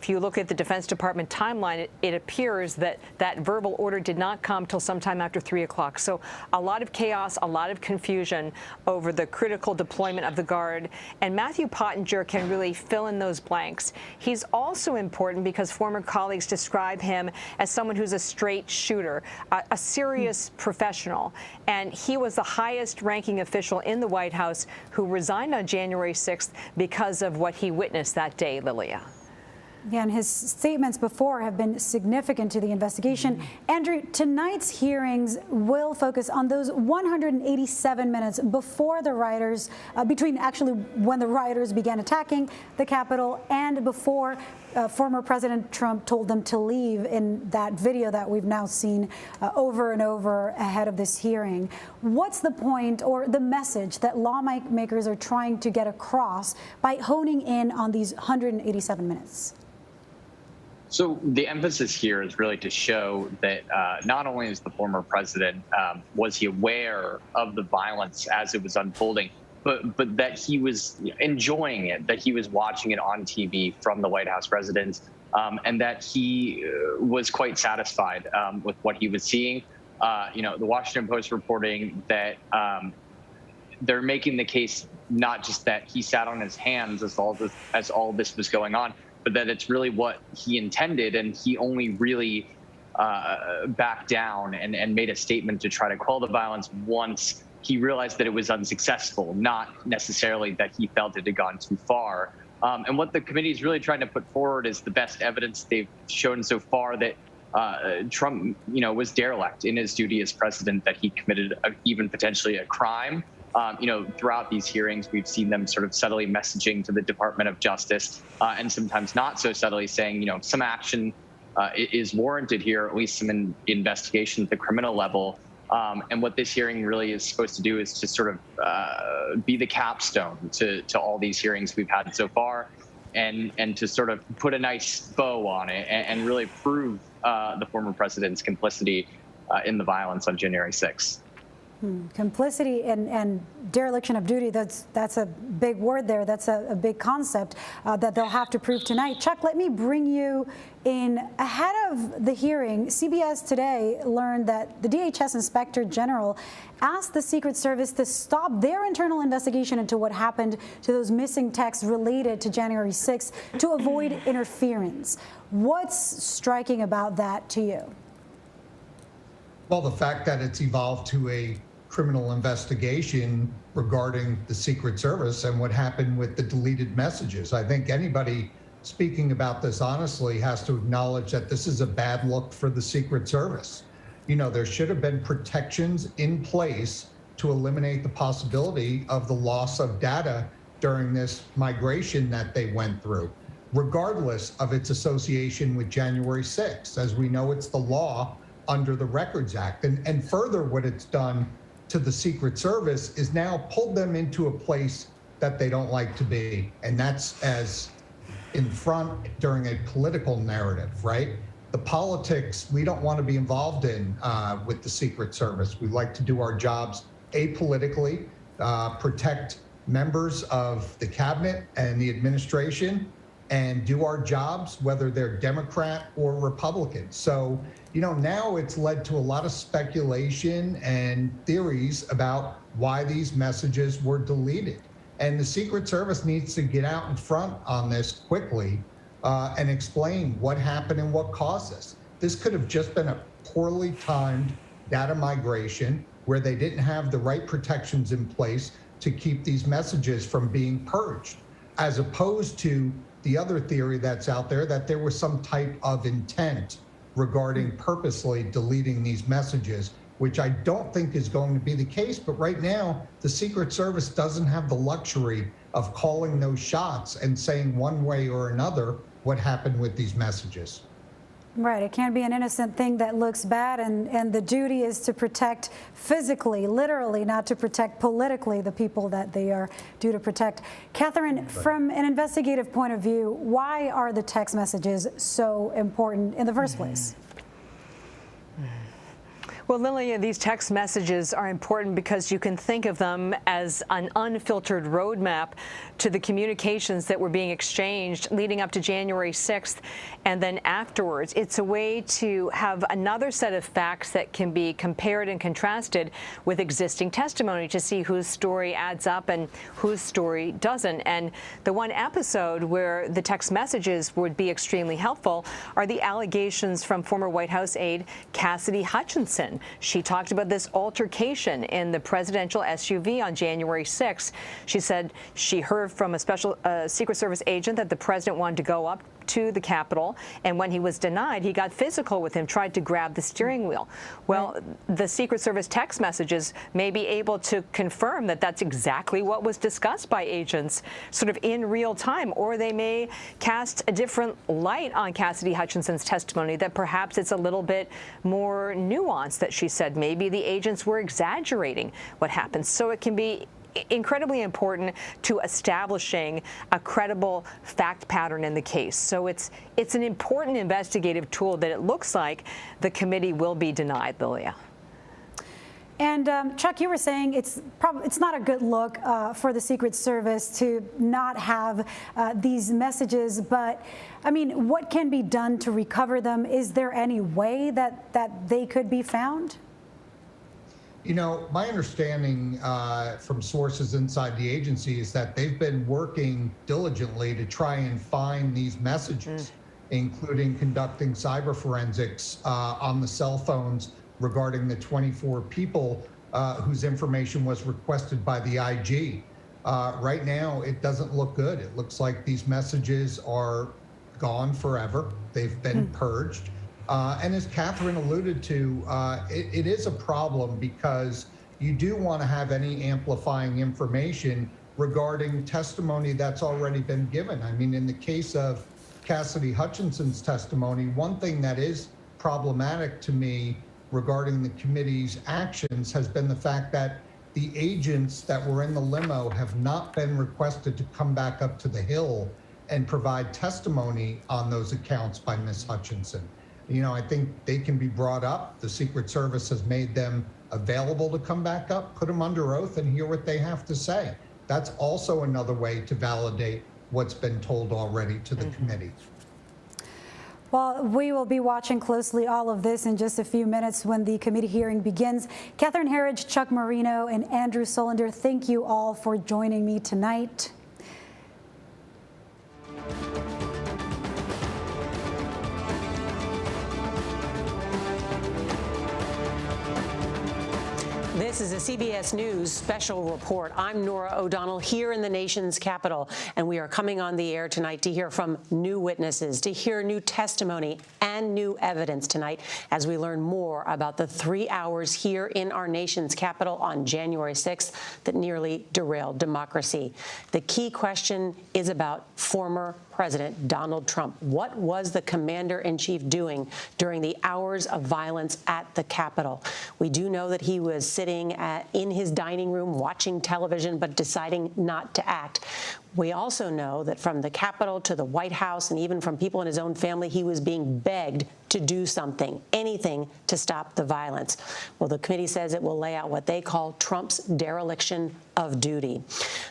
if you look at the Defense Department timeline, it appears that that verbal order did not come till sometime after 3 o'clock. So a lot of chaos, a lot of confusion over the critical deployment of the Guard. And Matthew Pottinger can really fill in those blanks. He's also important because former colleagues describe him as someone who's a straight shooter, a serious professional. And he was the highest ranking official in the White House who resigned on January 6th because of what he witnessed that day, Lilia. Yeah, and his statements before have been significant to the investigation. Andrew, tonight's hearings will focus on those 187 minutes before the rioters, between actually when the rioters began attacking the Capitol and before former President Trump told them to leave in that video that we've now seen over and over ahead of this hearing. What's the point or the message that lawmakers are trying to get across by honing in on these 187 minutes? So the emphasis here is really to show that not only is the former president, was he aware of the violence as it was unfolding, but that he was enjoying it, that he was watching it on TV from the White House residence, and that he was quite satisfied with what he was seeing. The Washington Post reporting that they're making the case not just that he sat on his hands as all this was going on, but that it's really what he intended, and he only really backed down and made a statement to try to quell the violence once he realized that it was unsuccessful, not necessarily that he felt it had gone too far. And what the committee is really trying to put forward is the best evidence they've shown so far that Trump, was derelict in his duty as president, that he committed even potentially a crime. Throughout these hearings, we've seen them sort of subtly messaging to the Department of Justice and sometimes not so subtly saying, some action is warranted here, at least some investigation at the criminal level. And what this hearing really is supposed to do is to sort of be the capstone to all these hearings we've had so far, and to sort of put a nice bow on it and really prove the former president's complicity in the violence on January 6th. Complicity and dereliction of duty, that's a big word there. That's a big concept that they'll have to prove tonight. Chuck, let me bring you in. Ahead of the hearing, CBS today learned that the DHS Inspector General asked the Secret Service to stop their internal investigation into what happened to those missing texts related to January 6th to avoid interference. What's striking about that to you? Well, the fact that it's evolved to a criminal investigation regarding the Secret Service and what happened with the deleted messages. I think anybody speaking about this honestly has to acknowledge that this is a bad look for the Secret Service. There should have been protections in place to eliminate the possibility of the loss of data during this migration that they went through, regardless of its association with January 6th. As we know, it's the law under the Records Act. And further, what it's done to the Secret Service is now pulled them into a place that they don't like to be. And that's as in front during a political narrative, right? The politics we don't want to be involved in with the Secret Service. We like to do our jobs apolitically, protect members of the cabinet and the administration, and do our jobs, whether they're Democrat or Republican. So, now it's led to a lot of speculation and theories about why these messages were deleted. And the Secret Service needs to get out in front on this quickly and explain what happened and what caused this. This could have just been a poorly timed data migration where they didn't have the right protections in place to keep these messages from being purged, as opposed to the other theory that's out there that there was some type of intent regarding purposely deleting these messages, which I don't think is going to be the case. But right now, the Secret Service doesn't have the luxury of calling those shots and saying one way or another what happened with these messages. Right, it can't be an innocent thing that looks bad, and the duty is to protect physically, literally, not to protect politically the people that they are due to protect. Catherine, from an investigative point of view, why are the text messages so important in the first place? Well, Lillian, these text messages are important because you can think of them as an unfiltered roadmap to the communications that were being exchanged leading up to January 6th and then afterwards. It's a way to have another set of facts that can be compared and contrasted with existing testimony to see whose story adds up and whose story doesn't. And the one episode where the text messages would be extremely helpful are the allegations from former White House aide Cassidy Hutchinson. She talked about this altercation in the presidential SUV on January 6th. She said she heard from a special Secret Service agent that the president wanted to go up to the Capitol, and when he was denied, he got physical with him, tried to grab the steering wheel. Well, the Secret Service text messages may be able to confirm that that's exactly what was discussed by agents sort of in real time, or they may cast a different light on Cassidy Hutchinson's testimony, that perhaps it's a little bit more nuanced, that she said maybe the agents were exaggerating what happened. So it can be incredibly important to establishing a credible fact pattern in the case. So it's an important investigative tool that it looks like the committee will be denied, Lilia. And Chuck, you were saying it's not a good look for the Secret Service to not have these messages, but I mean, what can be done to recover them? Is there any way that they could be found? You know, my understanding from sources inside the agency is that they've been working diligently to try and find these messages, including conducting cyber forensics on the cell phones regarding the 24 people whose information was requested by the IG. Right now, it doesn't look good. It looks like these messages are gone forever. They've been purged. And as Catherine alluded to, it is a problem because you do want to have any amplifying information regarding testimony that's already been given. I mean, in the case of Cassidy Hutchinson's testimony, one thing that is problematic to me regarding the committee's actions has been the fact that the agents that were in the limo have not been requested to come back up to the Hill and provide testimony on those accounts by Ms. Hutchinson. You know, I think they can be brought up. The Secret Service has made them available to come back up, put them under oath, and hear what they have to say. That's also another way to validate what's been told already to the committee. Well, we will be watching closely all of this in just a few minutes when the committee hearing begins. Catherine Herridge, Chuck Marino, and Andrew Solinder, thank you all for joining me tonight. This is a CBS News special report. I'm Norah O'Donnell here in the nation's capital, and we are coming on the air tonight to hear from new witnesses, to hear new testimony and new evidence tonight as we learn more about the 3 hours here in our nation's capital on January 6th that nearly derailed democracy. The key question is about former President Donald Trump. What was the commander-in-chief doing during the hours of violence at the Capitol? We do know that he was sitting in his dining room watching television, but deciding not to act. We also know that from the Capitol to the White House and even from people in his own family, he was being begged to do something, anything to stop the violence. Well, the committee says it will lay out what they call Trump's dereliction of duty.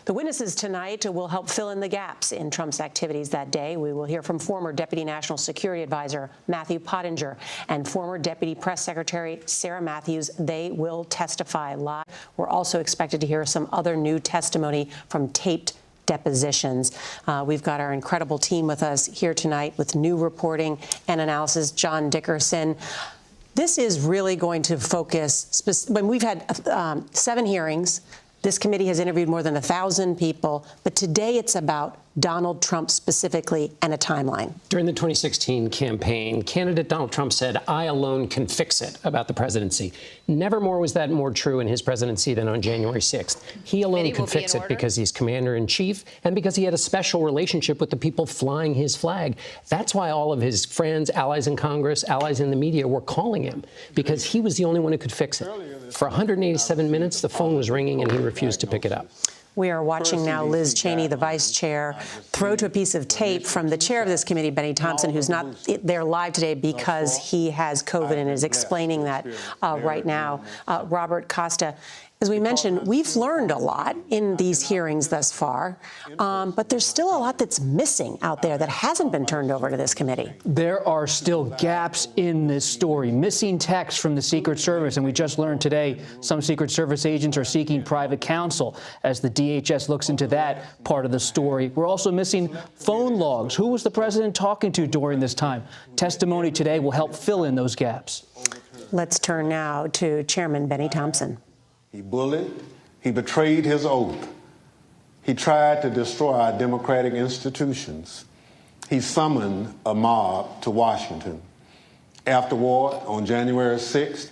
The witnesses tonight will help fill in the gaps in Trump's activities that day. We will hear from former Deputy National Security Advisor Matthew Pottinger and former Deputy Press Secretary Sarah Matthews. They will testify live. We're also expected to hear some other new testimony from taped depositions. We've got our incredible team with us here tonight with new reporting and analysis. John Dickerson. This is really going to focus, when we've had 7 hearings, this committee has interviewed more than 1,000 people, but today it's about Donald Trump specifically and a timeline. During the 2016 campaign, candidate Donald Trump said, "I alone can fix it," about the presidency. Never more was that more true in his presidency than on January 6th. He alone can fix it because he's commander-in-chief and because he had a special relationship with the people flying his flag. That's why all of his friends, allies in Congress, allies in the media were calling him, because he was the only one who could fix it. For 187 minutes, the phone was ringing and he refused to pick it up. We are watching now Liz Cheney, the vice chair, throw to a piece of tape from the chair of this committee, Benny Thompson, who's not there live today because he has COVID and is explaining that right now. Robert Costa, as we mentioned, we've learned a lot in these hearings thus far, but there's still a lot that's missing out there that hasn't been turned over to this committee. There are still gaps in this story, missing texts from the Secret Service, and we just learned today some Secret Service agents are seeking private counsel as the DHS looks into that part of the story. We're also missing phone logs. Who was the president talking to during this time? Testimony today will help fill in those gaps. Let's turn now to Chairman Benny Thompson. He bullied, he betrayed his oath. He tried to destroy our democratic institutions. He summoned a mob to Washington. Afterward, on January 6th,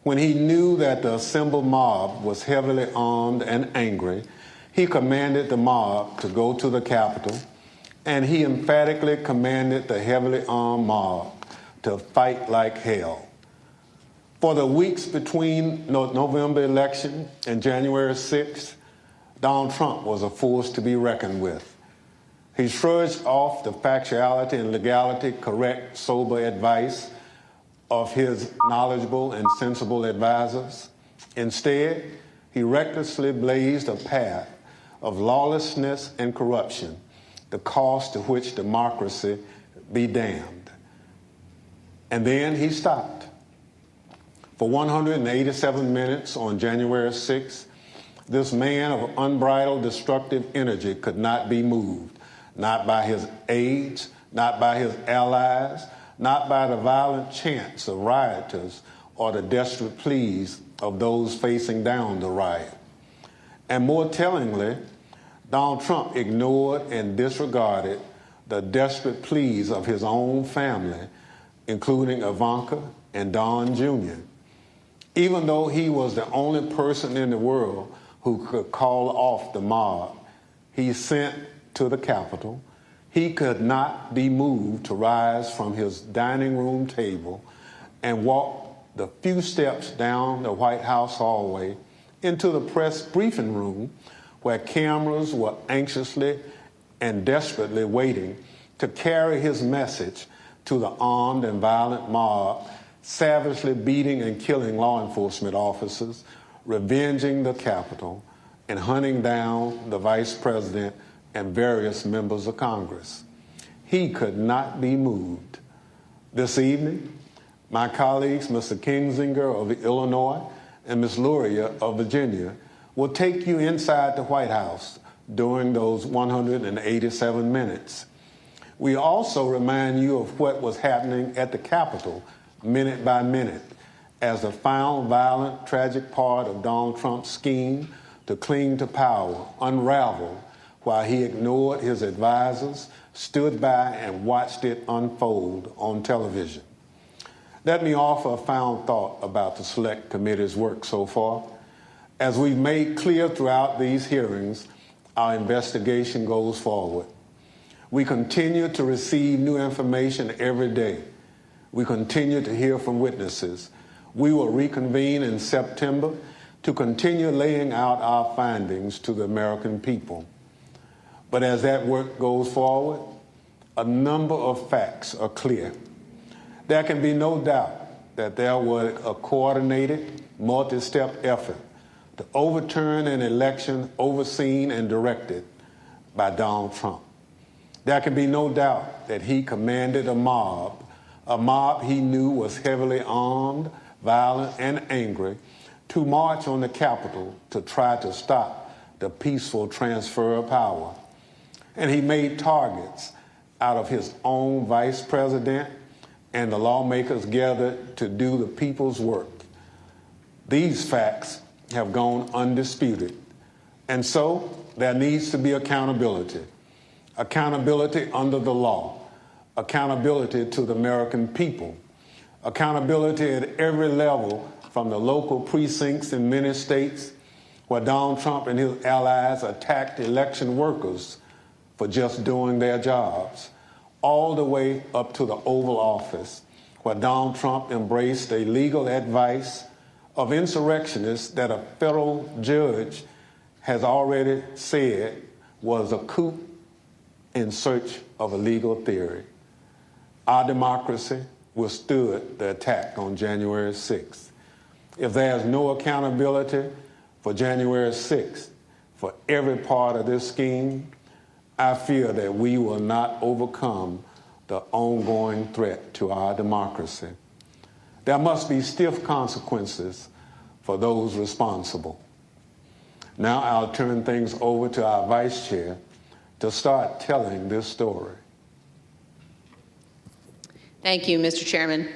when he knew that the assembled mob was heavily armed and angry, he commanded the mob to go to the Capitol, and he emphatically commanded the heavily armed mob to fight like hell. For the weeks between November election and January 6th, Donald Trump was a force to be reckoned with. He shrugged off the factuality and legality correct, sober advice of his knowledgeable and sensible advisors. Instead, he recklessly blazed a path of lawlessness and corruption, the cost to which democracy be damned. And then he stopped. For 187 minutes on January 6th, this man of unbridled destructive energy could not be moved, not by his aides, not by his allies, not by the violent chants of rioters or the desperate pleas of those facing down the riot. And more tellingly, Donald Trump ignored and disregarded the desperate pleas of his own family, including Ivanka and Don Jr. Even though he was the only person in the world who could call off the mob he sent to the Capitol, he could not be moved to rise from his dining room table and walk the few steps down the White House hallway into the press briefing room where cameras were anxiously and desperately waiting to carry his message to the armed and violent mob savagely beating and killing law enforcement officers, revenging the Capitol, and hunting down the vice president and various members of Congress. He could not be moved. This evening, my colleagues, Mr. Kinzinger of Illinois and Ms. Luria of Virginia, will take you inside the White House during those 187 minutes. We also remind you of what was happening at the Capitol minute by minute, as the final violent, tragic part of Donald Trump's scheme to cling to power unraveled while he ignored his advisors, stood by and watched it unfold on television. Let me offer a final thought about the Select Committee's work so far. As we've made clear throughout these hearings, our investigation goes forward. We continue to receive new information every day. We continue to hear from witnesses. We will reconvene in September to continue laying out our findings to the American people. But as that work goes forward, a number of facts are clear. There can be no doubt that there was a coordinated, multi-step effort to overturn an election overseen and directed by Donald Trump. There can be no doubt that he commanded a mob he knew was heavily armed, violent, and angry, to march on the Capitol to try to stop the peaceful transfer of power. And he made targets out of his own vice president and the lawmakers gathered to do the people's work. These facts have gone undisputed. And so there needs to be accountability. Accountability under the law. Accountability to the American people. Accountability at every level, from the local precincts in many states where Donald Trump and his allies attacked election workers for just doing their jobs, all the way up to the Oval Office, where Donald Trump embraced a legal advice of insurrectionists that a federal judge has already said was a coup in search of a legal theory. Our democracy withstood the attack on January 6th. If there's no accountability for January 6th, for every part of this scheme, I fear that we will not overcome the ongoing threat to our democracy. There must be stiff consequences for those responsible. Now I'll turn things over to our Vice Chair to start telling this story. Thank you, Mr. Chairman.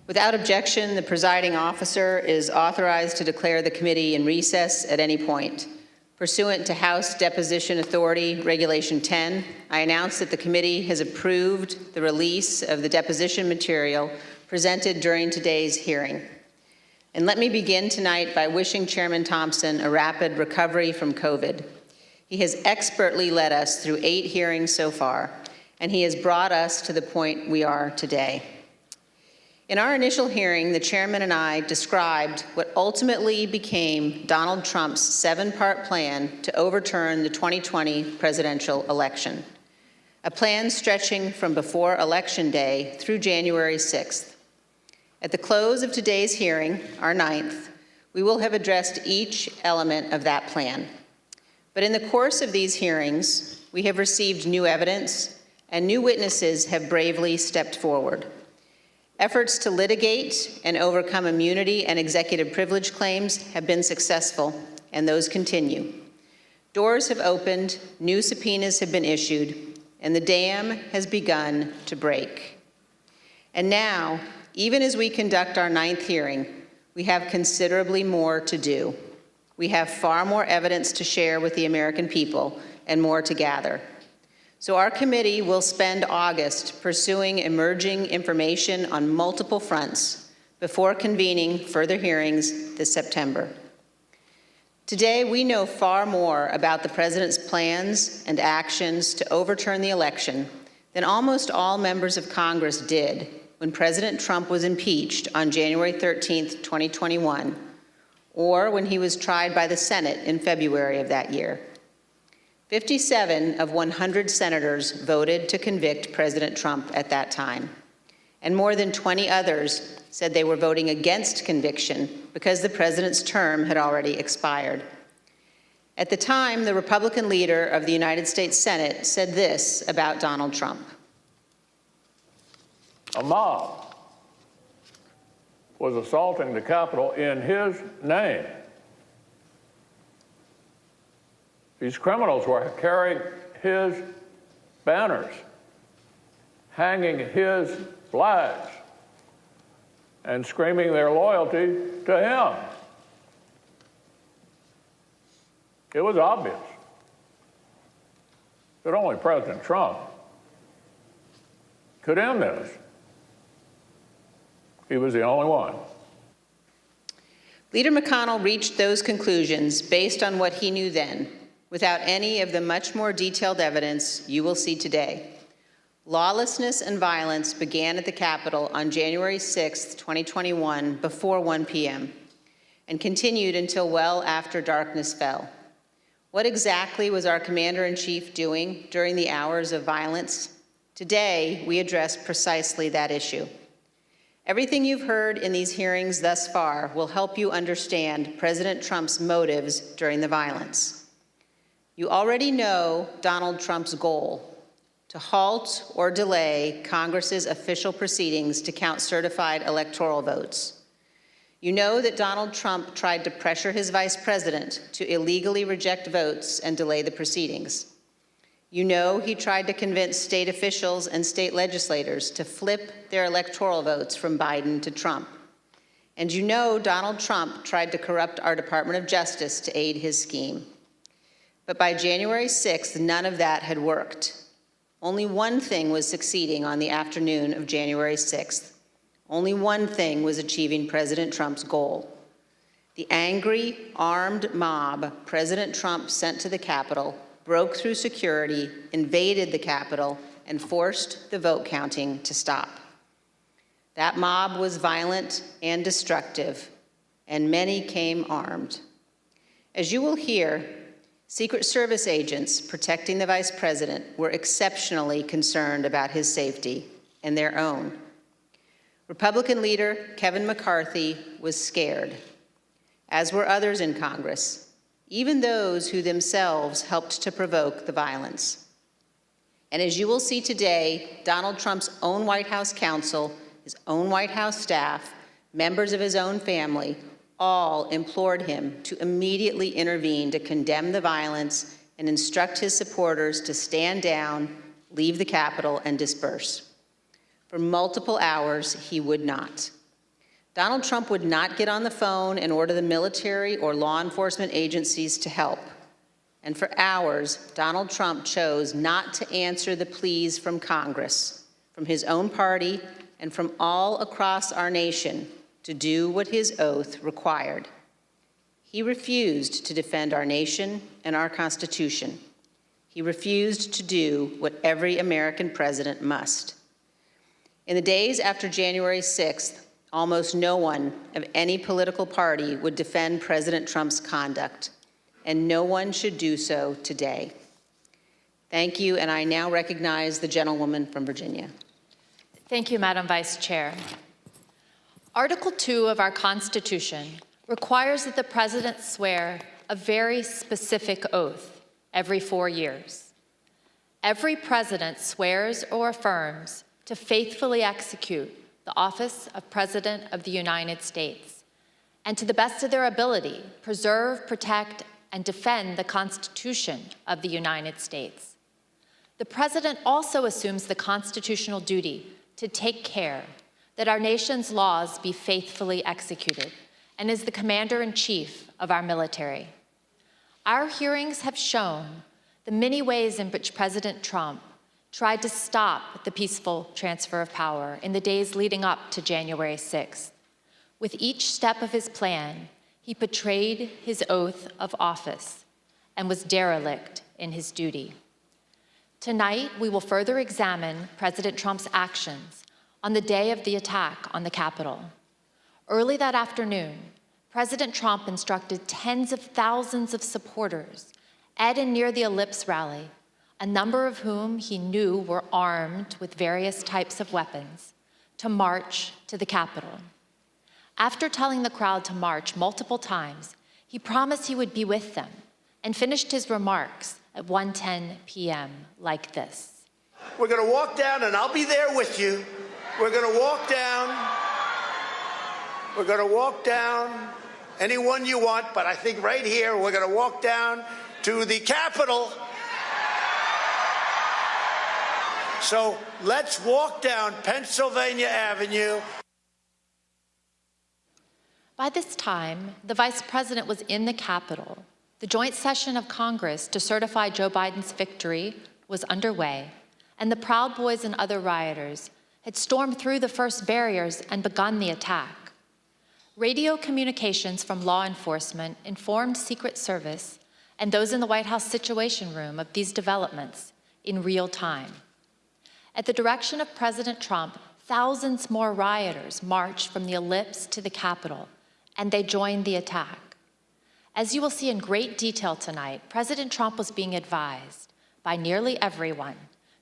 Without objection, the presiding officer is authorized to declare the committee in recess at any point. Pursuant to House Deposition Authority Regulation 10, I announce that the committee has approved the release of the deposition material presented during today's hearing. And let me begin tonight by wishing Chairman Thompson a rapid recovery from COVID. He has expertly led us through 8 hearings so far, and he has brought us to the point we are today. In our initial hearing, the chairman and I described what ultimately became Donald Trump's 7-part plan to overturn the 2020 presidential election, a plan stretching from before Election Day through January 6th. At the close of today's hearing, our 9th, we will have addressed each element of that plan. But in the course of these hearings, we have received new evidence, and new witnesses have bravely stepped forward. Efforts to litigate and overcome immunity and executive privilege claims have been successful, and those continue. Doors have opened, new subpoenas have been issued, and the dam has begun to break. And now, even as we conduct our 9th hearing, we have considerably more to do. We have far more evidence to share with the American people and more to gather. So our committee will spend August pursuing emerging information on multiple fronts before convening further hearings this September. Today, we know far more about the president's plans and actions to overturn the election than almost all members of Congress did when President Trump was impeached on January 13th, 2021, or when he was tried by the Senate in February of that year. 57 of 100 senators voted to convict President Trump at that time, and more than 20 others said they were voting against conviction because the president's term had already expired. At the time, the Republican leader of the United States Senate said this about Donald Trump. A mob was assaulting the Capitol in his name. These criminals were carrying his banners, hanging his flags, and screaming their loyalty to him. It was obvious that only President Trump could end this. He was the only one. Leader McConnell reached those conclusions based on what he knew then, without any of the much more detailed evidence you will see today. Lawlessness and violence began at the Capitol on January 6, 2021, before 1 p.m., and continued until well after darkness fell. What exactly was our commander-in-chief doing during the hours of violence? Today, we address precisely that issue. Everything you've heard in these hearings thus far will help you understand President Trump's motives during the violence. You already know Donald Trump's goal: to halt or delay Congress's official proceedings to count certified electoral votes. You know that Donald Trump tried to pressure his vice president to illegally reject votes and delay the proceedings. You know he tried to convince state officials and state legislators to flip their electoral votes from Biden to Trump. And you know Donald Trump tried to corrupt our Department of Justice to aid his scheme. But by January 6th, none of that had worked. Only one thing was succeeding on the afternoon of January 6th. Only one thing was achieving President Trump's goal. The angry, armed mob President Trump sent to the Capitol broke through security, invaded the Capitol, and forced the vote counting to stop. That mob was violent and destructive, and many came armed. As you will hear, Secret Service agents protecting the Vice President were exceptionally concerned about his safety and their own. Republican leader Kevin McCarthy was scared, as were others in Congress, even those who themselves helped to provoke the violence. And as you will see today, Donald Trump's own White House counsel, his own White House staff, members of his own family, all implored him to immediately intervene to condemn the violence and instruct his supporters to stand down, leave the Capitol, and disperse. For multiple hours, he would not. Donald Trump would not get on the phone and order the military or law enforcement agencies to help. And for hours, Donald Trump chose not to answer the pleas from Congress, from his own party, and from all across our nation to do what his oath required. He refused to defend our nation and our Constitution. He refused to do what every American president must. In the days after January 6th, almost no one of any political party would defend President Trump's conduct, and no one should do so today. Thank you, and I now recognize the gentlewoman from Virginia. Thank you, Madam Vice Chair. Article 2 of our Constitution requires that the President swear a very specific oath every 4 years. Every President swears or affirms to faithfully execute the office of President of the United States and, to the best of their ability, preserve, protect, and defend the Constitution of the United States. The President also assumes the constitutional duty to take care that our nation's laws be faithfully executed, and is the commander-in-chief of our military. Our hearings have shown the many ways in which President Trump tried to stop the peaceful transfer of power in the days leading up to January 6th. With each step of his plan, he betrayed his oath of office and was derelict in his duty. Tonight, we will further examine President Trump's actions on the day of the attack on the Capitol. Early that afternoon, President Trump instructed tens of thousands of supporters at and near the Ellipse rally, a number of whom he knew were armed with various types of weapons, to march to the Capitol. After telling the crowd to march multiple times, he promised he would be with them and finished his remarks at 1:10 p.m. like this. We're going to walk down, and I'll be there with you. We're going to walk down. We're going to walk down anyone you want, but I think right here we're going to walk down to the Capitol. So let's walk down Pennsylvania Avenue. By this time, the Vice President was in the Capitol. The joint session of Congress to certify Joe Biden's victory was underway, and the Proud Boys and other rioters had stormed through the first barriers and begun the attack. Radio communications from law enforcement informed Secret Service and those in the White House Situation Room of these developments in real time. At the direction of President Trump, thousands more rioters marched from the Ellipse to the Capitol, and they joined the attack. As you will see in great detail tonight, President Trump was being advised by nearly everyone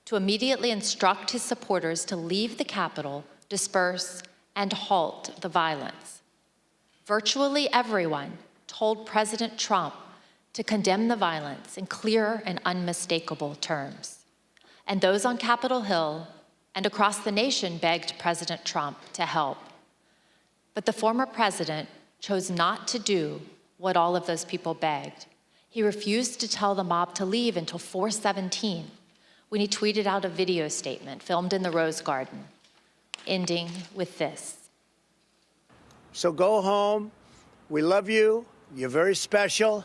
to immediately instruct his supporters to leave the Capitol, disperse, and halt the violence. Virtually everyone told President Trump to condemn the violence in clear and unmistakable terms. And those on Capitol Hill and across the nation begged President Trump to help. But the former president chose not to do what all of those people begged. He refused to tell the mob to leave until 4:17, when he tweeted out a video statement filmed in the Rose Garden, ending with this. So go home. We love you. You're very special.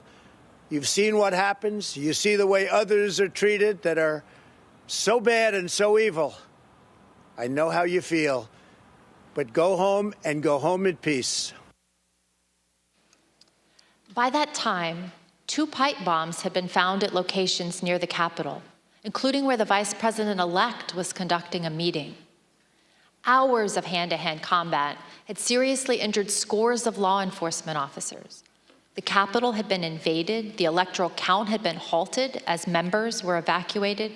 You've seen what happens. You see the way others are treated that are so bad and so evil. I know how you feel. But go home and go home in peace. By that time, 2 pipe bombs had been found at locations near the Capitol, including where the Vice President-elect was conducting a meeting. Hours of hand-to-hand combat had seriously injured scores of law enforcement officers. The Capitol had been invaded, the electoral count had been halted as members were evacuated.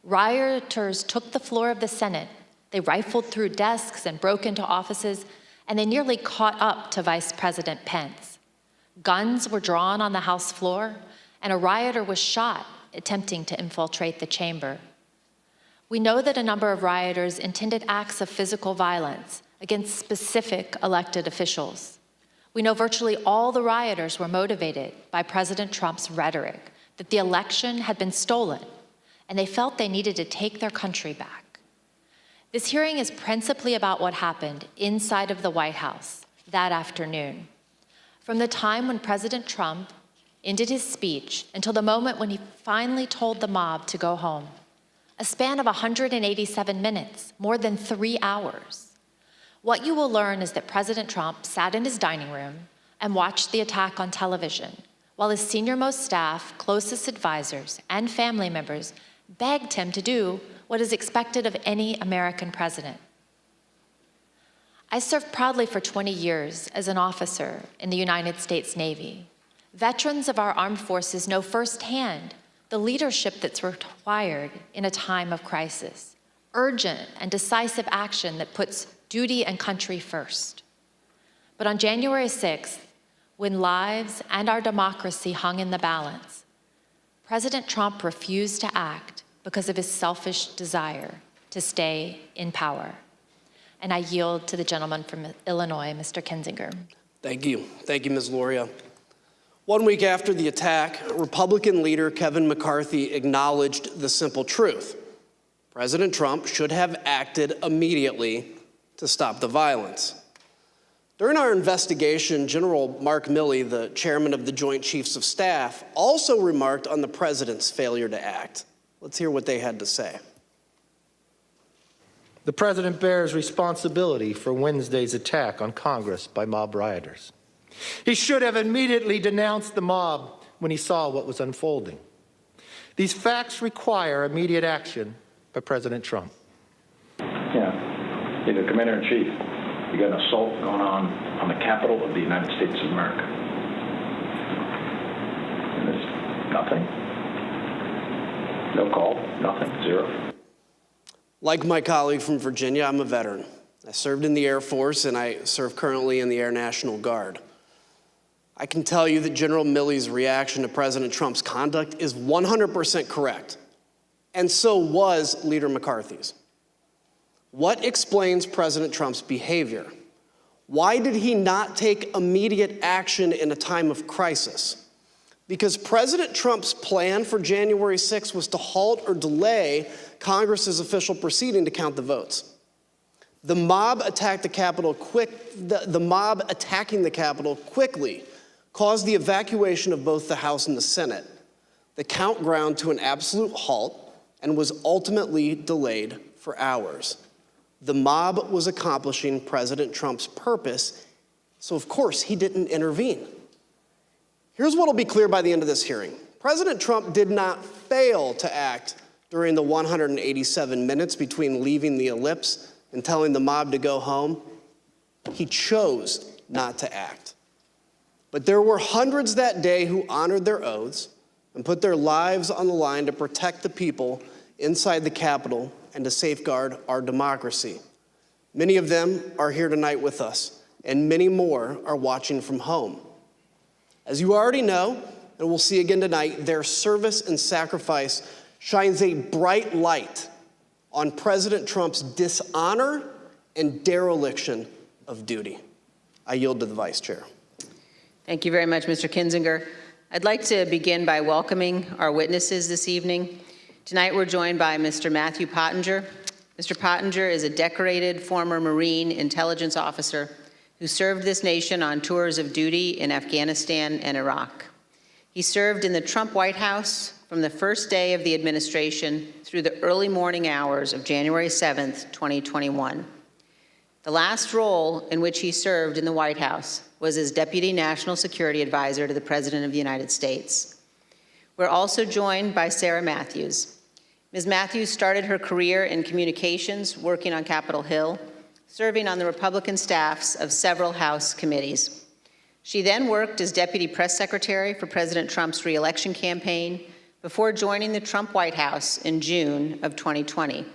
Rioters took the floor of the Senate. They rifled through desks and broke into offices, and they nearly caught up to Vice President Pence. Guns were drawn on the House floor, and a rioter was shot attempting to infiltrate the chamber. We know that a number of rioters intended acts of physical violence against specific elected officials. We know virtually all the rioters were motivated by President Trump's rhetoric that the election had been stolen, and they felt they needed to take their country back. This hearing is principally about what happened inside of the White House that afternoon. From the time when President Trump ended his speech until the moment when he finally told the mob to go home, a span of 187 minutes, more than 3 hours. What you will learn is that President Trump sat in his dining room and watched the attack on television, while his senior-most staff, closest advisors, and family members begged him to do what is expected of any American president. I served proudly for 20 years as an officer in the United States Navy. Veterans of our armed forces know firsthand the leadership that's required in a time of crisis, urgent and decisive action that puts duty and country first. But on January 6th, when lives and our democracy hung in the balance, President Trump refused to act because of his selfish desire to stay in power. And I yield to the gentleman from Illinois, Mr. Kinzinger. Thank you. Thank you, Ms. Loria. 1 week after the attack, Republican leader Kevin McCarthy acknowledged the simple truth. President Trump should have acted immediately to stop the violence. During our investigation, General Mark Milley, the chairman of the Joint Chiefs of Staff, also remarked on the president's failure to act. Let's hear what they had to say. The president bears responsibility for Wednesday's attack on Congress by mob rioters. He should have immediately denounced the mob when he saw what was unfolding. These facts require immediate action by President Trump. Yeah. You're the commander-in-chief. You got an assault going on the Capitol of the United States of America. And there's nothing. No call, nothing, zero. Like my colleague from Virginia, I'm a veteran. I served in the Air Force, and I serve currently in the Air National Guard. I can tell you that General Milley's reaction to President Trump's conduct is 100% correct, and so was Leader McCarthy's. What explains President Trump's behavior? Why did he not take immediate action in a time of crisis? Because President Trump's plan for January 6th was to halt or delay Congress's official proceeding to count the votes. The mob attacked the Capitol the mob attacking the Capitol quickly caused the evacuation of both the House and the Senate. The count ground to an absolute halt and was ultimately delayed for hours. The mob was accomplishing President Trump's purpose, so of course he didn't intervene. Here's what will be clear by the end of this hearing. President Trump did not fail to act during the 187 minutes between leaving the ellipse and telling the mob to go home. He chose not to act. But there were hundreds that day who honored their oaths and put their lives on the line to protect the people inside the Capitol and to safeguard our democracy. Many of them are here tonight with us, and many more are watching from home. As you already know, and we'll see again tonight, their service and sacrifice shines a bright light on President Trump's dishonor and dereliction of duty. I yield to the Vice Chair. Thank you very much, Mr. Kinzinger. I'd like to begin by welcoming our witnesses this evening. Tonight we're joined by Mr. Matthew Pottinger. Mr. Pottinger is a decorated former Marine intelligence officer who served this nation on tours of duty in Afghanistan and Iraq. He served in the Trump White House from the first day of the administration through the early morning hours of January 7th, 2021. The last role in which he served in the White House was as Deputy National Security Advisor to the President of the United States. We're also joined by Sarah Matthews. Ms. Matthews started her career in communications, working on Capitol Hill, serving on the Republican staffs of several House committees. She then worked as deputy press secretary for President Trump's re-election campaign before joining the Trump White House in June of 2020.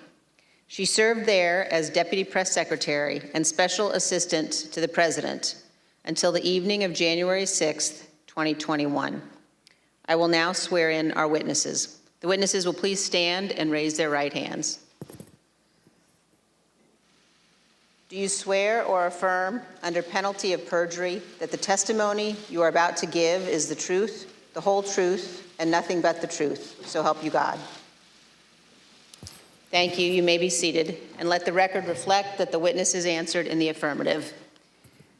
She served there as deputy press secretary and special assistant to the president until the evening of January 6th, 2021. I will now swear in our witnesses. The witnesses will please stand and raise their right hands. Do you swear or affirm under penalty of perjury that the testimony you are about to give is the truth, the whole truth, and nothing but the truth? So help you God. Thank you. You may be seated, and let the record reflect that the witnesses answered in the affirmative.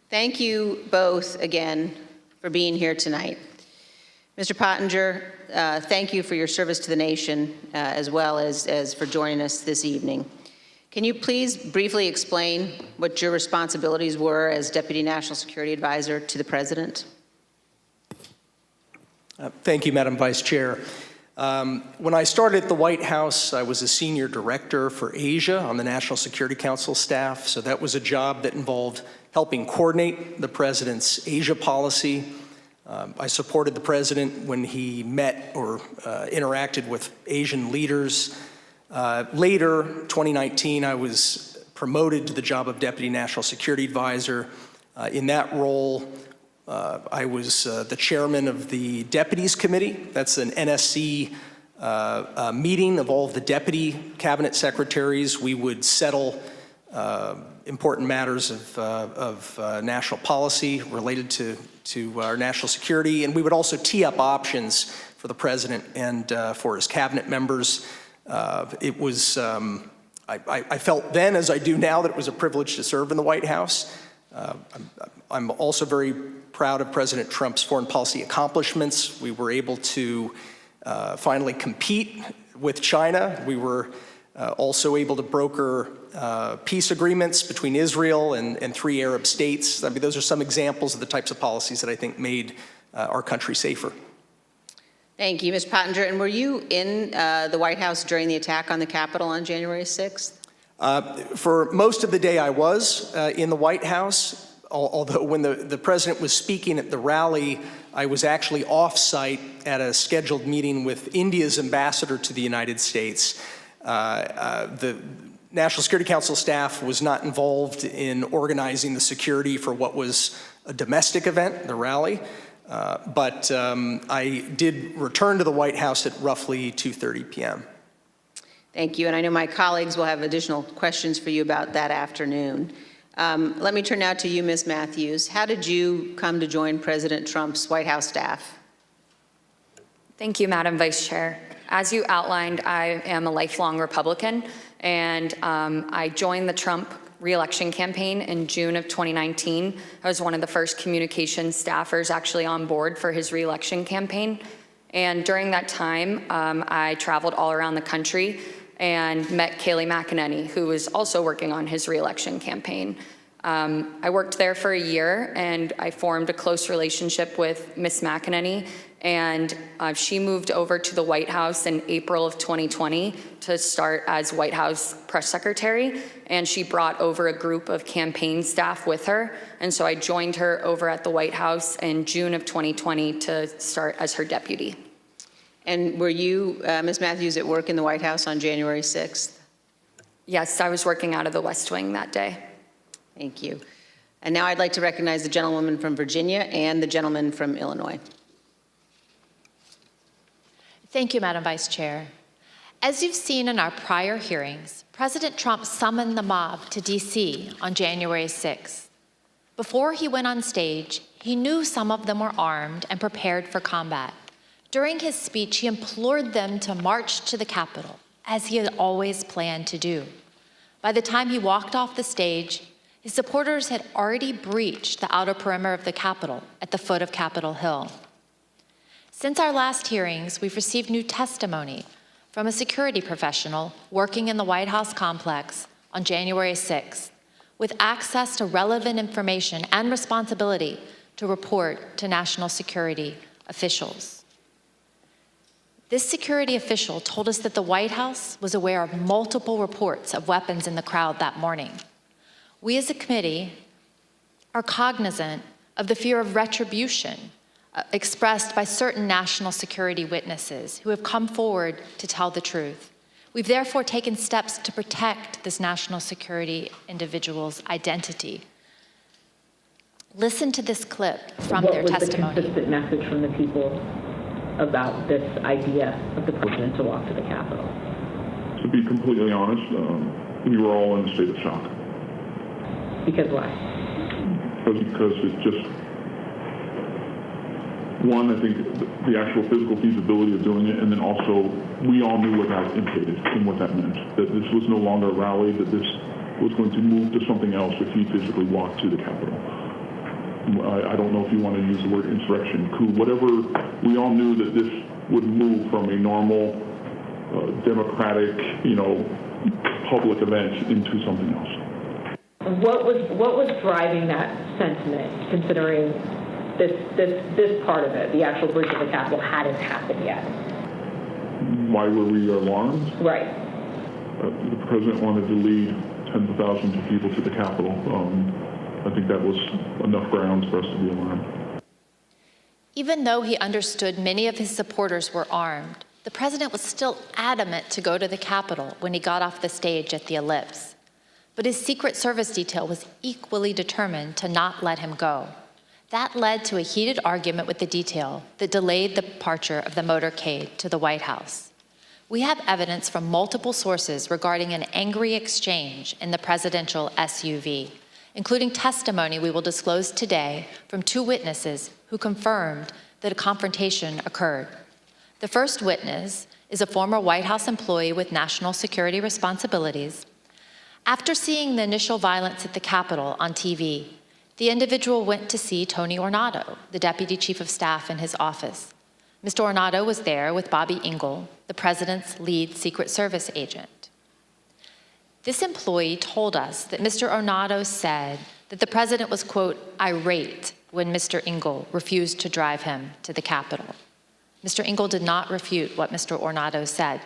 Thank you both again for being here tonight. Mr. Pottinger, thank you for your service to the nation as well as for joining us this evening. Can you please briefly explain what your responsibilities were as Deputy National Security Advisor to the President? Thank you, Madam Vice Chair. When I started at the White House, I was a senior director for Asia on the National Security Council staff, so that was a job that involved helping coordinate the President's Asia policy. I supported the President when he met or interacted with Asian leaders. Later, 2019, I was promoted to the job of Deputy National Security Advisor. In that role, I was the chairman of the Deputies Committee. That's an NSC meeting of all of the deputy cabinet secretaries. We would settle important matters of national policy related to our national security, and we would also tee up options for the President and for his cabinet members. It was, I felt then, as I do now, that it was a privilege to serve in the White House. I'm also very proud of President Trump's foreign policy accomplishments. We were able to finally compete with China. We were also able to broker peace agreements between Israel and 3 Arab states. I mean, those are some examples of the types of policies that I think made our country safer. Thank you, Ms. Pottinger. And were you in the White House during the attack on the Capitol on January 6th? For most of the day, I was in the White House, although when the President was speaking at the rally, I was actually off-site at a scheduled meeting with India's ambassador to the United States. The National Security Council staff was not involved in organizing the security for what was a domestic event, the rally. But I did return to the White House at roughly 2:30 p.m. Thank you, and I know my colleagues will have additional questions for you about that afternoon. Let me turn now to you, Ms. Matthews. How did you come to join President Trump's White House staff? Thank you, Madam Vice Chair. As you outlined, I am a lifelong Republican, and I joined the Trump re-election campaign in June of 2019. I was one of the first communications staffers actually on board for his re-election campaign. And during that time, I traveled all around the country and met Kayleigh McEnany, who was also working on his re-election campaign. I worked there for a year, and I formed a close relationship with Ms. McEnany, and she moved over to the White House in April of 2020 to start as White House press secretary, and she brought over a group of campaign staff with her, and so I joined her over at the White House in June of 2020 to start as her deputy. And were you, Ms. Matthews, at work in the White House on January 6th? Yes, I was working out of the West Wing that day. Thank you. And now I'd like to recognize the gentlewoman from Virginia and the gentleman from Illinois. Thank you, Madam Vice Chair. As you've seen in our prior hearings, President Trump summoned the mob to D.C. on January 6th. Before he went on stage, he knew some of them were armed and prepared for combat. During his speech, he implored them to march to the Capitol, as he had always planned to do. By the time he walked off the stage, his supporters had already breached the outer perimeter of the Capitol at the foot of Capitol Hill. Since our last hearings, we've received new testimony from a security professional working in the White House complex on January 6th, with access to relevant information and responsibility to report to national security officials. This security official told us that the White House was aware of multiple reports of weapons in the crowd that morning. We as a committee are cognizant of the fear of retribution expressed by certain national security witnesses who have come forward to tell the truth. We've therefore taken steps to protect this national security individual's identity. Listen to this clip from their testimony. What was the consistent message from the people about this idea of the president to walk to the Capitol? To be completely honest, we were all in a state of shock. Because why? Because it's just, one, I think the actual physical feasibility of doing it, and then also we all knew what that implicated and what that meant, that this was no longer a rally, that this was going to move to something else if he physically walked to the Capitol. I don't know if you want to use the word insurrection, coup, whatever. We all knew that this would move from a normal, democratic, public event into something else. What was driving that sentiment, considering this part of it, the actual breach of the Capitol, hadn't happened yet? Why were we alarmed? Right. The president wanted to lead tens of thousands of people to the Capitol. I think that was enough grounds for us to be alarmed. Even though he understood many of his supporters were armed, the president was still adamant to go to the Capitol when he got off the stage at the Ellipse. But his Secret Service detail was equally determined to not let him go. That led to a heated argument with the detail that delayed the departure of the motorcade to the White House. We have evidence from multiple sources regarding an angry exchange in the presidential SUV, including testimony we will disclose today from 2 witnesses who confirmed that a confrontation occurred. The first witness is a former White House employee with national security responsibilities. After seeing the initial violence at the Capitol on TV, the individual went to see Tony Ornato, the deputy chief of staff in his office. Mr. Ornato was there with Bobby Engel, the president's lead Secret Service agent. This employee told us that Mr. Ornato said that the president was, quote, irate when Mr. Engel refused to drive him to the Capitol. Mr. Engel did not refute what Mr. Ornato said.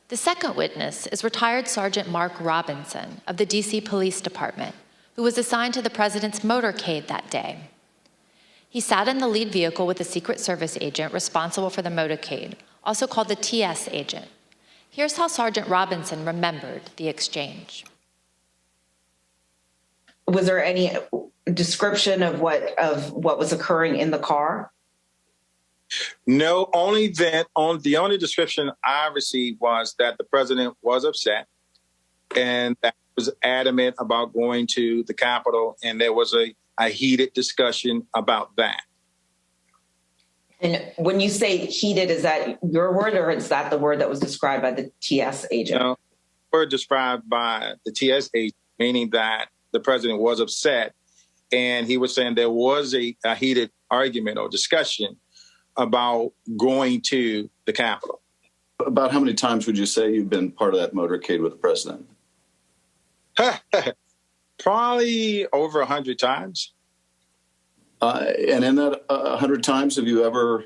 The second witness is retired Sergeant Mark Robinson of the DC Police Department, who was assigned to the president's motorcade that day. He sat in the lead vehicle with a Secret Service agent responsible for the motorcade, also called the TS agent. Here's how Sergeant Robinson remembered the exchange. Was there any description of what was occurring in the car? No, the only description I received was that the president was upset and that he was adamant about going to the Capitol, and there was a heated discussion about that. And when you say heated, is that your word or is that the word that was described by the TS agent? No, the word described by the TS agent, meaning that the president was upset, and he was saying there was a heated argument or discussion about going to the Capitol. About how many times would you say you've been part of that motorcade with the president? Probably over 100 times. And in that 100 times, have you ever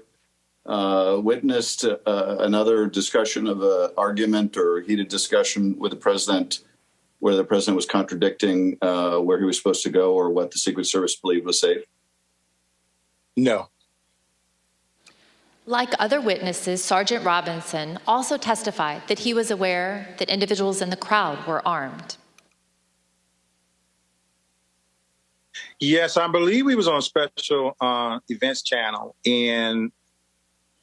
witnessed another discussion of an argument or heated discussion with the president where the president was contradicting where he was supposed to go or what the Secret Service believed was safe? No. Like other witnesses, Sergeant Robinson also testified that he was aware that individuals in the crowd were armed. Yes, I believe he was on a special events channel, and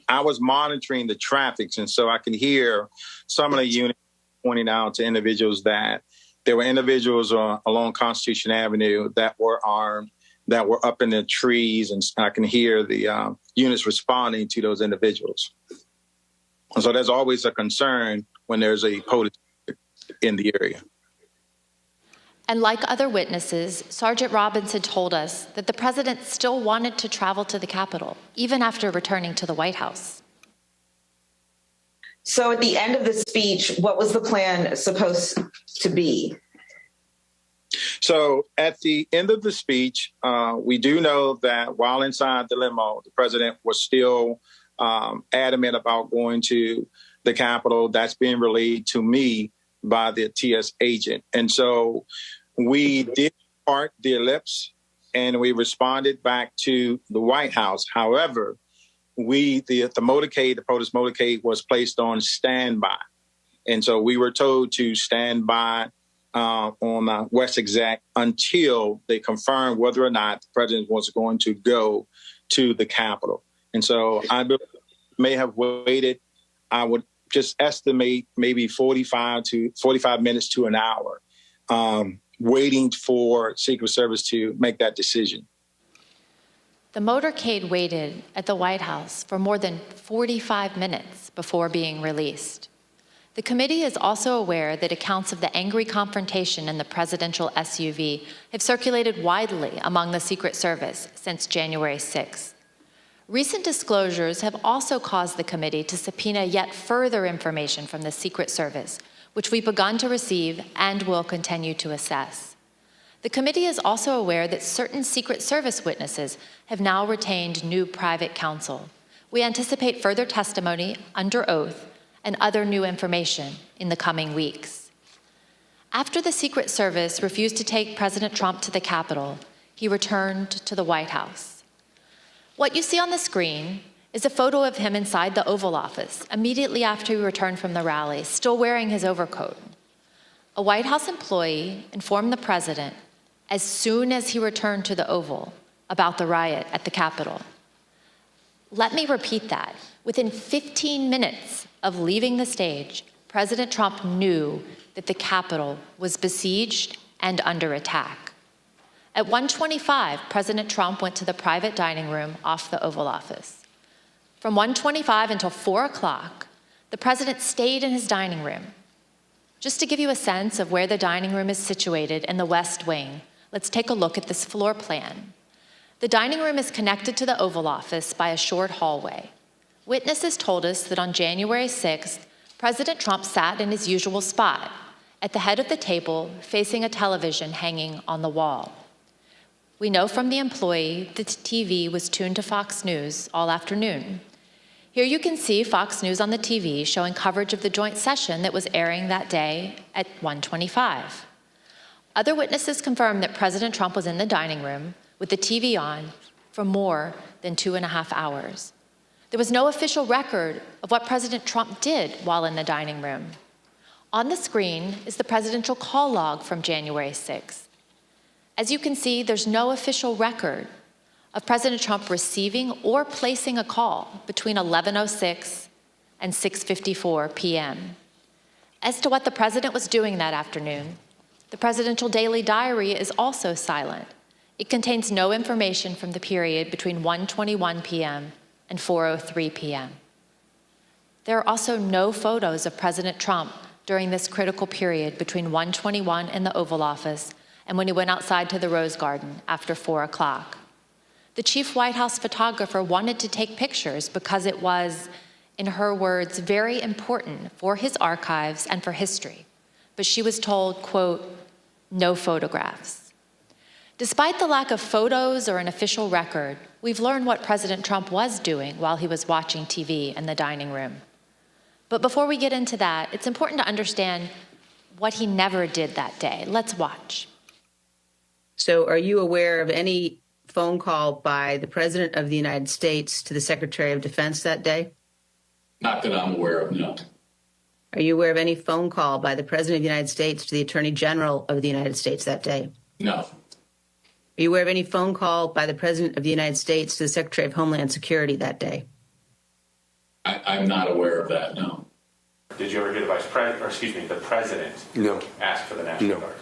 I was monitoring the traffic, and so I can hear some of the units pointing out to individuals that there were individuals along Constitution Avenue that were armed, that were up in the trees, and I can hear the units responding to those individuals. And so there's always a concern when there's a police in the area. And like other witnesses, Sergeant Robinson told us that the president still wanted to travel to the Capitol, even after returning to the White House. So at the end of the speech, what was the plan supposed to be? So at the end of the speech, we do know that while inside the limo, the president was still adamant about going to the Capitol. That's being relayed to me by the TS agent. And so we did part the ellipse, and we responded back to the White House. However, the motorcade, the protest motorcade, was placed on standby. And so we were told to stand by on West Exec until they confirmed whether or not the president was going to go to the Capitol. And so I may have waited, I would just estimate maybe 45 minutes to an hour, waiting for Secret Service to make that decision. The motorcade waited at the White House for more than 45 minutes before being released. The committee is also aware that accounts of the angry confrontation in the presidential SUV have circulated widely among the Secret Service since January 6th. Recent disclosures have also caused the committee to subpoena yet further information from the Secret Service, which we've begun to receive and will continue to assess. The committee is also aware that certain Secret Service witnesses have now retained new private counsel. We anticipate further testimony under oath and other new information in the coming weeks. After the Secret Service refused to take President Trump to the Capitol, he returned to the White House. What you see on the screen is a photo of him inside the Oval Office immediately after he returned from the rally, still wearing his overcoat. A White House employee informed the president as soon as he returned to the Oval about the riot at the Capitol. Let me repeat that. Within 15 minutes of leaving the stage, President Trump knew that the Capitol was besieged and under attack. At 1:25, President Trump went to the private dining room off the Oval Office. From 1:25 until 4 o'clock, the president stayed in his dining room. Just to give you a sense of where the dining room is situated in the West Wing, let's take a look at this floor plan. The dining room is connected to the Oval Office by a short hallway. Witnesses told us that on January 6th, President Trump sat in his usual spot, at the head of the table, facing a television hanging on the wall. We know from the employee that the TV was tuned to Fox News all afternoon. Here you can see Fox News on the TV showing coverage of the joint session that was airing that day at 1:25. Other witnesses confirmed that President Trump was in the dining room with the TV on for more than 2.5 hours. There was no official record of what President Trump did while in the dining room. On the screen is the presidential call log from January 6th. As you can see, there's no official record of President Trump receiving or placing a call between 11:06 and 6:54 p.m. As to what the president was doing that afternoon, the presidential daily diary is also silent. It contains no information from the period between 1:21 p.m. and 4:03 p.m. There are also no photos of President Trump during this critical period between 1:21 in the Oval Office and when he went outside to the Rose Garden after 4 o'clock. The chief White House photographer wanted to take pictures because it was, in her words, very important for his archives and for history. But she was told, quote, no photographs. Despite the lack of photos or an official record, we've learned what President Trump was doing while he was watching TV in the dining room. But before we get into that, it's important to understand what he never did that day. Let's watch. So are you aware of any phone call by the President of the United States to the Secretary of Defense that day? Not that I'm aware of, no. Are you aware of any phone call by the President of the United States to the Attorney General of the United States that day? No. Are you aware of any phone call by the President of the United States to the Secretary of Homeland Security that day? I'm not aware of that, no. Did you ever hear the President No. ask for the National No. Guard?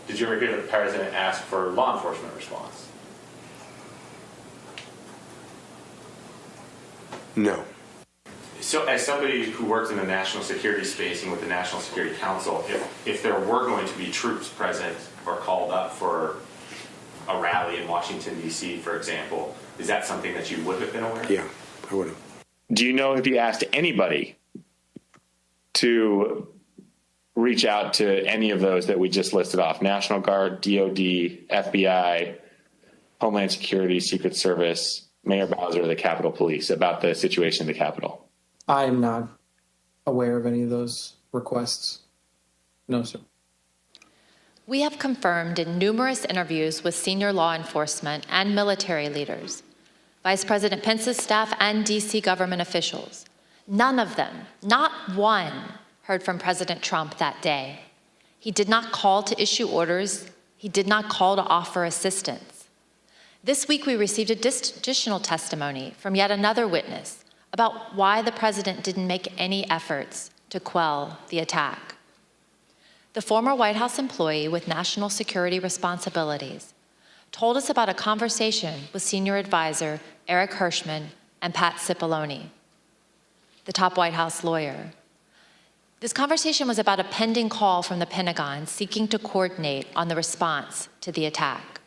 Did you ever hear the President ask for law enforcement response? No. So as somebody who works in the national security space and with the National Security Council, if there were going to be troops present or called up for a rally in Washington, D.C., for example, is that something that you would have been aware of? Yeah, I would have. Do you know if he asked anybody to reach out to any of those that we just listed off? National Guard, DOD, FBI, Homeland Security, Secret Service, Mayor Bowser, the Capitol Police, about the situation at the Capitol? I'm not aware of any of those requests. No, sir. We have confirmed in numerous interviews with senior law enforcement and military leaders, Vice President Pence's staff and DC government officials. None of them, not one, heard from President Trump that day. He did not call to issue orders. He did not call to offer assistance. This week, we received additional testimony from yet another witness about why the president didn't make any efforts to quell the attack. The former White House employee with national security responsibilities told us about a conversation with senior advisor Eric Hirschman and Pat Cipollone, the top White House lawyer. This conversation was about a pending call from the Pentagon seeking to coordinate on the response to the attack.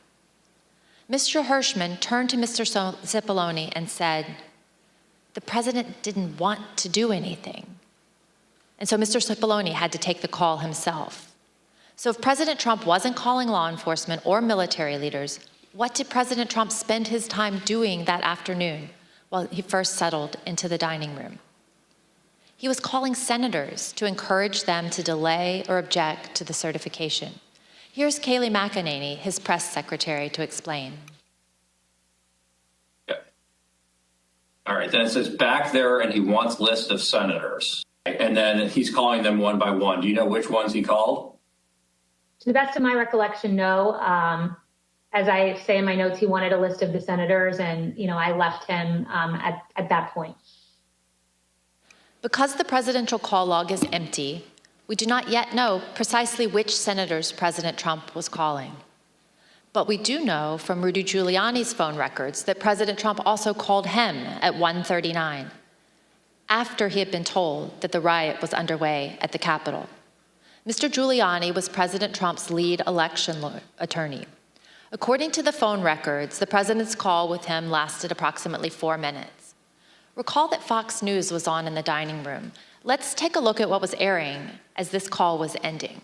Mr. Hirschman turned to Mr. Cipollone and said, "The president didn't want to do anything." And so Mr. Cipollone had to take the call himself. So if President Trump wasn't calling law enforcement or military leaders, what did President Trump spend his time doing that afternoon while he first settled into the dining room? He was calling senators to encourage them to delay or object to the certification. Here's Kayleigh McEnany, his press secretary, to explain. Okay. All right, then it says back there, and he wants list of senators. And then he's calling them one by one. Do you know which ones he called? To the best of my recollection, no. As I say in my notes, he wanted a list of the senators, and I left him at that point. Because the presidential call log is empty, we do not yet know precisely which senators President Trump was calling. But we do know from Rudy Giuliani's phone records that President Trump also called him at 1:39, after he had been told that the riot was underway at the Capitol. Mr. Giuliani was President Trump's lead election attorney. According to the phone records, the president's call with him lasted approximately 4 minutes. Recall that Fox News was on in the dining room. Let's take a look at what was airing as this call was ending.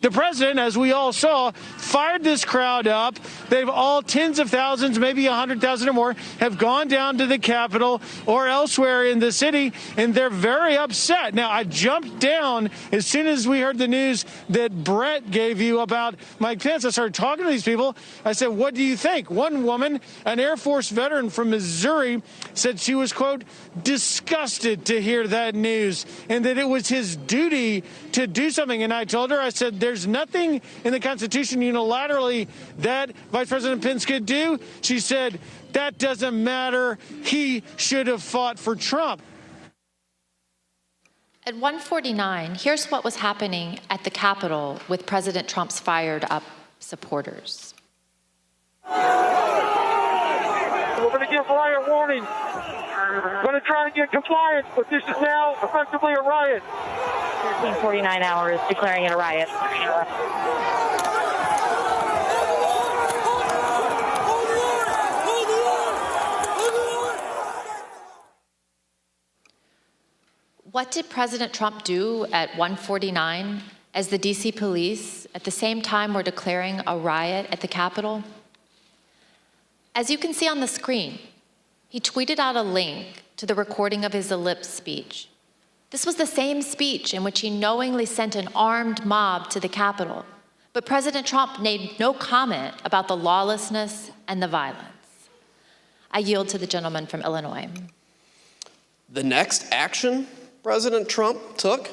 The president, as we all saw, fired this crowd up. They've all, tens of thousands, maybe 100,000 or more, have gone down to the Capitol or elsewhere in the city, and they're very upset. Now, I jumped down as soon as we heard the news that Brett gave you about Mike Pence. I started talking to these people. I said, "What do you think?" One woman, an Air Force veteran from Missouri, said she was, quote, disgusted to hear that news and that it was his duty to do something. And I told her, I said, there's nothing in the Constitution unilaterally that Vice President Pence could do. She said, that doesn't matter. He should have fought for Trump. At 1:49, here's what was happening at the Capitol with President Trump's fired up supporters. We're going to give riot warning. We're going to try and get compliance, but this is now effectively a riot. 49 hours declaring it a riot. What did President Trump do at 1:49 as the DC police at the same time were declaring a riot at the Capitol? As you can see on the screen, he tweeted out a link to the recording of his ellipse speech. This was the same speech in which he knowingly sent an armed mob to the Capitol, but President Trump made no comment about the lawlessness and the violence. I yield to the gentleman from Illinois. The next action President Trump took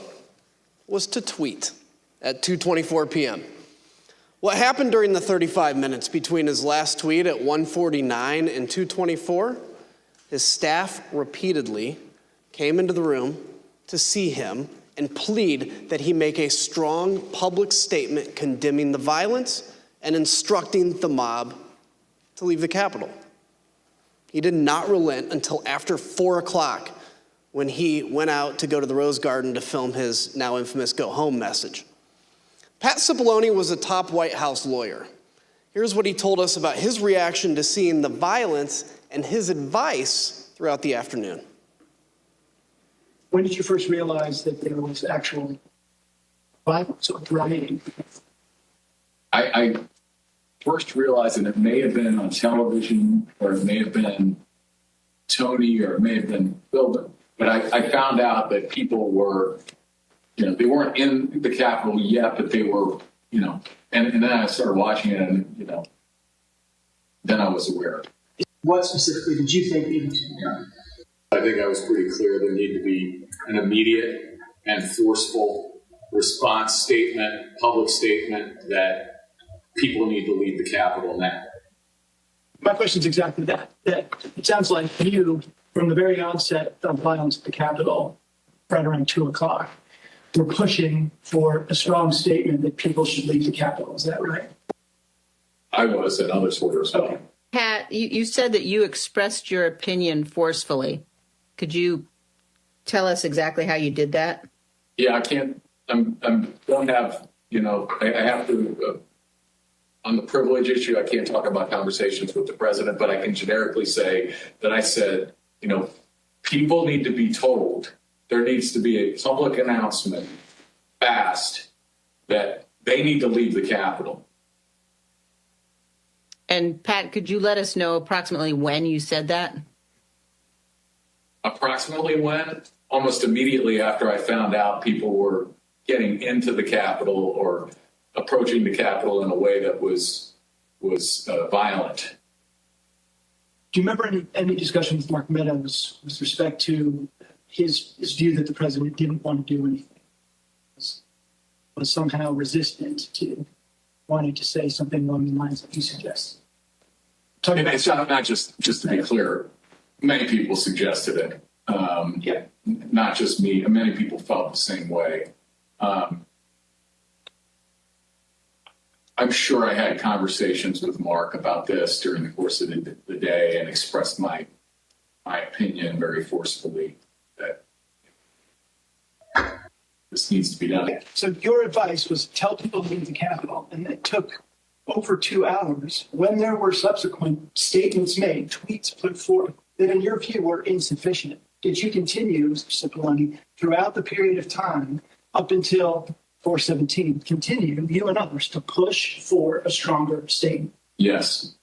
was to tweet at 2:24 p.m. What happened during the 35 minutes between his last tweet at 1:49 and 2:24? His staff repeatedly came into the room to see him and plead that he make a strong public statement condemning the violence and instructing the mob to leave the Capitol. He did not relent until after 4 o'clock when he went out to go to the Rose Garden to film his now infamous go home message. Pat Cipollone was a top White House lawyer. Here's what he told us about his reaction to seeing the violence and his advice throughout the afternoon. When did you first realize that there was actual violence or rioting? I first realized that it may have been on television, or it may have been Tony, or it may have been Bill. But I found out that people were they weren't in the Capitol yet, but they were, and then I started watching it, and then I was aware. What specifically did you think needed to be done? I think I was pretty clear there needed to be an immediate and forceful response statement, public statement that people need to leave the Capitol now. My question is exactly that. That it sounds like you, from the very onset of violence at the Capitol, right around 2 o'clock, were pushing for a strong statement that people should leave the Capitol. Is that right? I was, and others were as well. Okay. Pat, you said that you expressed your opinion forcefully. Could you tell us exactly how you did that? Yeah, I can't. Don't have. I have to. On the privilege issue, I can't talk about conversations with the president, but I can generically say that I said, people need to be told. There needs to be a public announcement fast that they need to leave the Capitol. And Pat, could you let us know approximately when you said that? Approximately when? Almost immediately after I found out people were getting into the Capitol or approaching the Capitol in a way that was violent. Do you remember any discussion with Mark Meadows with respect to his view that the president didn't want to do anything, was somehow resistant to wanting to say something along the lines that you suggest? And it's not just to be clear, many people suggested it. Not just me. Many people felt the same way. I'm sure I had conversations with Mark about this during the course of the day and expressed my opinion very forcefully that this needs to be done. So your advice was tell people to leave the Capitol, and it took over 2 hours when there were subsequent statements made, tweets put forth that in your view were insufficient. Did you continue, Mr. Cipollone, throughout the period of time up until 4/17, continue, you and others, to push for a stronger statement? Yes.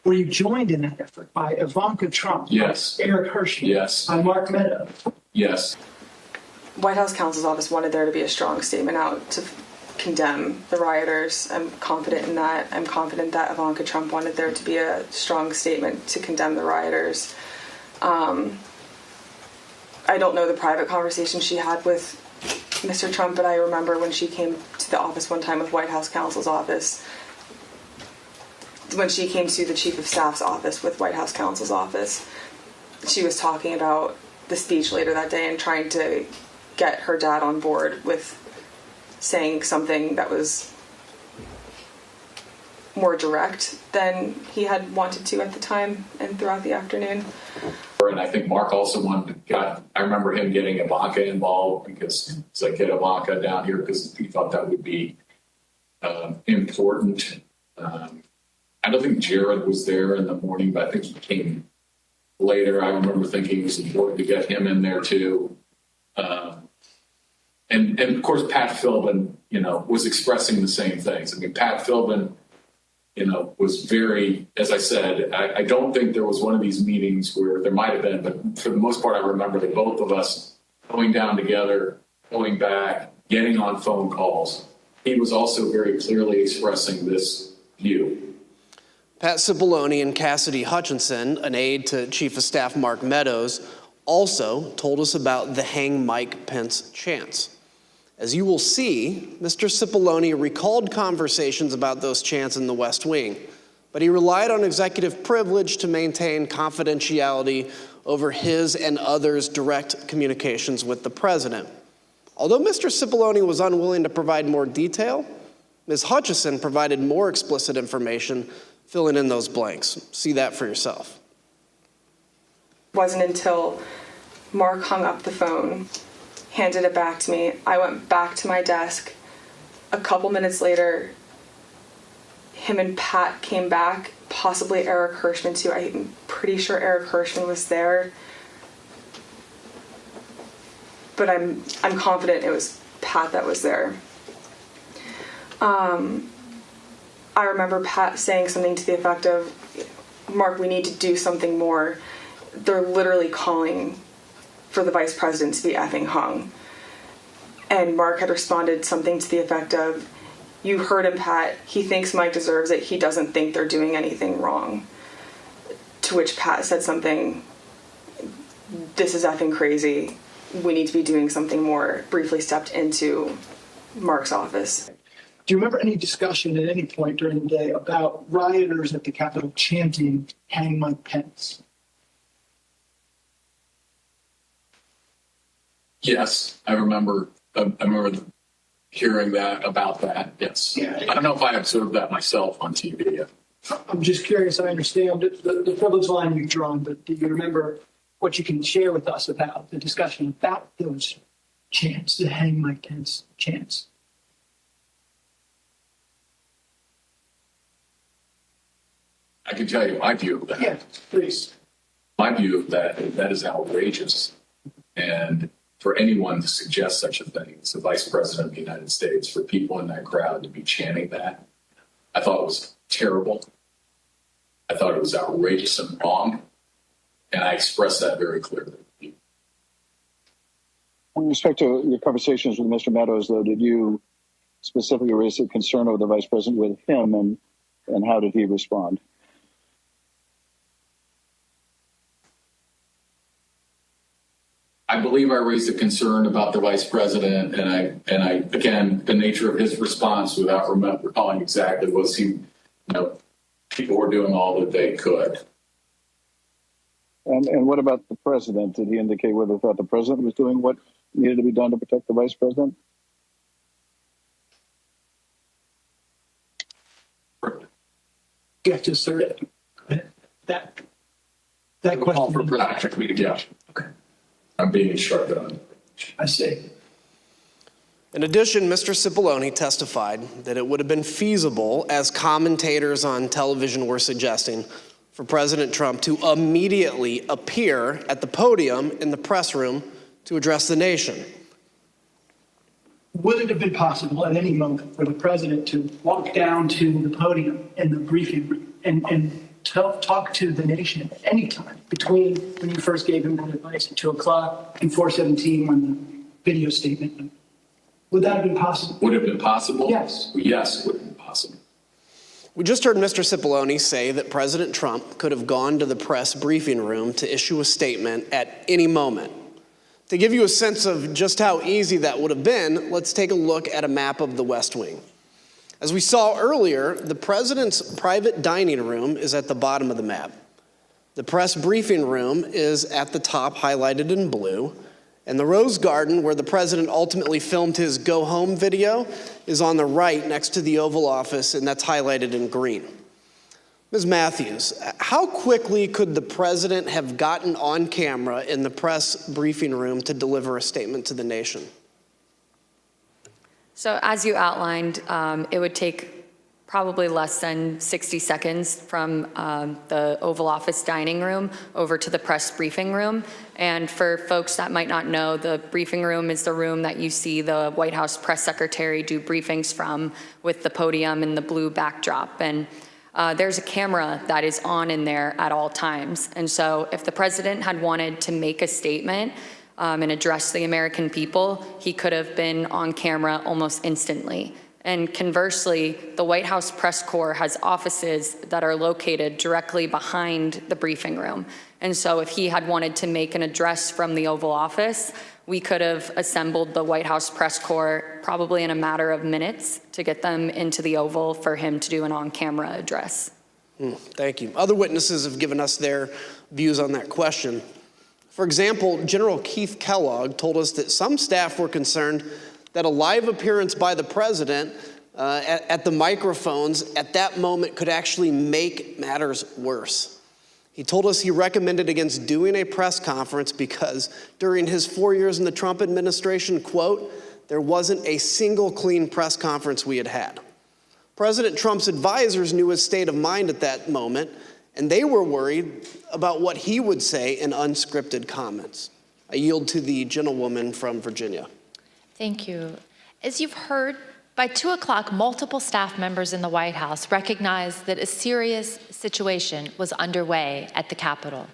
Were you joined in that effort by Ivanka Trump? Yes. By Eric Hirschman? Yes. By Mark Meadows? Yes. White House counsel's office wanted there to be a strong statement out to condemn the rioters. I'm confident in that. I'm confident that Ivanka Trump wanted there to be a strong statement to condemn the rioters. I don't know the private conversation she had with Mr. Trump, but I remember when she came to the office one time with White House counsel's office, when she came to the chief of staff's office with White House counsel's office, she was talking about the speech later that day and trying to get her dad on board with saying something that was more direct than he had wanted to at the time and throughout the afternoon. And I think Mark also I remember him getting Ivanka involved because it's like, get Ivanka down here because he thought that would be important. I don't think Jared was there in the morning, but I think he came later. I remember thinking it was important to get him in there too. And of course, Pat Philbin, was expressing the same things. I mean, Pat Philbin, was very, as I said, I don't think there was one of these meetings where there might have been, but for the most part, I remember that both of us going down together, going back, getting on phone calls. He was also very clearly expressing this view. Pat Cipollone and Cassidy Hutchinson, an aide to Chief of Staff Mark Meadows, also told us about the Hang Mike Pence chants. As you will see, Mr. Cipollone recalled conversations about those chants in the West Wing, but he relied on executive privilege to maintain confidentiality over his and others' direct communications with the president. Although Mr. Cipollone was unwilling to provide more detail, Ms. Hutchison provided more explicit information, filling in those blanks. See that for yourself. It wasn't until Mark hung up the phone, handed it back to me. I went back to my desk. A couple minutes later, him and Pat came back, possibly Eric Hirschman too. I'm pretty sure Eric Hirschman was there. But I'm confident it was Pat that was there. I remember Pat saying something to the effect of, Mark, we need to do something more. They're literally calling for the vice president to be effing hung. And Mark had responded something to the effect of, "You heard him, Pat. He thinks Mike deserves it. He doesn't think they're doing anything wrong." To which Pat said something, "This is effing crazy. We need to be doing something more." Briefly stepped into Mark's office. Do you remember any discussion at any point during the day about rioters at the Capitol chanting, "Hang Mike Pence"? Yes, I remember hearing that about that. Yes. Yeah. I don't know if I observed that myself on TV. I'm just curious. I understand the privilege line you've drawn, but do you remember what you can share with us about the discussion about those chants, the "Hang Mike Pence" chants? I can tell you my view of that. Yeah, please. My view of that is outrageous. And for anyone to suggest such a thing as the Vice President of the United States, for people in that crowd to be chanting that, I thought it was terrible. I thought it was outrageous and wrong. And I expressed that very clearly. With respect to your conversations with Mr. Meadows, though, did you specifically raise a concern over the Vice President with him, and how did he respond? I believe I raised a concern about the Vice President, and I again, the nature of his response, without recalling exactly, was people were doing all that they could. And what about the President? Did he indicate whether he thought the President was doing what needed to be done to protect the Vice President? You have to assert it. That question. For production, yeah. Okay. I'm being shut down. I see. In addition, Mr. Cipollone testified that it would have been feasible, as commentators on television were suggesting, for President Trump to immediately appear at the podium in the press room to address the nation. Would it have been possible at any moment for the president to walk down to the podium in the briefing room and talk to the nation at any time between when you first gave him that advice at 2 o'clock and 4:17 when the video statement? Would that have been possible? Would it have been possible? Yes. Yes, it would have been possible. We just heard Mr. Cipollone say that President Trump could have gone to the press briefing room to issue a statement at any moment. To give you a sense of just how easy that would have been, let's take a look at a map of the West Wing. As we saw earlier, the president's private dining room is at the bottom of the map. The press briefing room is at the top, highlighted in blue. And the Rose Garden, where the president ultimately filmed his go home video, is on the right next to the Oval Office, and that's highlighted in green. Ms. Matthews, how quickly could the president have gotten on camera in the press briefing room to deliver a statement to the nation? So as you outlined, it would take probably less than 60 seconds from the Oval Office dining room over to the press briefing room. And for folks that might not know, the briefing room is the room that you see the White House press secretary do briefings from, with the podium and the blue backdrop. And there's a camera that is on in there at all times. And so if the president had wanted to make a statement and address the American people, he could have been on camera almost instantly. And conversely, the White House press corps has offices that are located directly behind the briefing room. And so if he had wanted to make an address from the Oval Office, we could have assembled the White House press corps probably in a matter of minutes to get them into the Oval for him to do an on-camera address. Thank you. Other witnesses have given us their views on that question. For example, General Keith Kellogg told us that some staff were concerned that a live appearance by the president at the microphones at that moment could actually make matters worse. He told us he recommended against doing a press conference because during his 4 years in the Trump administration, quote, there wasn't a single clean press conference we had had. President Trump's advisors knew his state of mind at that moment, and they were worried about what he would say in unscripted comments. I yield to the gentlewoman from Virginia. Thank you. As you've heard, by 2 o'clock, multiple staff members in the White House recognized that a serious situation was underway at the Capitol.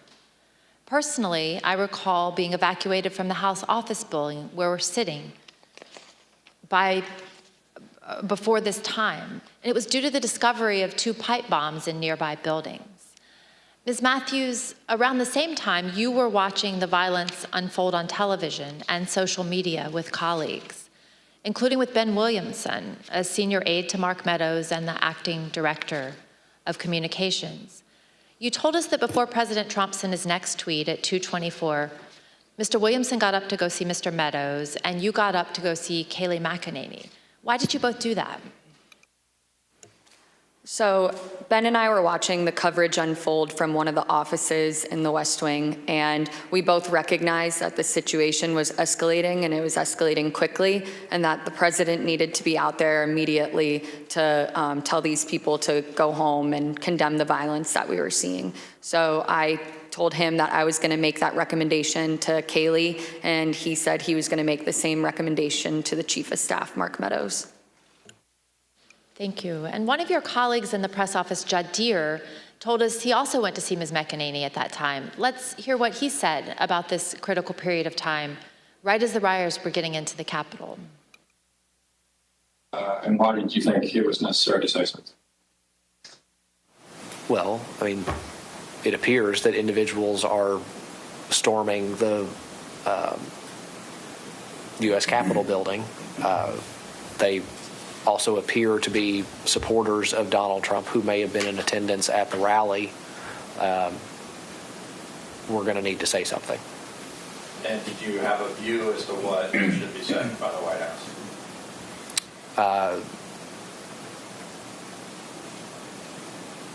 Personally, I recall being evacuated from the House office building where we're sitting. before this time, and it was due to the discovery of 2 pipe bombs in nearby buildings. Ms. Matthews, around the same time, you were watching the violence unfold on television and social media with colleagues, including with Ben Williamson, a senior aide to Mark Meadows and the acting director of communications. You told us that before President Trump sent his next tweet at 2:24, Mr. Williamson got up to go see Mr. Meadows, and you got up to go see Kayleigh McEnany. Why did you both do that? So Ben and I were watching the coverage unfold from one of the offices in the West Wing, and we both recognized that the situation was escalating, and it was escalating quickly, and that the president needed to be out there immediately to tell these people to go home and condemn the violence that we were seeing. So I told him that I was going to make that recommendation to Kayleigh, and he said he was going to make the same recommendation to the Chief of Staff, Mark Meadows. Thank you. And one of your colleagues in the press office, Judd Deere, told us he also went to see Ms. McEnany at that time. Let's hear what he said about this critical period of time, right as the rioters were getting into the Capitol. And why did you think it was necessary to say something? Well, I mean, it appears that individuals are storming the U.S. Capitol building. They also appear to be supporters of Donald Trump who may have been in attendance at the rally. We're going to need to say something. And did you have a view as to what should be said by the White House?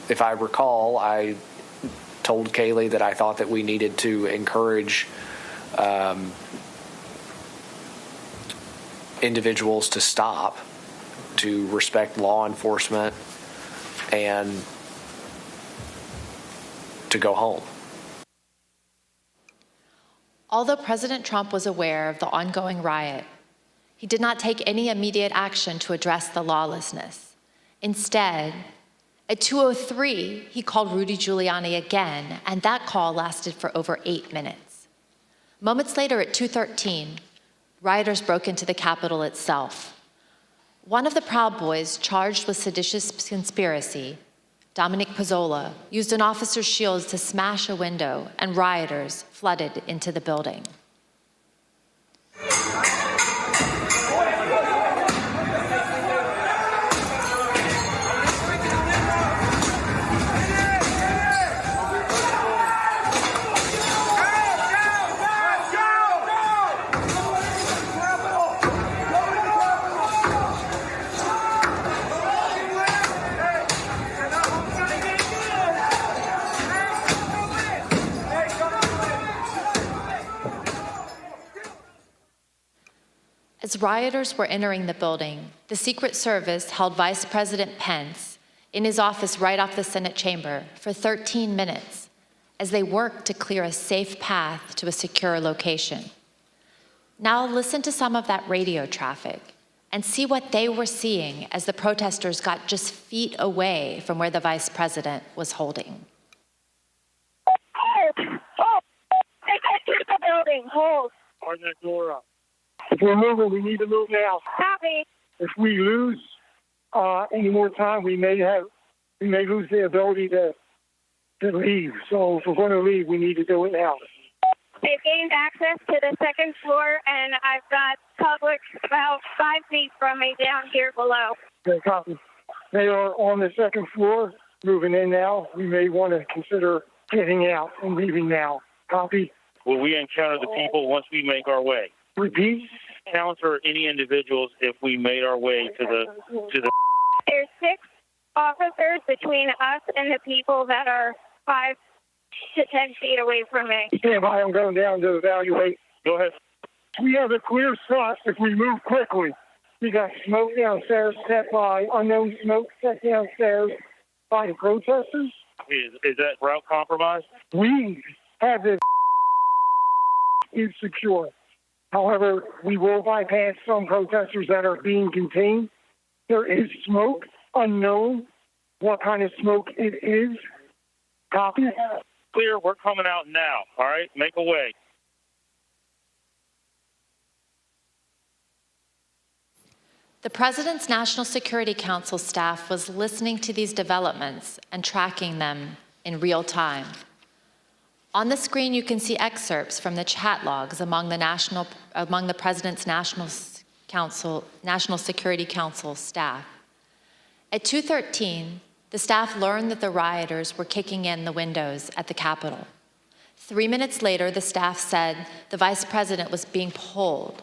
If I recall, I told Kayleigh that I thought that we needed to encourage individuals to stop, to respect law enforcement, and to go home. Although President Trump was aware of the ongoing riot, he did not take any immediate action to address the lawlessness. Instead, at 2:03, he called Rudy Giuliani again, and that call lasted for over 8 minutes. Moments later, at 2:13, rioters broke into the Capitol itself. One of the Proud Boys charged with seditious conspiracy, Dominic Pizzola, used an officer's shield to smash a window, and rioters flooded into the building. As rioters were entering the building, the Secret Service held Vice President Pence in his office right off the Senate chamber for 13 minutes as they worked to clear a safe path to a secure location. Now listen to some of that radio traffic and see what they were seeing as the protesters got just feet away from where the Vice President was holding. Hold! They can't get the building! Hold! Turn that door up. If we're moving, we need to move now. Copy. If we lose any more time, we may lose the ability to leave. So if we're going to leave, we need to do it now. They've gained access to the second floor, and I've got public about 5 feet from me down here below. Okay, copy. They are on the second floor, moving in now. We may want to consider getting out and leaving now. Copy. Will we encounter the people once we make our way? Repeat. Encounter any individuals if we made our way to the. There's 6 officers between us and the people that are 5 to 10 feet away from me. Stand by. I'm going down to evaluate. Go ahead. We have a clear shot if we move quickly. We got smoke downstairs set by unknown smoke set downstairs by the protesters. Is that route compromised? We have this is secure. However, we will bypass some protesters that are being contained. There is smoke, unknown what kind of smoke it is. Copy. Clear, we're coming out now, all right? Make a way. The President's National Security Council staff was listening to these developments and tracking them in real time. On the screen, you can see excerpts from the chat logs among the President's National Security Council staff. At 2:13, the staff learned that the rioters were kicking in the windows at the Capitol. 3 minutes later, the staff said the Vice President was being pulled,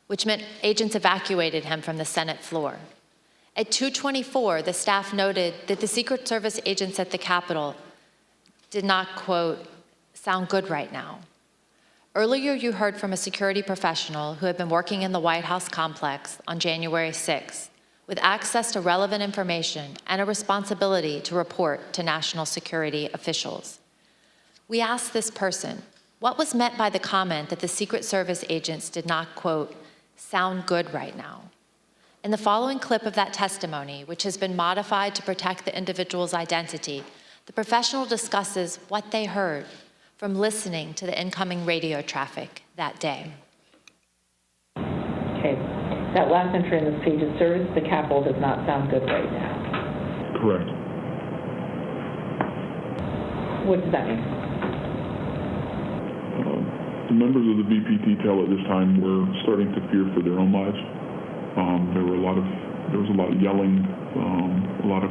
which meant agents evacuated him from the Senate floor. At 2:24, the staff noted that the Secret Service agents at the Capitol did not, quote, sound good right now. Earlier, you heard from a security professional who had been working in the White House complex on January 6th with access to relevant information and a responsibility to report to national security officials. We asked this person, what was meant by the comment that the Secret Service agents did not, quote, sound good right now? In the following clip of that testimony, which has been modified to protect the individual's identity, the professional discusses what they heard from listening to the incoming radio traffic that day. Okay, that last entry in this page is service to the Capitol does not sound good right now. Correct. What does that mean? The members of the VP detail at this time were starting to fear for their own lives. There was a lot of yelling, a lot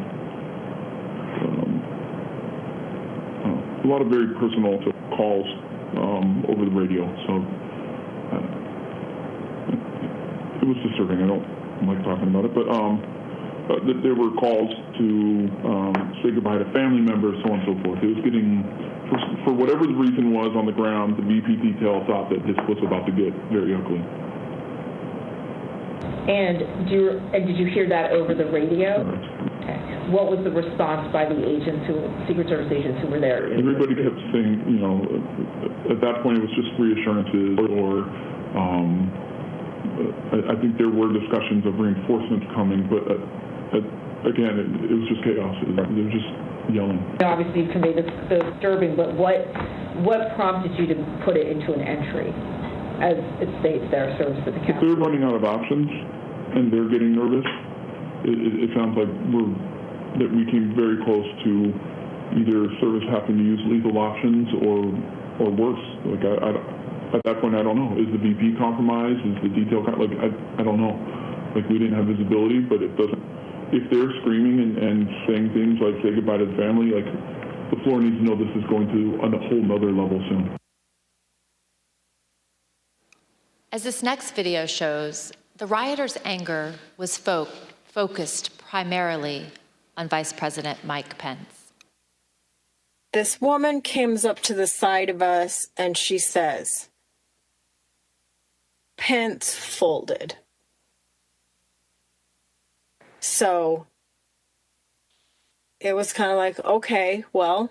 of very personal calls over the radio. So it was disturbing. I don't like talking about it, but there were calls to say goodbye to family members, so on and so forth. It was getting, for whatever the reason was on the ground, the VP detail thought that this was about to get very ugly. And did you hear that over the radio? Okay. What was the response by the agents, Secret Service agents who were there? Everybody kept saying, at that point it was just reassurances, or I think there were discussions of reinforcements coming, but again, it was just chaos. They were just yelling. Obviously, you conveyed the disturbing, but what prompted you to put it into an entry? As it states there, service to the Capitol. If they're running out of options and they're getting nervous, it sounds like that we came very close to either service having to use lethal options or worse. Like at that point, I don't know. Is the VP compromised? Is the detail I don't know. Like we didn't have visibility, but it doesn't. If they're screaming and saying things like "say goodbye to the family," like the floor needs to know this is going to a whole nother level soon. As this next video shows, the rioters' anger was focused primarily on Vice President Mike Pence. This woman comes up to the side of us and she says, Pence folded. So it was kind of like, okay, well,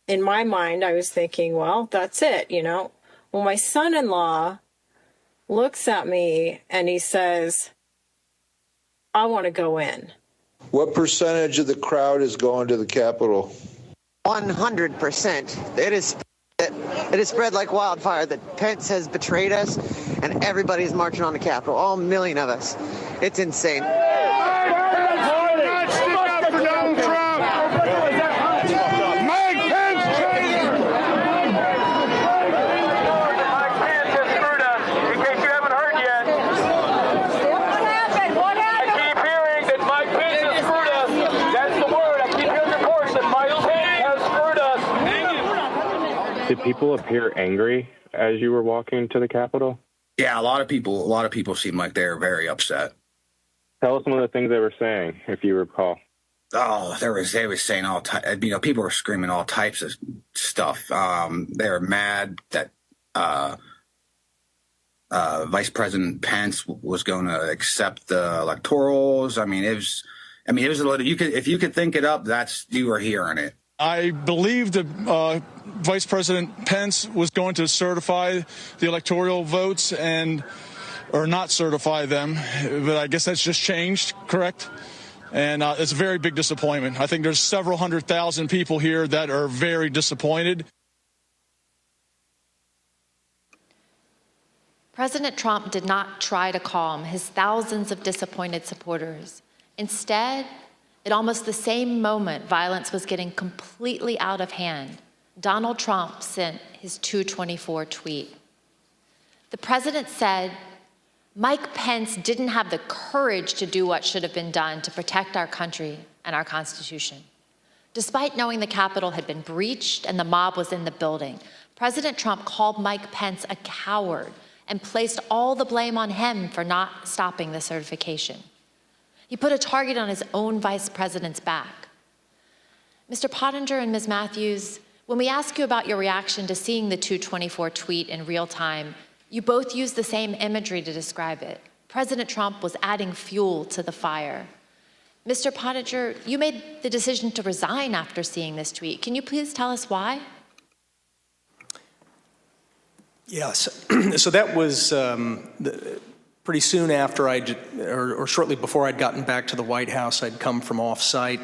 in my mind, I was thinking, well, that's it, Well, my son-in-law looks at me and he says, I want to go in. What percentage of the crowd is going to the Capitol? 100%. It is spread like wildfire that Pence has betrayed us and everybody's marching on the Capitol, all million of us. It's insane. Did people appear angry as you were walking to the Capitol? Yeah, a lot of people seem like they were very upset. Tell us some of the things they were saying, if you recall. Oh, they were saying all types. People were screaming all types of stuff. They were mad that Vice President Pence was going to accept the electorals. It was a little. If you could think it up, you were hearing it. I believe that Vice President Pence was going to certify the electoral votes or not certify them, but I guess that's just changed, correct? And it's a very big disappointment. I think there's several 100,000 people here that are very disappointed. President Trump did not try to calm his thousands of disappointed supporters. Instead, at almost the same moment violence was getting completely out of hand, Donald Trump sent his 224 tweet. The president said, Mike Pence didn't have the courage to do what should have been done to protect our country and our Constitution. Despite knowing the Capitol had been breached and the mob was in the building, President Trump called Mike Pence a coward and placed all the blame on him for not stopping the certification. He put a target on his own vice president's back. Mr. Pottinger and Ms. Matthews, when we ask you about your reaction to seeing the 224 tweet in real time, you both used the same imagery to describe it. President Trump was adding fuel to the fire. Mr. Pottinger, you made the decision to resign after seeing this tweet. Can you please tell us why? Yes. So that was pretty soon after or shortly before I'd gotten back to the White House. I'd come from off-site.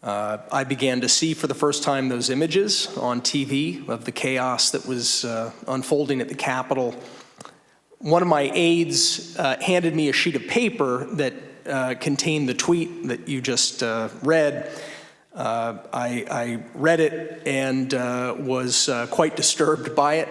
I began to see for the first time those images on TV of the chaos that was unfolding at the Capitol. One of my aides handed me a sheet of paper that contained the tweet that you just read. I read it and was quite disturbed by it.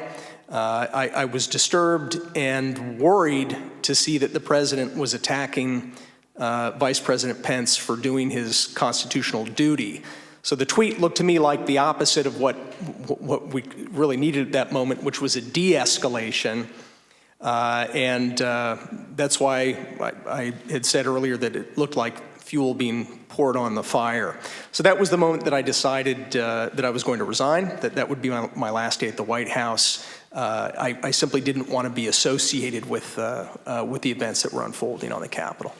I was disturbed and worried to see that the president was attacking Vice President Pence for doing his constitutional duty. So the tweet looked to me like the opposite of what we really needed at that moment, which was a de-escalation. And that's why I had said earlier that it looked like fuel being poured on the fire. So that was the moment that I decided that I was going to resign, that would be my last day at the White House. I simply didn't want to be associated with the events that were unfolding on the Capitol.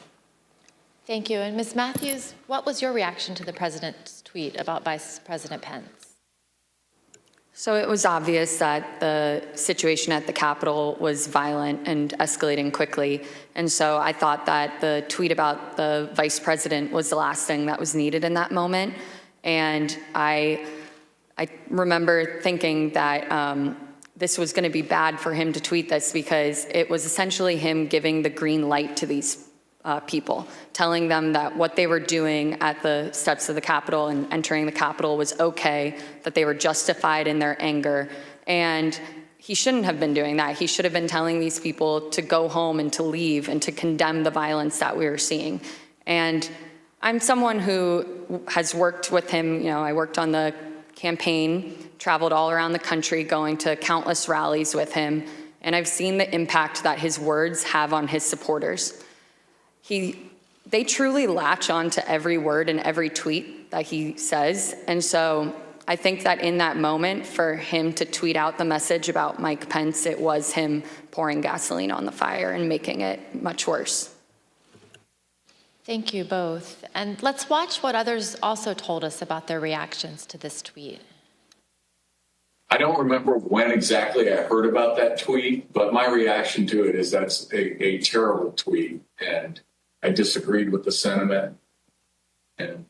Thank you. And Ms. Matthews, what was your reaction to the president's tweet about Vice President Pence? So it was obvious that the situation at the Capitol was violent and escalating quickly. And so I thought that the tweet about the vice president was the last thing that was needed in that moment. And I remember thinking that this was going to be bad for him to tweet this because it was essentially him giving the green light to these people, telling them that what they were doing at the steps of the Capitol and entering the Capitol was okay, that they were justified in their anger. And he shouldn't have been doing that. He should have been telling these people to go home and to leave and to condemn the violence that we were seeing. And I'm someone who has worked with him. You know, I worked on the campaign, traveled all around the country, going to countless rallies with him. And I've seen the impact that his words have on his supporters. They truly latch on to every word and every tweet that he says. And so I think that in that moment, for him to tweet out the message about Mike Pence, it was him pouring gasoline on the fire and making it much worse. Thank you both. And let's watch what others also told us about their reactions to this tweet. I don't remember when exactly I heard about that tweet, but my reaction to it is that's a terrible tweet. And I disagreed with the sentiment, and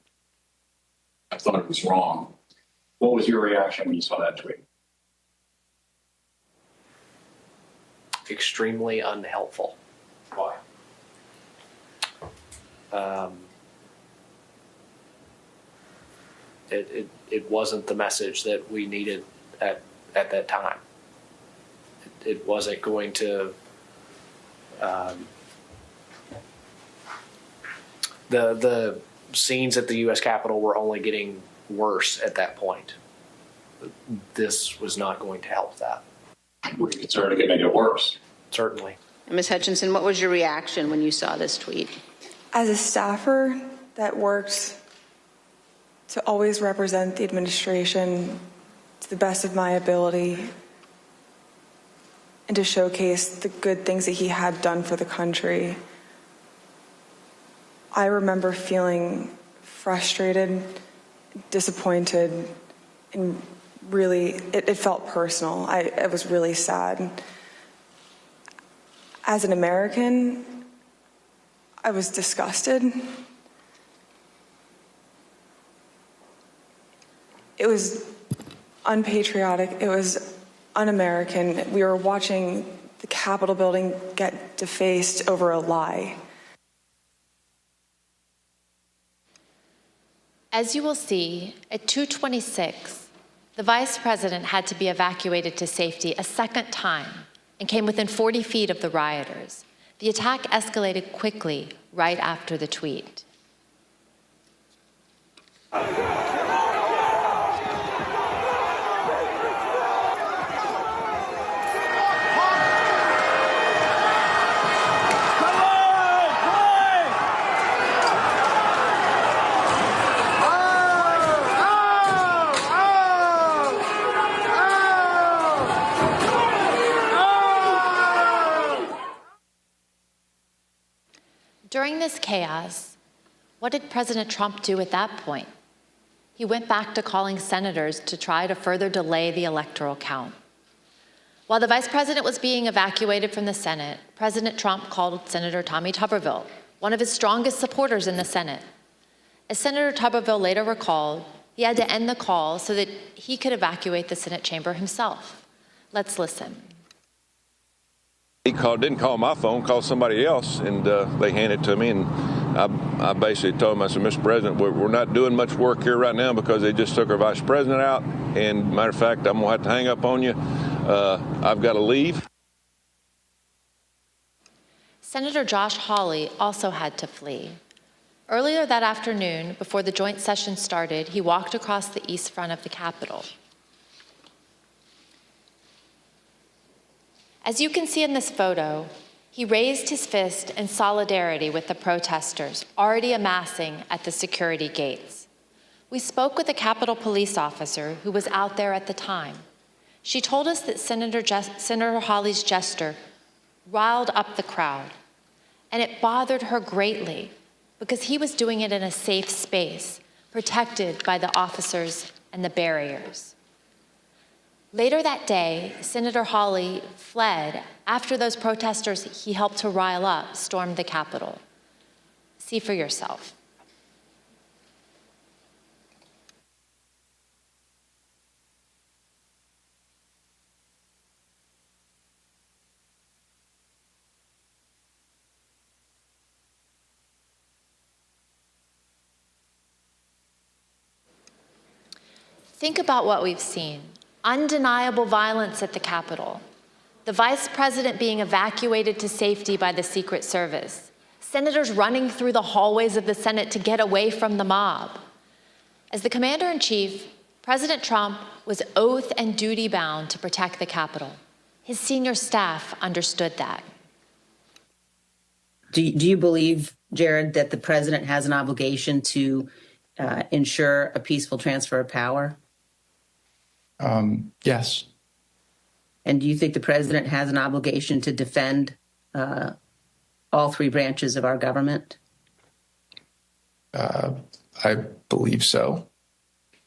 I thought it was wrong. What was your reaction when you saw that tweet? Extremely unhelpful. Why? It wasn't the message that we needed at that time. It wasn't going to. The scenes at the U.S. Capitol were only getting worse at that point. This was not going to help that. Were you concerned it could make it worse? Certainly. Ms. Hutchinson, what was your reaction when you saw this tweet? As a staffer that worked to always represent the administration to the best of my ability and to showcase the good things that he had done for the country, I remember feeling frustrated, disappointed, and really, it felt personal. I was really sad. As an American, I was disgusted. It was unpatriotic. It was un-American. We were watching the Capitol building get defaced over a lie. As you will see, at 2:26, the vice president had to be evacuated to safety a second time and came within 40 feet of the rioters. The attack escalated quickly right after the tweet. During this chaos, what did President Trump do at that point? He went back to calling senators to try to further delay the electoral count. While the vice president was being evacuated from the Senate, President Trump called Senator Tommy Tuberville, one of his strongest supporters in the Senate. As Senator Tuberville later recalled, he had to end the call so that he could evacuate the Senate chamber himself. Let's listen. He didn't call my phone, called somebody else, and they handed it to me. And I basically told him, I said, Mr. President, we're not doing much work here right now because they just took our vice president out. And matter of fact, I'm going to have to hang up on you. I've got to leave. Senator Josh Hawley also had to flee. Earlier that afternoon, before the joint session started, he walked across the east front of the Capitol. As you can see in this photo, he raised his fist in solidarity with the protesters already amassing at the security gates. We spoke with a Capitol police officer who was out there at the time. She told us that Senator Hawley's gesture riled up the crowd, and it bothered her greatly because he was doing it in a safe space, protected by the officers and the barriers. Later that day, Senator Hawley fled after those protesters he helped to rile up stormed the Capitol. See for yourself. Think about what we've seen. Undeniable violence at the Capitol, the vice president being evacuated to safety by the Secret Service, senators running through the hallways of the Senate to get away from the mob. As the commander-in-chief, President Trump was oath and duty bound to protect the Capitol. His senior staff understood that. Do you believe, Jared, that the president has an obligation to ensure a peaceful transfer of power? Yes. And do you think the president has an obligation to defend all three branches of our government? I believe so.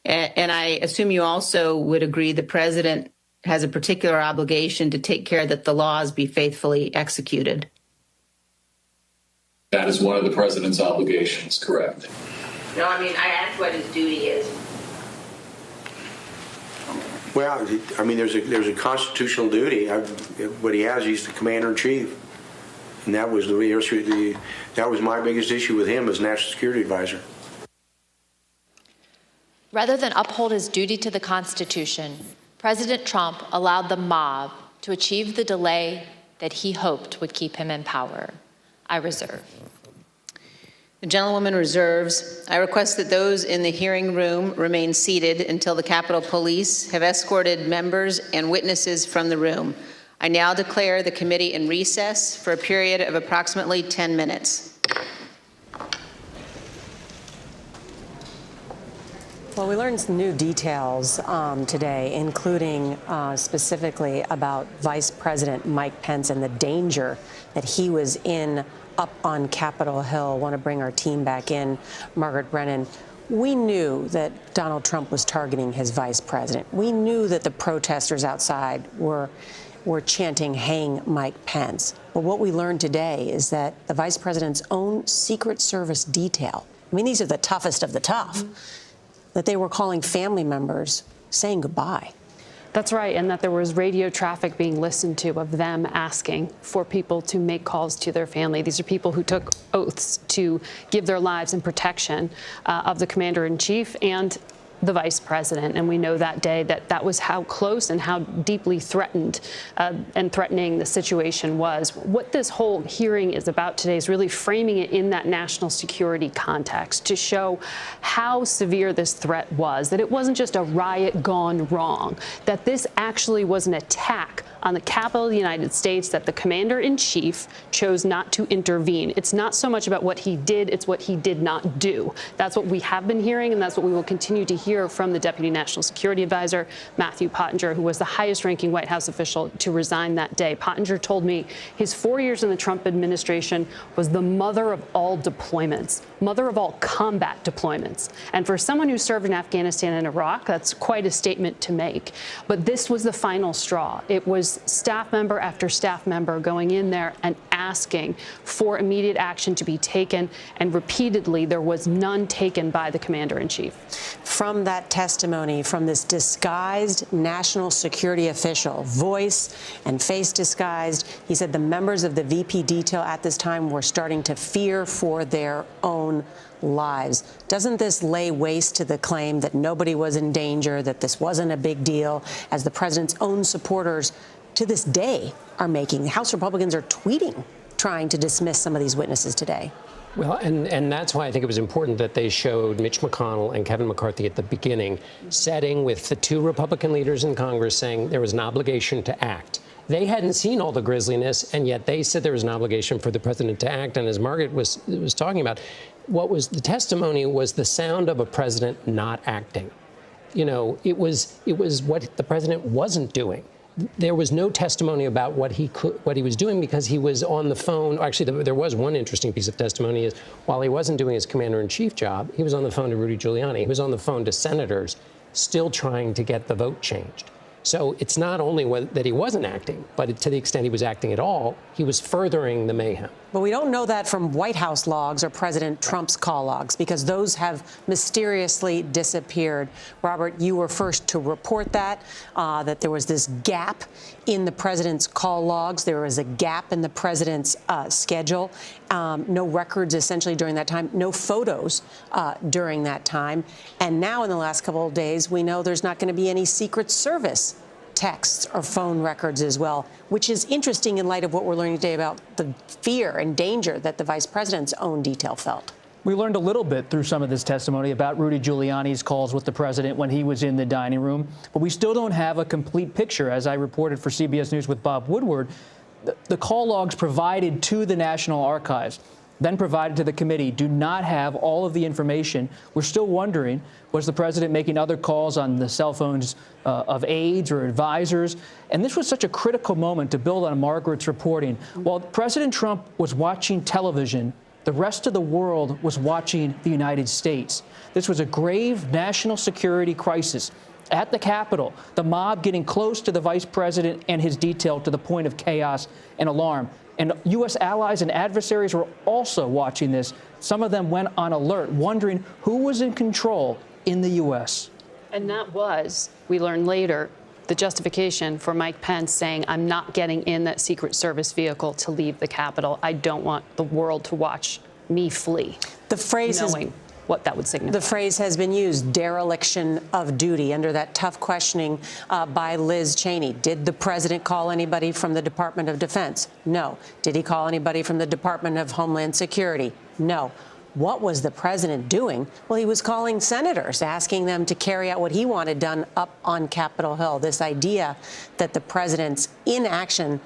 And I assume you also would agree the president has a particular obligation to take care that the laws be faithfully executed. That is one of the president's obligations, correct? No, I mean, I asked what his duty is. Well, I mean, there's a constitutional duty. What he has, he's the commander-in-chief, and that was that was my biggest issue with him as national security advisor. Rather than uphold his duty to the Constitution, President Trump allowed the mob to achieve the delay that he hoped would keep him in power. I reserve. The gentlewoman reserves. I request that those in the hearing room remain seated until the Capitol Police have escorted members and witnesses from the room. I now declare the committee in recess for a period of approximately 10 minutes. Well, we learned some new details today, including specifically about Vice President Mike Pence and the danger that he was in up on Capitol Hill. I want to bring our team back in. Margaret Brennan, we knew that Donald Trump was targeting his vice president. We knew that the protesters outside were chanting, "Hang Mike Pence." But what we learned today is that the vice president's own Secret Service detail, I mean, these are the toughest of the tough, that they were calling family members saying goodbye. That's right, and that there was radio traffic being listened to of them asking for people to make calls to their family. These are people who took oaths to give their lives in protection of the commander-in-chief and the vice president. And we know that day that that was how close and how deeply threatened and threatening the situation was. What this whole hearing is about today is really framing it in that national security context to show how severe this threat was, that it wasn't just a riot gone wrong, that this actually was an attack on the capital of the United States, that the commander-in-chief chose not to intervene. It's not so much about what he did, it's what he did not do. That's what we have been hearing, and that's what we will continue to hear from the Deputy National Security Advisor, Matthew Pottinger, who was the highest-ranking White House official to resign that day. Pottinger told me his 4 years in the Trump administration was the mother of all deployments, mother of all combat deployments. And for someone who served in Afghanistan and Iraq, that's quite a statement to make. But this was the final straw. It was staff member after staff member going in there and asking for immediate action to be taken, and repeatedly there was none taken by the commander-in-chief. From that testimony, from this disguised national security official, voice and face disguised, he said the members of the VP detail at this time were starting to fear for their own lives. Doesn't this lay waste to the claim that nobody was in danger, that this wasn't a big deal, as the president's own supporters to this day are making? House Republicans are tweeting, trying to dismiss some of these witnesses today. Well, and that's why I think it was important that they showed Mitch McConnell and Kevin McCarthy at the beginning, setting with the two Republican leaders in Congress saying there was an obligation to act. They hadn't seen all the grisliness, and yet they said there was an obligation for the president to act. And as Margaret was talking about, what was the testimony was the sound of a president not acting. You know, it was what the president wasn't doing. There was no testimony about what he was doing because he was on the phone. Actually, there was one interesting piece of testimony is while he wasn't doing his commander-in-chief job, he was on the phone to Rudy Giuliani. He was on the phone to senators still trying to get the vote changed. So it's not only that he wasn't acting, but to the extent he was acting at all, he was furthering the mayhem. But we don't know that from White House logs or President Trump's call logs, because those have mysteriously disappeared. Robert, you were first to report that there was this gap in the president's call logs. There was a gap in the president's schedule. No records essentially during that time, no photos during that time. And now in the last couple of days, we know there's not going to be any Secret Service texts or phone records as well, which is interesting in light of what we're learning today about the fear and danger that the vice president's own detail felt. We learned a little bit through some of this testimony about Rudy Giuliani's calls with the president when he was in the dining room, but we still don't have a complete picture. As I reported for CBS News with Bob Woodward, the call logs provided to the National Archives, then provided to the committee, do not have all of the information. We're still wondering, was the president making other calls on the cell phones of aides or advisors? And this was such a critical moment to build on Margaret's reporting. While President Trump was watching television, the rest of the world was watching the United States. This was a grave national security crisis. At the Capitol, the mob getting close to the vice president and his detail to the point of chaos and alarm. And U.S. allies and adversaries were also watching this. Some of them went on alert, wondering who was in control in the U.S. And that was, we learned later, the justification for Mike Pence saying, I'm not getting in that Secret Service vehicle to leave the Capitol. I don't want the world to watch me flee. The phrase knowing what that would signify. The phrase has been used, dereliction of duty, under that tough questioning by Liz Cheney. Did the president call anybody from the Department of Defense? No. Did he call anybody from the Department of Homeland Security? No. What was the president doing? Well, he was calling senators, asking them to carry out what he wanted done up on Capitol Hill. This idea that the president's inaction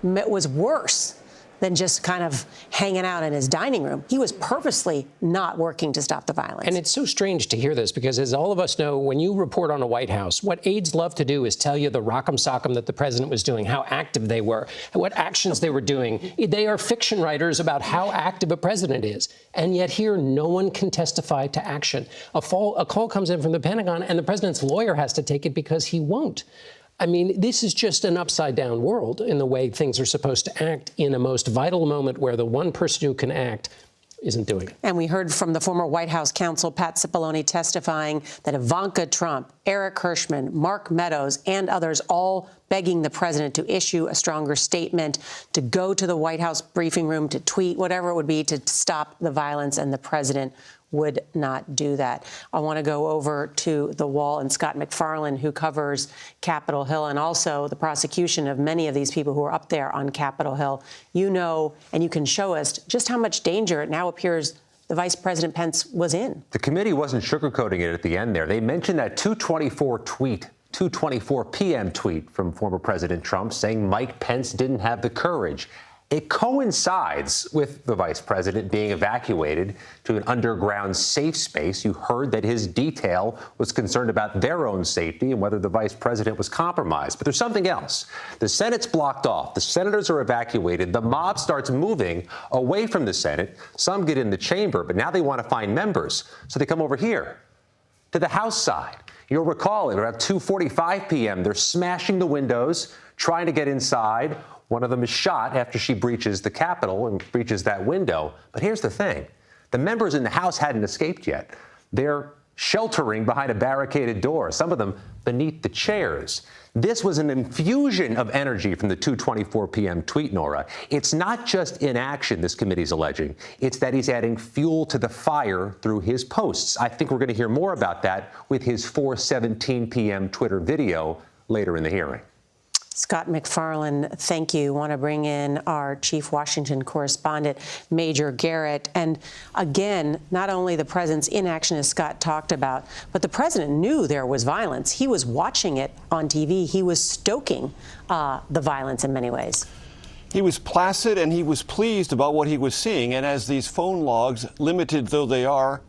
was worse than just kind of hanging out in his dining room. He was purposely not working to stop the violence. And it's so strange to hear this because, as all of us know, when you report on a White House, what aides love to do is tell you the rock'em sock'em that the president was doing, how active they were, what actions they were doing. They are fiction writers about how active a president is. And yet here, no one can testify to action. A call comes in from the Pentagon, and the president's lawyer has to take it because he won't. I mean, this is just an upside-down world in the way things are supposed to act in a most vital moment where the one person who can act isn't doing it. And we heard from the former White House counsel, Pat Cipollone, testifying that Ivanka Trump, Eric Hirschman, Mark Meadows, and others all begging the president to issue a stronger statement, to go to the White House briefing room, to tweet, whatever it would be, to stop the violence, and the president would not do that. I want to go over to the Wall and Scott McFarlane, who covers Capitol Hill and also the prosecution of many of these people who are up there on Capitol Hill. You know, and you can show us just how much danger it now appears the Vice President Pence was in. The committee wasn't sugarcoating it at the end there. They mentioned that 2:24 p.m. tweet from former President Trump saying Mike Pence didn't have the courage. It coincides with the vice president being evacuated to an underground safe space. You heard that his detail was concerned about their own safety and whether the vice president was compromised. But there's something else. The Senate's blocked off. The senators are evacuated. The mob starts moving away from the Senate. Some get in the chamber, but now they want to find members. So they come over here to the House side. You'll recall at around 2:45 p.m., they're smashing the windows, trying to get inside. One of them is shot after she breaches the Capitol and breaches that window. But here's the thing. The members in the House hadn't escaped yet. They're sheltering behind a barricaded door, some of them beneath the chairs. This was an infusion of energy from the 2:24 p.m. tweet, Nora. It's not just inaction, this committee's alleging. It's that he's adding fuel to the fire through his posts. I think we're going to hear more about that with his 4:17 p.m. Twitter video later in the hearing. Scott McFarlane, thank you. Want to bring in our chief Washington correspondent, Major Garrett. And again, not only the president's inaction, as Scott talked about, but the president knew there was violence. He was watching it on TV. He was stoking the violence in many ways. He was placid and he was pleased about what he was seeing. And as these phone logs, limited though they are,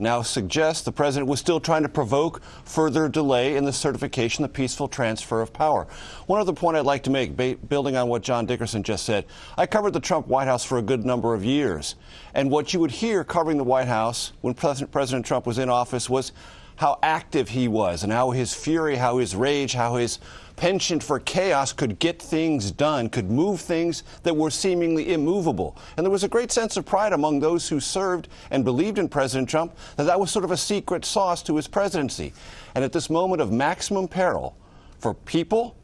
now suggest, the president was still trying to provoke further delay in the certification of peaceful transfer of power. One other point I'd like to make, building on what John Dickerson just said, I covered the Trump White House for a good number of years. And what you would hear covering the White House when President Trump was in office was how active he was and how his fury, how his rage, how his penchant for chaos could get things done, could move things that were seemingly immovable. And there was a great sense of pride among those who served and believed in President Trump that that was sort of a secret sauce to his presidency. And at this moment of maximum peril for people,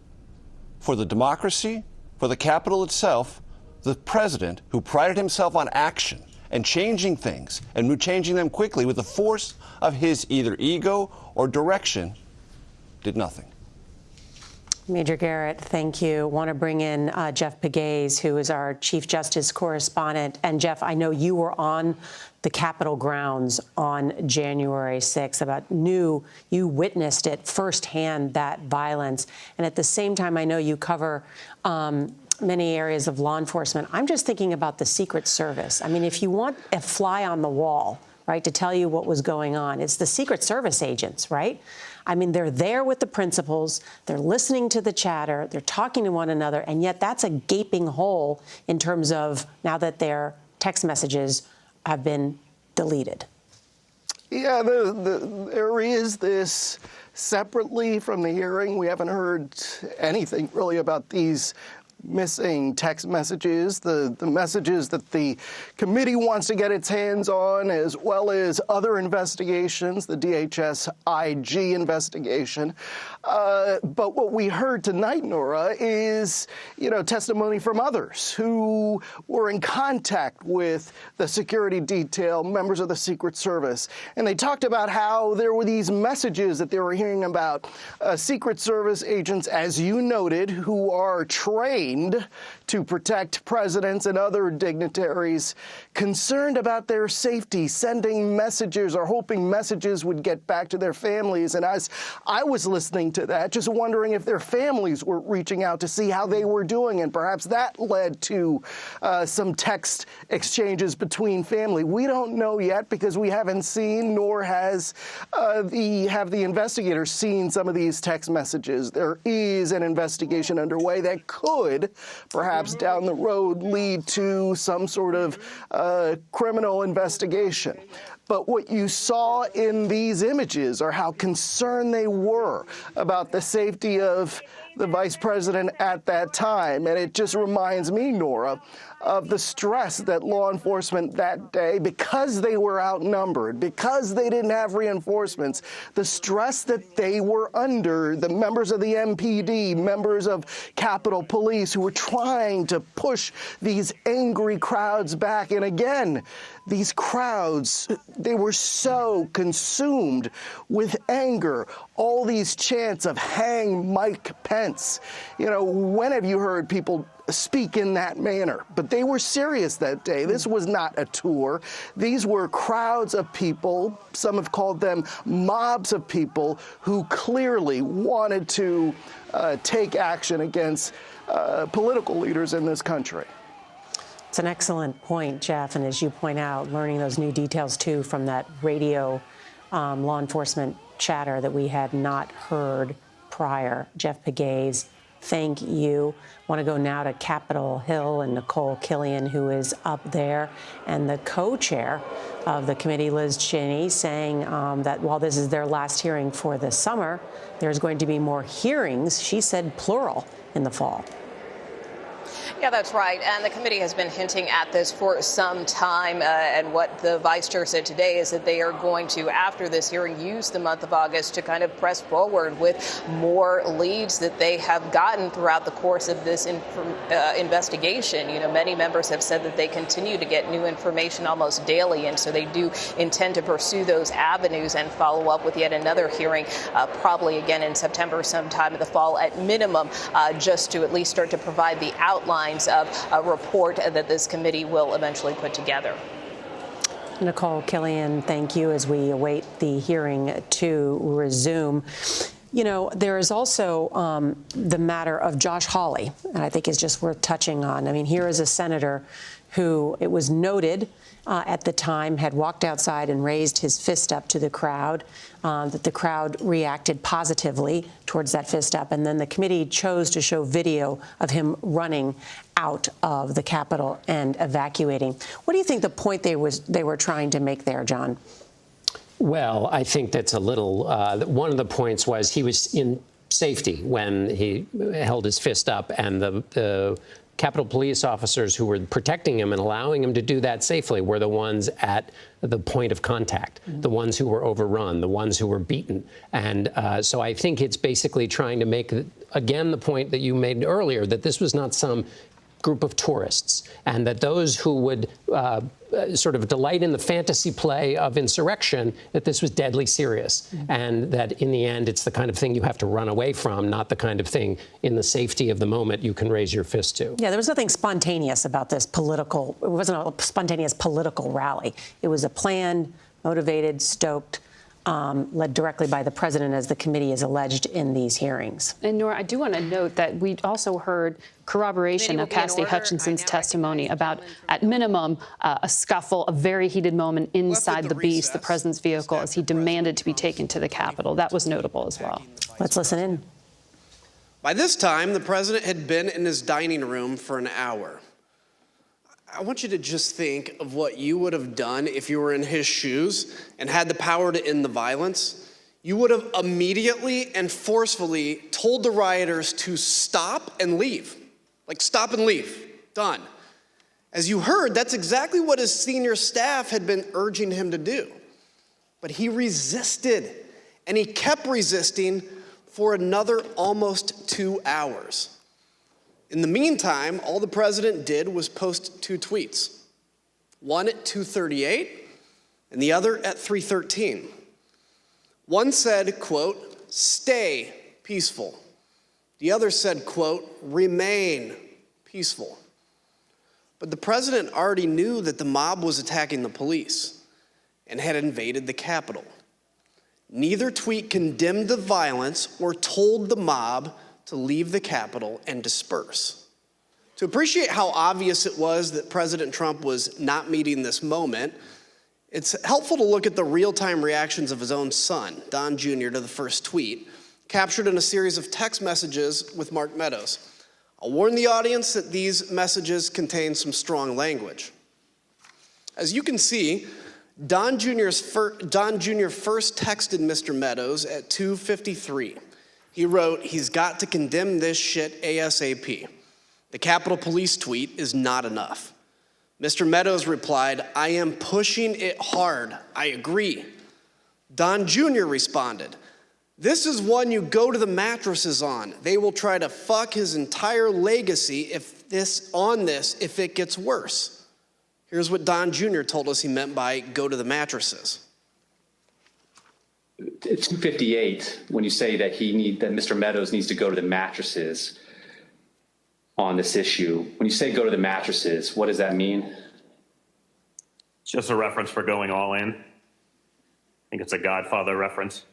for the democracy, for the Capitol itself, the president, who prided himself on action and changing things and changing them quickly with the force of his either ego or direction, did nothing. Major Garrett, thank you. Want to bring in Jeff Pegues, who is our Chief Justice correspondent. And Jeff, I know you were on the Capitol grounds on January 6th. You witnessed it firsthand, that violence. And at the same time, I know you cover many areas of law enforcement. I'm just thinking about the Secret Service. I mean, if you want a fly on the wall, right, to tell you what was going on, it's the Secret Service agents, right? I mean, they're there with the principals, they're listening to the chatter, they're talking to one another, and yet that's a gaping hole in terms of now that their text messages have been deleted. Yeah, there is this separately from the hearing. We haven't heard anything really about these missing text messages, the messages that the committee wants to get its hands on, as well as other investigations, the DHS IG investigation. But what we heard tonight, Nora, is, testimony from others who were in contact with the security detail, members of the Secret Service. And they talked about how there were these messages that they were hearing about Secret Service agents, as you noted, who are trained to protect presidents and other dignitaries, concerned about their safety, sending messages or hoping messages would get back to their families. And as I was listening to that, just wondering if their families were reaching out to see how they were doing, and perhaps that led to some text exchanges between family. We don't know yet because we haven't seen, nor have the investigators seen some of these text messages. There is an investigation underway that could perhaps down the road lead to some sort of criminal investigation. But what you saw in these images are how concerned they were about the safety of the vice president at that time. And it just reminds me, Nora, of the stress that law enforcement that day, because they were outnumbered, because they didn't have reinforcements, the stress that they were under, the members of the MPD, members of Capitol Police who were trying to push these angry crowds back. And again, these crowds, they were so consumed with anger, all these chants of hang Mike Pence. You know, when have you heard people speak in that manner? But they were serious that day. This was not a tour. These were crowds of people. Some have called them mobs of people who clearly wanted to take action against political leaders in this country. It's an excellent point, Jeff. And as you point out, learning those new details, too, from that radio law enforcement chatter that we had not heard prior. Jeff Pegues, thank you. Want to go now to Capitol Hill and Nicole Killian, who is up there, and the co-chair of the committee, Liz Cheney, saying that while this is their last hearing for the summer, there's going to be more hearings, she said plural, in the fall. Yeah, that's right. And the committee has been hinting at this for some time. And what the vice chair said today is that they are going to, after this hearing, use the month of August to kind of press forward with more leads that they have gotten throughout the course of this investigation. You know, many members have said that they continue to get new information almost daily. And so they do intend to pursue those avenues and follow up with yet another hearing, probably again in September, sometime in the fall at minimum, just to at least start to provide the outlines of a report that this committee will eventually put together. Nicole Killian, thank you, as we await the hearing to resume. You know, there is also the matter of Josh Hawley, and I think is just worth touching on. I mean, here is a senator who, it was noted at the time, had walked outside and raised his fist up to the crowd, that the crowd reacted positively towards that fist up. And then the committee chose to show video of him running out of the Capitol and evacuating. What do you think the point they were trying to make there, John? Well, I think that's a little, one of the points was he was in safety when he held his fist up, and the Capitol Police officers who were protecting him and allowing him to do that safely were the ones at the point of contact, the ones who were overrun, the ones who were beaten. And so I think it's basically trying to make, again, the point that you made earlier, that this was not some group of tourists, and that those who would sort of delight in the fantasy play of insurrection, that this was deadly serious, and that in the end it's the kind of thing you have to run away from, not the kind of thing in the safety of the moment you can raise your fist to. Yeah, there was nothing spontaneous about this political, it wasn't a spontaneous political rally. It was a planned, motivated, stoked, led directly by the president, as the committee is alleged in these hearings. And Nora, I do want to note that we also heard corroboration of Cassidy Hutchinson's testimony about, at minimum, a scuffle, a very heated moment inside the Beast, the president's vehicle, as he demanded to be taken to the Capitol. That was notable as well. Let's listen in. By this time, the president had been in his dining room for an hour. I want you to just think of what you would have done if you were in his shoes and had the power to end the violence. You would have immediately and forcefully told the rioters to stop and leave. Like, stop and leave. Done. As you heard, that's exactly what his senior staff had been urging him to do. But he resisted, and he kept resisting for another almost 2 hours. In the meantime, all the president did was post 2 tweets, one at 2:38 and the other at 3:13. One said, quote, "Stay peaceful." The other said, quote, "Remain peaceful." But the president already knew that the mob was attacking the police and had invaded the Capitol. Neither tweet condemned the violence or told the mob to leave the Capitol and disperse. To appreciate how obvious it was that President Trump was not meeting this moment, it's helpful to look at the real-time reactions of his own son, Don Jr., to the first tweet, captured in a series of text messages with Mark Meadows. I'll warn the audience that these messages contain some strong language. As you can see, Don Jr. first texted Mr. Meadows at 2:53. He wrote, "He's got to condemn this shit ASAP. The Capitol Police tweet is not enough." Mr. Meadows replied, "I am pushing it hard. I agree." Don Jr. responded, "This is one you go to the mattresses on. They will try to fuck his entire legacy if it gets worse." Here's what Don Jr. told us he meant by go to the mattresses. At 258, when you say that Mr. Meadows needs to go to the mattresses on this issue, when you say go to the mattresses, what does that mean? It's just a reference for going all in. I think it's a Godfather reference.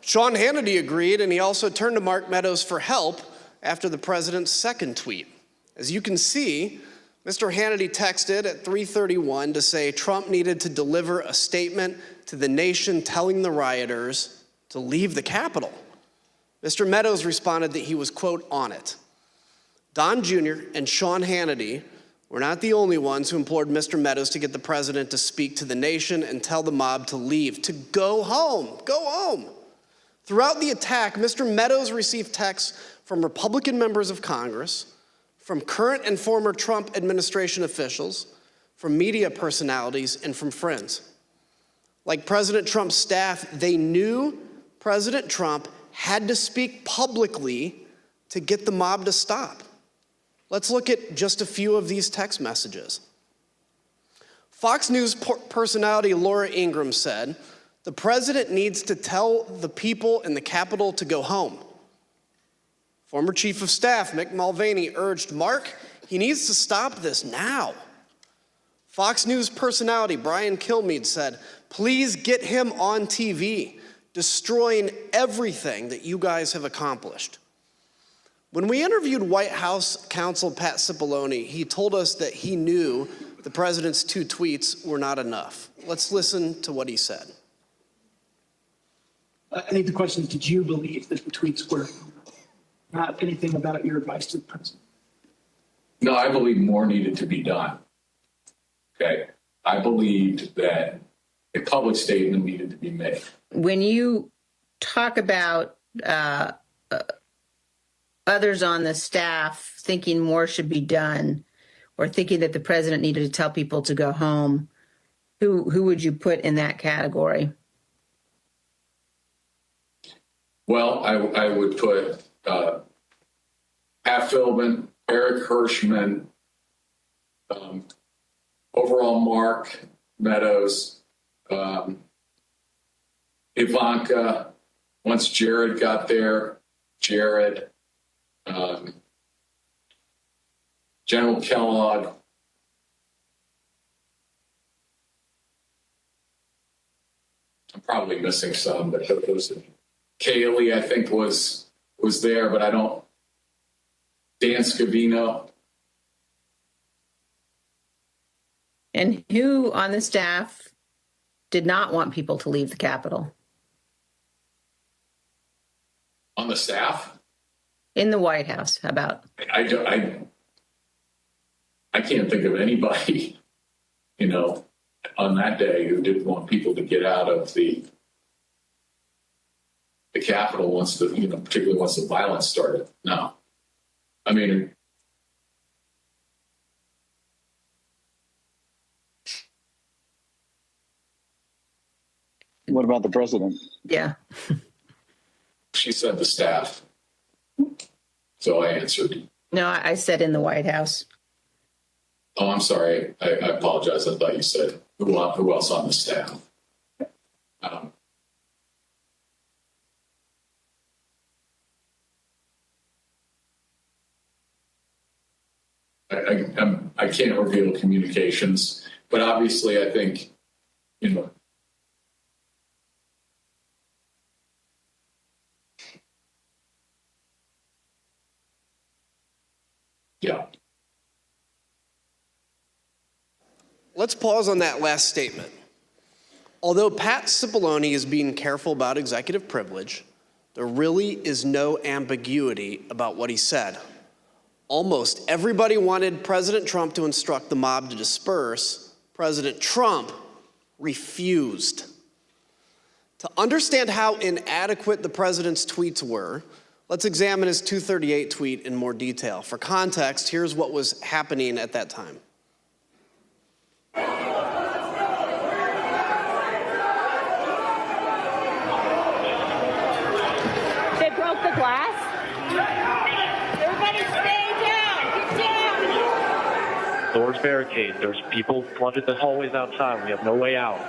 Sean Hannity agreed, and he also turned to Mark Meadows for help after the president's second tweet. As you can see, Mr. Hannity texted at 3:31 to say Trump needed to deliver a statement to the nation telling the rioters to leave the Capitol. Mr. Meadows responded that he was, quote, on it. Don Jr. and Sean Hannity were not the only ones who implored Mr. Meadows to get the president to speak to the nation and tell the mob to leave, to go home, go home. Throughout the attack, Mr. Meadows received texts from Republican members of Congress, from current and former Trump administration officials, from media personalities, and from friends. Like President Trump's staff, they knew President Trump had to speak publicly to get the mob to stop. Let's look at just a few of these text messages. Fox News personality Laura Ingraham said, "The president needs to tell the people in the Capitol to go home." Former Chief of Staff Mick Mulvaney urged Mark, he needs to stop this now. Fox News personality Brian Kilmeade said, "Please get him on TV, destroying everything that you guys have accomplished." When we interviewed White House counsel Pat Cipollone, he told us that he knew the president's 2 tweets were not enough. Let's listen to what he said. I think the question is, did you believe that the tweets were not anything about your advice to the president? No, I believe more needed to be done. Okay. I believed that a public statement needed to be made. When you talk about others on the staff thinking more should be done or thinking that the president needed to tell people to go home, who would you put in that category? Well, I would put Pat Philbin, Eric Hirschman, overall Mark Meadows, Ivanka, once Jared got there, Jared, General Kellogg. I'm probably missing some, but those Kaylee, I think, was there, but I don't. Dan Scavino. And who on the staff did not want people to leave the Capitol? On the staff? In the White House, how about? I can't think of anybody, on that day who didn't want people to get out of the Capitol once particularly once the violence started. No. I mean, what about the president? Yeah. She said the staff. So I answered. No, I said in the White House. Oh, I'm sorry. I apologize. I thought you said who else on the staff. I can't reveal communications, but obviously I think, yeah. Let's pause on that last statement. Although Pat Cipollone is being careful about executive privilege, there really is no ambiguity about what he said. Almost everybody wanted President Trump to instruct the mob to disperse. President Trump refused. To understand how inadequate the president's tweets were, let's examine his 238 tweet in more detail. For context, here's what was happening at that time. They broke the glass. Everybody stay down. Get down. Doors barricade. There's people flooded the hallways outside. We have no way out.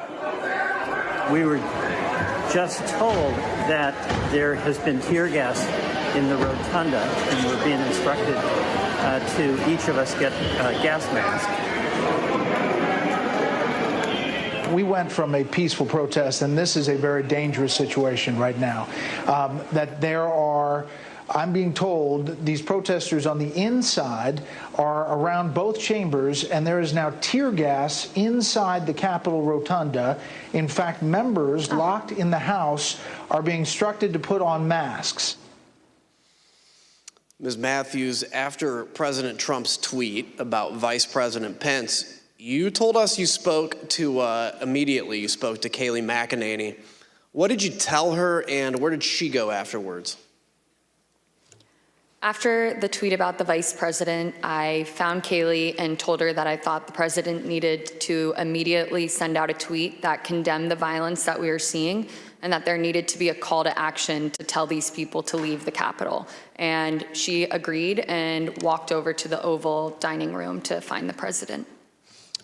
We were just told that there has been tear gas in the rotunda, and we're being instructed to each of us get a gas mask. We went from a peaceful protest, and this is a very dangerous situation right now, that there are, I'm being told, these protesters on the inside are around both chambers, and there is now tear gas inside the Capitol Rotunda. In fact, members locked in the House are being instructed to put on masks. Ms. Matthews, after President Trump's tweet about Vice President Pence, you told us you spoke to, immediately you spoke to Kayleigh McEnany. What did you tell her, and where did she go afterwards? After the tweet about the vice president, I found Kayleigh and told her that I thought the president needed to immediately send out a tweet that condemned the violence that we were seeing, and that there needed to be a call to action to tell these people to leave the Capitol. And she agreed and walked over to the Oval dining room to find the president.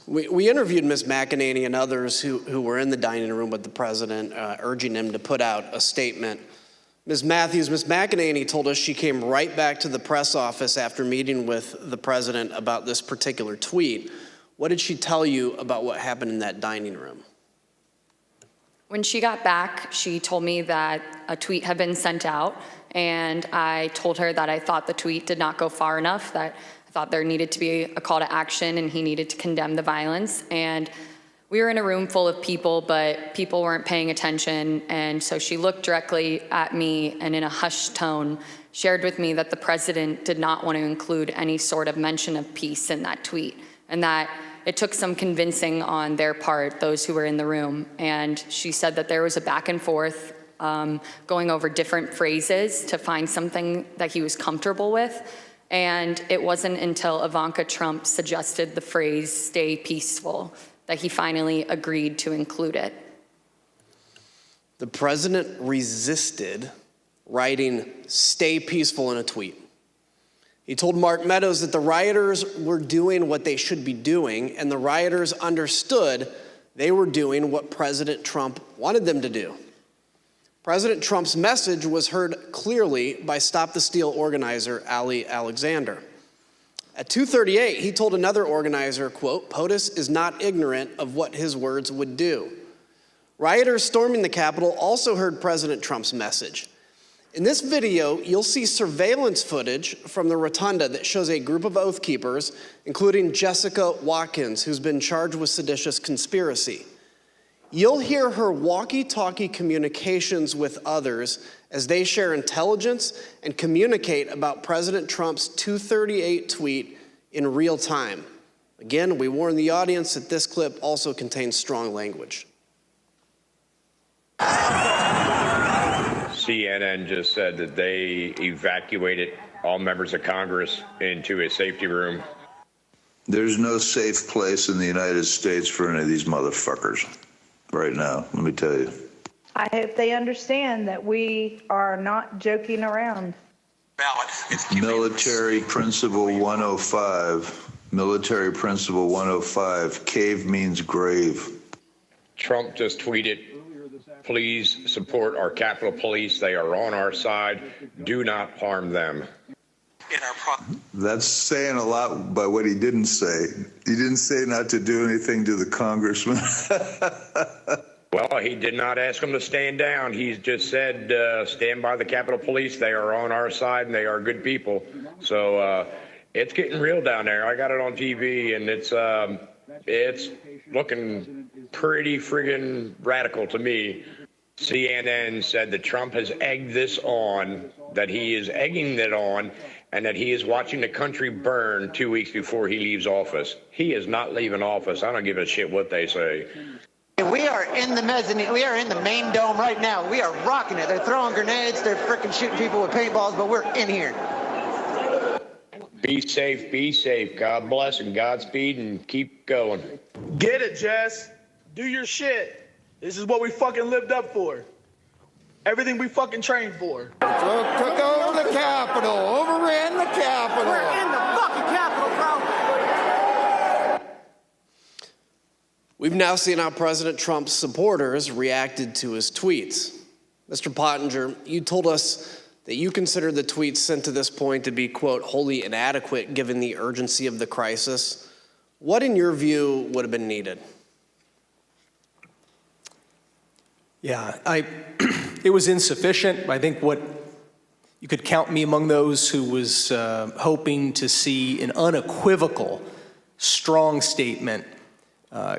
We interviewed Ms. McEnany and others who were in the dining room with the president, urging him to put out a statement. Ms. Matthews, Ms. McEnany told us she came right back to the press office after meeting with the president about this particular tweet. What did she tell you about what happened in that dining room? When she got back, she told me that a tweet had been sent out, and I told her that I thought the tweet did not go far enough, that I thought there needed to be a call to action and he needed to condemn the violence. And we were in a room full of people, but people weren't paying attention. And so she looked directly at me and in a hushed tone shared with me that the president did not want to include any sort of mention of peace in that tweet, and that it took some convincing on their part, those who were in the room. And she said that there was a back and forth going over different phrases to find something that he was comfortable with. And it wasn't until Ivanka Trump suggested the phrase, "stay peaceful," that he finally agreed to include it. The president resisted writing "stay peaceful" in a tweet. He told Mark Meadows that the rioters were doing what they should be doing, and the rioters understood they were doing what President Trump wanted them to do. President Trump's message was heard clearly by Stop the Steal organizer Ali Alexander. At 2:38, he told another organizer, quote, "POTUS is not ignorant of what his words would do." Rioters storming the Capitol also heard President Trump's message. In this video, you'll see surveillance footage from the rotunda that shows a group of Oath Keepers, including Jessica Watkins, who's been charged with seditious conspiracy. You'll hear her walkie-talkie communications with others as they share intelligence and communicate about President Trump's 238 tweet in real time. Again, we warn the audience that this clip also contains strong language. CNN just said that they evacuated all members of Congress into a safety room. There's no safe place in the United States for any of these motherfuckers right now, let me tell you. I hope they understand that we are not joking around. Military Principle 105. Military Principle 105. Cave means grave. Trump just tweeted, "Please support our Capitol Police. They are on our side. Do not harm them." That's saying a lot by what he didn't say. He didn't say not to do anything to the congressman. Well, he did not ask them to stand down. He just said, stand by the Capitol Police. They are on our side, and they are good people. So it's getting real down there. I got it on TV, and it's looking pretty friggin' radical to me. CNN said that Trump has egged this on, that he is egging it on, and that he is watching the country burn 2 weeks before he leaves office. He is not leaving office. I don't give a shit what they say. We are in the mezzanine. We are in the main dome right now. We are rocking it. They're throwing grenades. They're freaking shooting people with paintballs, but we're in here. Be safe, be safe. God bless and Godspeed, and keep going. Get it, Jess. Do your shit. This is what we fucking lived up for. Everything we fucking trained for. Took over the Capitol, overran the Capitol. We're in the fucking Capitol, bro. We've now seen how President Trump's supporters reacted to his tweets. Mr. Pottinger, you told us that you consider the tweets sent to this point to be, quote, wholly inadequate given the urgency of the crisis. What, in your view, would have been needed? Yeah, it was insufficient. I think what you could count me among those who was hoping to see an unequivocal, strong statement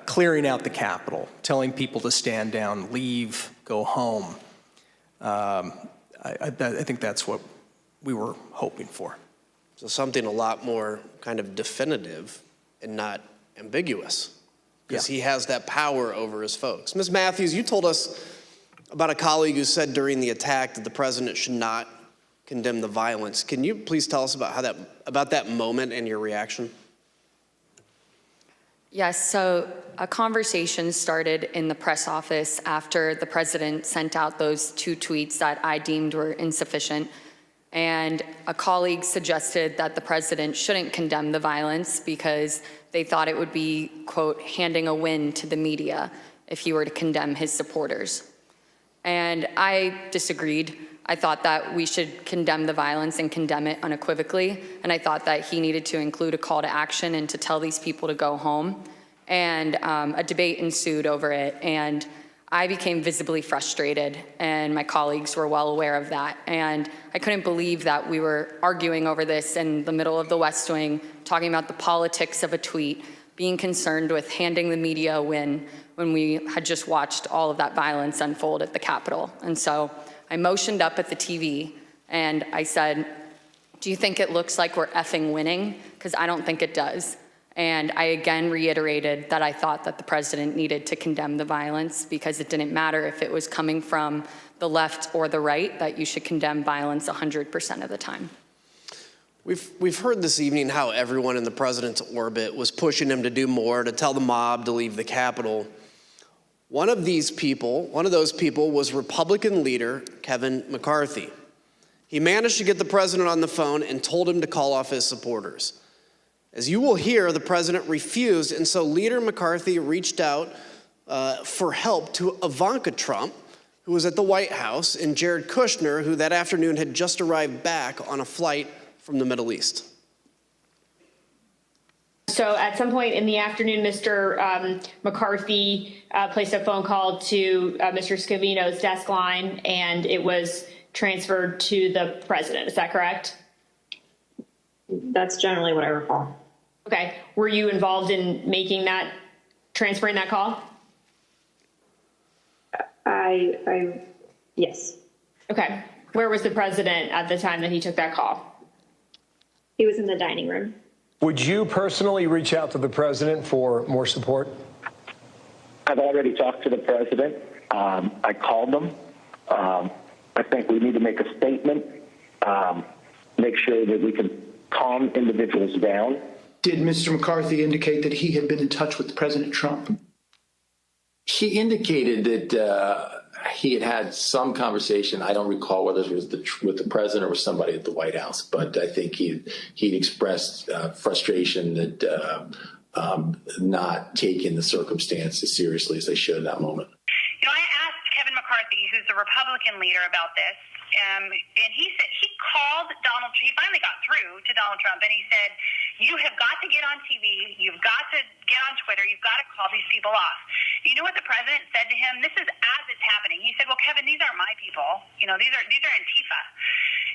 clearing out the Capitol, telling people to stand down, leave, go home. I think that's what we were hoping for. So something a lot more kind of definitive and not ambiguous, because he has that power over his folks. Ms. Matthews, you told us about a colleague who said during the attack that the president should not condemn the violence. Can you please tell us about that moment and your reaction? Yes, so a conversation started in the press office after the president sent out those 2 tweets that I deemed were insufficient. And a colleague suggested that the president shouldn't condemn the violence because they thought it would be, quote, handing a win to the media if he were to condemn his supporters. And I disagreed. I thought that we should condemn the violence and condemn it unequivocally. And I thought that he needed to include a call to action and to tell these people to go home. And a debate ensued over it. And I became visibly frustrated, and my colleagues were well aware of that. And I couldn't believe that we were arguing over this in the middle of the West Wing, talking about the politics of a tweet, being concerned with handing the media a win when we had just watched all of that violence unfold at the Capitol. And so I motioned up at the TV and I said, do you think it looks like we're effing winning? Because I don't think it does. And I again reiterated that I thought that the president needed to condemn the violence because it didn't matter if it was coming from the left or the right, that you should condemn violence 100% of the time. We've heard this evening how everyone in the president's orbit was pushing him to do more, to tell the mob to leave the Capitol. One of those people was Republican leader Kevin McCarthy. He managed to get the president on the phone and told him to call off his supporters. As you will hear, the president refused, and so Leader McCarthy reached out for help to Ivanka Trump, who was at the White House, and Jared Kushner, who that afternoon had just arrived back on a flight from the Middle East. So at some point in the afternoon, Mr. McCarthy placed a phone call to Mr. Scavino's desk line, and it was transferred to the president. Is that correct? That's generally what I recall. Okay. Were you involved in transferring that call? Yes. Okay. Where was the president at the time that he took that call? He was in the dining room. Would you personally reach out to the president for more support? I've already talked to the president. I called them. I think we need to make a statement, make sure that we can calm individuals down. Did Mr. McCarthy indicate that he had been in touch with President Trump? He indicated that he had had some conversation. I don't recall whether it was with the president or with somebody at the White House, but I think he'd expressed frustration that not taking the circumstance as seriously as they should in that moment. You know, I asked Kevin McCarthy, who's the Republican leader, about this, and he said he called Donald. He finally got through to Donald Trump, and he said, "You have got to get on TV. You've got to get on Twitter. You've got to call these people off." You know what the president said to him? This is as it's happening. He said, "Well, Kevin, these aren't my people. You know, these are Antifa."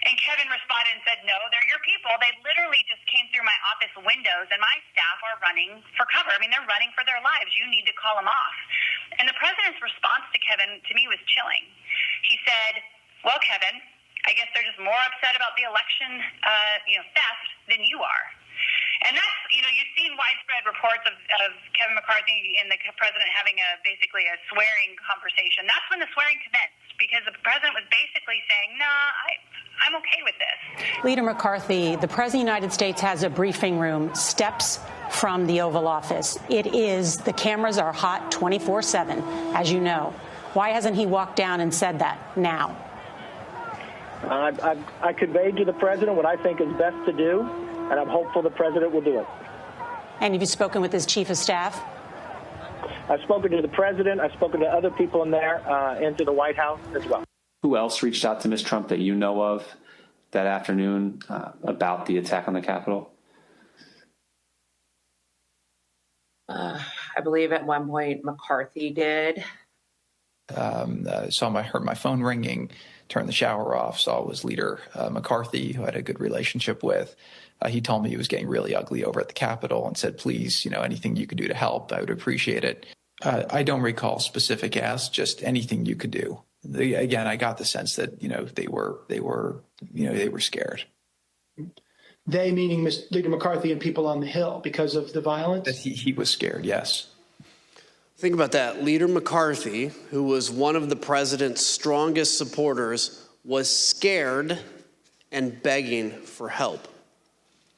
And Kevin responded and said, "No, they're your people. They literally just came through my office windows, and my staff are running for cover. I mean, they're running for their lives. You need to call them off." And the president's response to Kevin, to me, was chilling. He said, "Well, Kevin, I guess they're just more upset about the election, theft than you are." And that's, you've seen widespread reports of Kevin McCarthy and the president having basically a swearing conversation. That's when the swearing commenced, because the president was basically saying, I'm okay with this. Leader McCarthy, the President of the United States has a briefing room steps from the Oval Office. The cameras are hot 24/7, as you know. Why hasn't he walked down and said that now? I conveyed to the president what I think is best to do, and I'm hopeful the president will do it. And have you spoken with his chief of staff? I've spoken to the president. I've spoken to other people in there and to the White House as well. Who else reached out to Ms. Trump that you know of that afternoon about the attack on the Capitol? I believe at one point McCarthy did. I heard my phone ringing, turned the shower off, saw it was Leader McCarthy, who I had a good relationship with. He told me it was getting really ugly over at the Capitol and said, please, anything you could do to help, I would appreciate it. I don't recall specific asks, just anything you could do. Again, I got the sense that, they were scared. They meaning Leader McCarthy and people on the Hill because of the violence? That he was scared, yes. Think about that. Leader McCarthy, who was one of the president's strongest supporters, was scared and begging for help.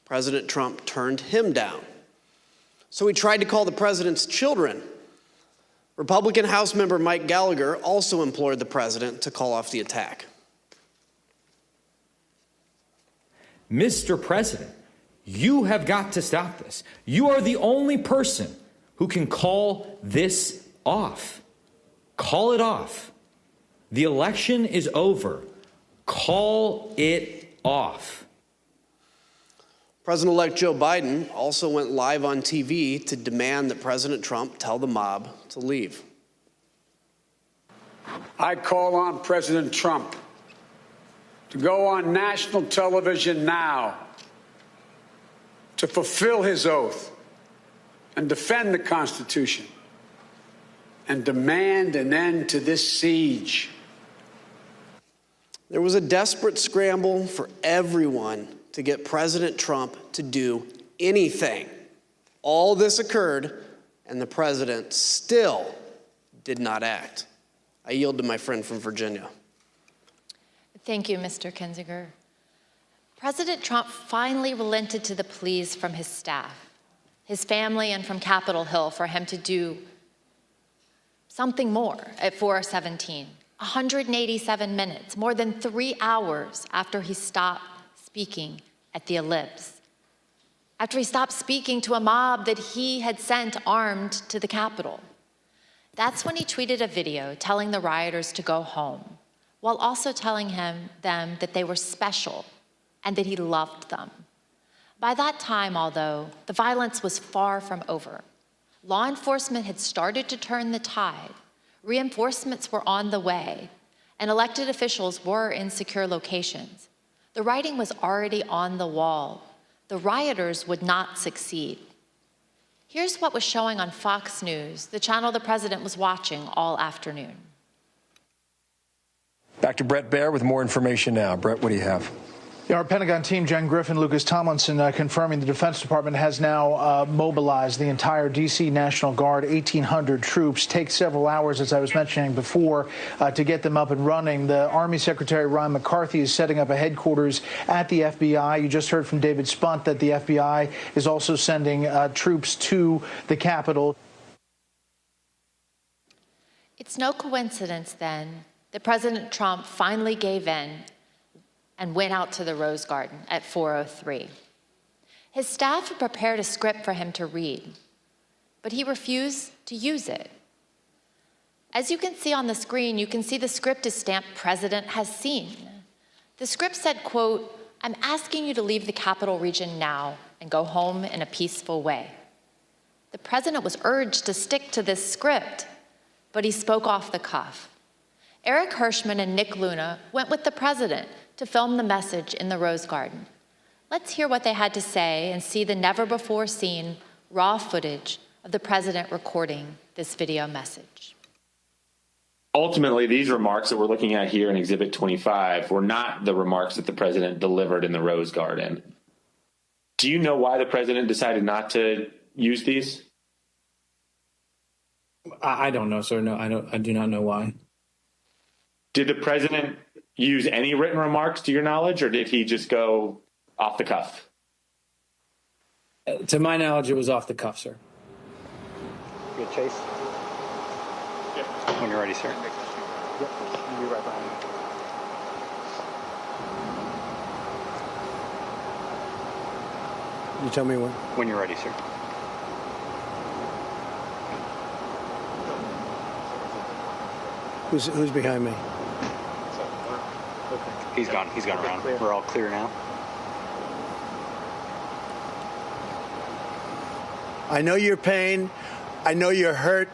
President Trump turned him down. So he tried to call the president's children. Republican House member Mike Gallagher also implored the president to call off the attack. Mr. President, you have got to stop this. You are the only person who can call this off. Call it off. The election is over. Call it off. President-elect Joe Biden also went live on TV to demand that President Trump tell the mob to leave. I call on President Trump to go on national television now to fulfill his oath and defend the Constitution and demand an end to this siege. There was a desperate scramble for everyone to get President Trump to do anything. All this occurred, and the president still did not act. I yield to my friend from Virginia. Thank you, Mr. Kinzinger. President Trump finally relented to the pleas from his staff, his family, and from Capitol Hill for him to do something more at 4:17. 187 minutes, more than 3 hours after he stopped speaking at the ellipse. After he stopped speaking to a mob that he had sent armed to the Capitol. That's when he tweeted a video telling the rioters to go home, while also telling them that they were special and that he loved them. By that time, although, the violence was far from over. Law enforcement had started to turn the tide. Reinforcements were on the way, and elected officials were in secure locations. The writing was already on the wall. The rioters would not succeed. Here's what was showing on Fox News, the channel the president was watching all afternoon. Back to Brett Baer with more information now. Brett, what do you have? Our Pentagon team, Jen Griffin, Lucas Tomlinson, confirming the Defense Department has now mobilized the entire D.C. National Guard, 1,800 troops. Take several hours, as I was mentioning before, to get them up and running. The Army Secretary Ryan McCarthy is setting up a headquarters at the FBI. You just heard from David Spunt that the FBI is also sending troops to the Capitol. It's no coincidence, then, that President Trump finally gave in and went out to the Rose Garden at 4:03. His staff had prepared a script for him to read, but he refused to use it. As you can see on the screen, you can see the script is stamped "President has seen." The script said, quote, "I'm asking you to leave the Capital Region now and go home in a peaceful way." The president was urged to stick to this script, but he spoke off the cuff. Eric Hirschman and Nick Luna went with the president to film the message in the Rose Garden. Let's hear what they had to say and see the never-before-seen raw footage of the president recording this video message. Ultimately, these remarks that we're looking at here in Exhibit 25 were not the remarks that the president delivered in the Rose Garden. Do you know why the president decided not to use these? I don't know, sir. No, I do not know why. Did the president use any written remarks to your knowledge, or did he just go off the cuff? To my knowledge, it was off the cuff, sir. Good, Chase? Yeah. When you're ready, sir. Yep, I'll be right behind you. You tell me when. When you're ready, sir. Who's behind me? He's gone. He's gone around. We're all clear now. I know your pain. I know you're hurt.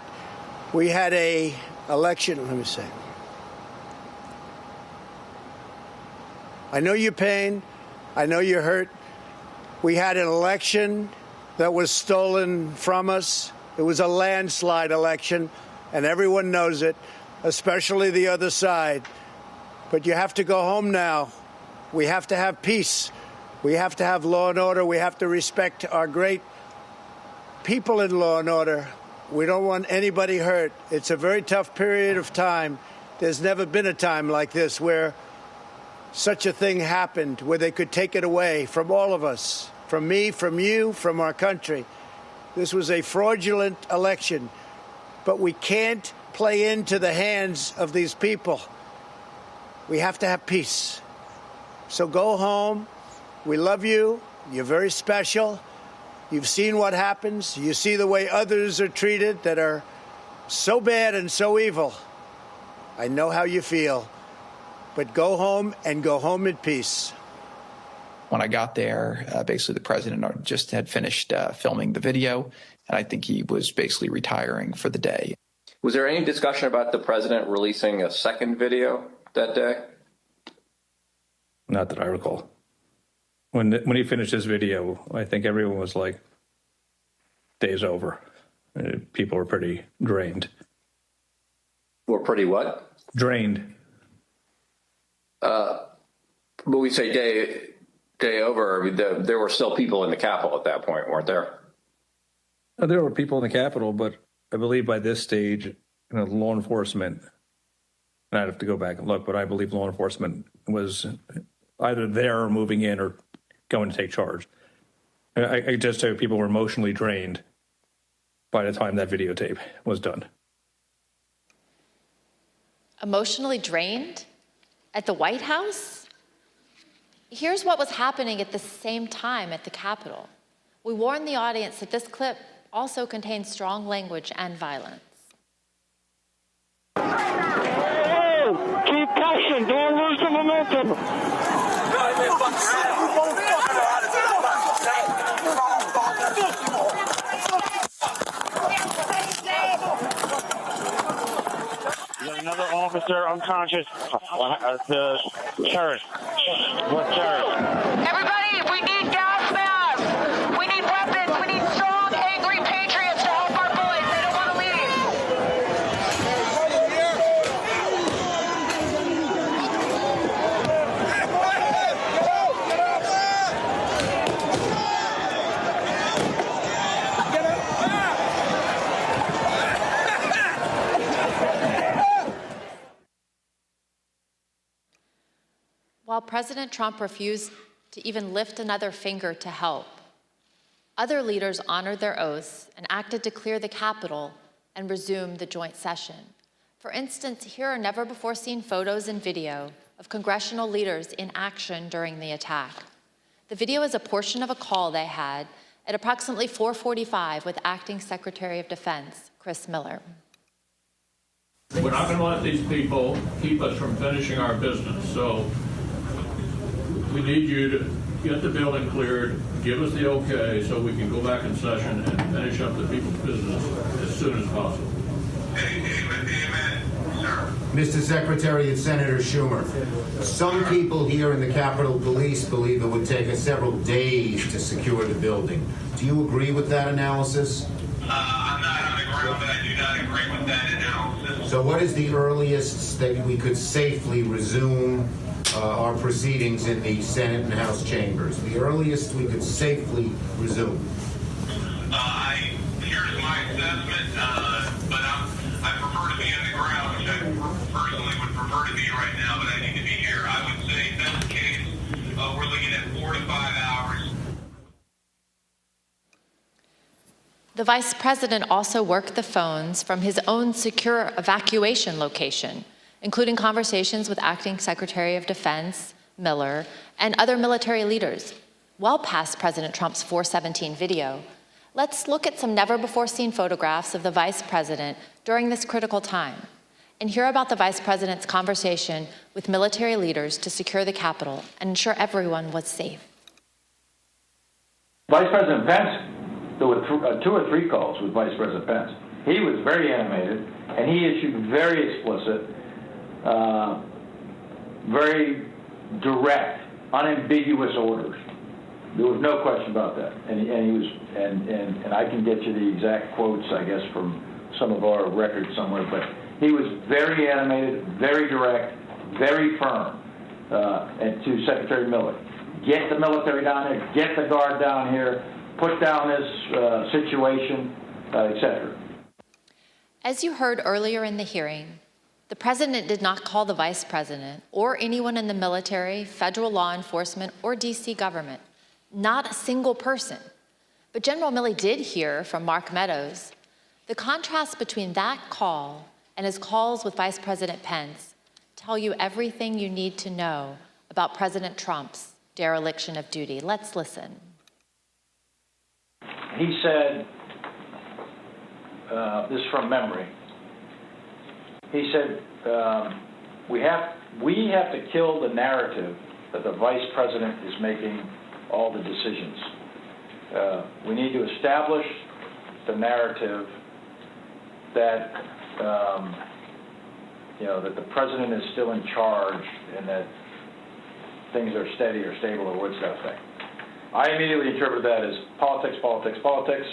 We had a election. Let me see. I know your pain. I know you're hurt. We had an election that was stolen from us. It was a landslide election, and everyone knows it, especially the other side. But you have to go home now. We have to have peace. We have to have law and order. We have to respect our great people in law and order. We don't want anybody hurt. It's a very tough period of time. There's never been a time like this where such a thing happened, where they could take it away from all of us, from me, from you, from our country. This was a fraudulent election, but we can't play into the hands of these people. We have to have peace. So go home. We love you. You're very special. You've seen what happens. You see the way others are treated that are so bad and so evil. I know how you feel. But go home and go home in peace. When I got there, basically the president just had finished filming the video, and I think he was basically retiring for the day. Was there any discussion about the president releasing a second video that day? Not that I recall. When he finished his video, I think everyone was like, day's over. People were pretty drained. Were pretty what? Drained. But we say day over, there were still people in the Capitol at that point, weren't there? There were people in the Capitol, but I believe by this stage, law enforcement, and I'd have to go back and look, but I believe law enforcement was either there or moving in or going to take charge. I just say people were emotionally drained by the time that videotape was done. Emotionally drained? At the White House? Here's what was happening at the same time at the Capitol. We warned the audience that this clip also contains strong language and violence. Hey, keep pushing, don't lose the momentum. Another officer unconscious. The terrorist. What terrorist? Everybody, we need gas masks. We need weapons. We need strong, angry patriots to help our boys. They don't want to leave. While President Trump refused to even lift another finger to help, other leaders honored their oaths and acted to clear the Capitol and resume the joint session. For instance, here are never-before-seen photos and video of congressional leaders in action during the attack. The video is a portion of a call they had at approximately 4:45 with Acting Secretary of Defense, Chris Miller. We're not going to let these people keep us from finishing our business, so we need you to get the building cleared, give us the okay so we can go back in session and finish up the people's business as soon as possible. Mr. Secretary and Senator Schumer, some people here in the Capitol Police believe it would take us several days to secure the building. Do you agree with that analysis? I'm not on the ground, but I do not agree with that analysis. So what is the earliest that we could safely resume our proceedings in the Senate and House chambers? The earliest we could safely resume. Here's my assessment, but I prefer to be on the ground, which I personally would prefer to be right now, but I need to be here. I would say, in that case, we're looking at 4 to 5 hours. The Vice President also worked the phones from his own secure evacuation location, including conversations with Acting Secretary of Defense Miller and other military leaders, well past President Trump's 417 video. Let's look at some never-before-seen photographs of the Vice President during this critical time and hear about the Vice President's conversation with military leaders to secure the Capitol and ensure everyone was safe. Vice President Pence, there were 2 or 3 calls with Vice President Pence. He was very animated, and he issued very explicit, very direct, unambiguous orders. There was no question about that, and he was, and I can get you the exact quotes, I guess, from some of our records somewhere. But he was very animated, very direct, very firm, and to Secretary Miller, get the military down here, get the Guard down here, put down this situation, etc. As you heard earlier in the hearing, the President did not call the Vice President or anyone in the military, federal law enforcement, or DC government. Not a single person. But General Milley did hear from Mark Meadows. The contrast between that call and his calls with Vice President Pence tell you everything you need to know about President Trump's dereliction of duty. Let's listen. He said, this is from memory, he said, we have to kill the narrative that the Vice President is making all the decisions. We need to establish the narrative that that the President is still in charge and that things are steady or stable or what's that thing. I immediately interpret that as politics, politics, politics.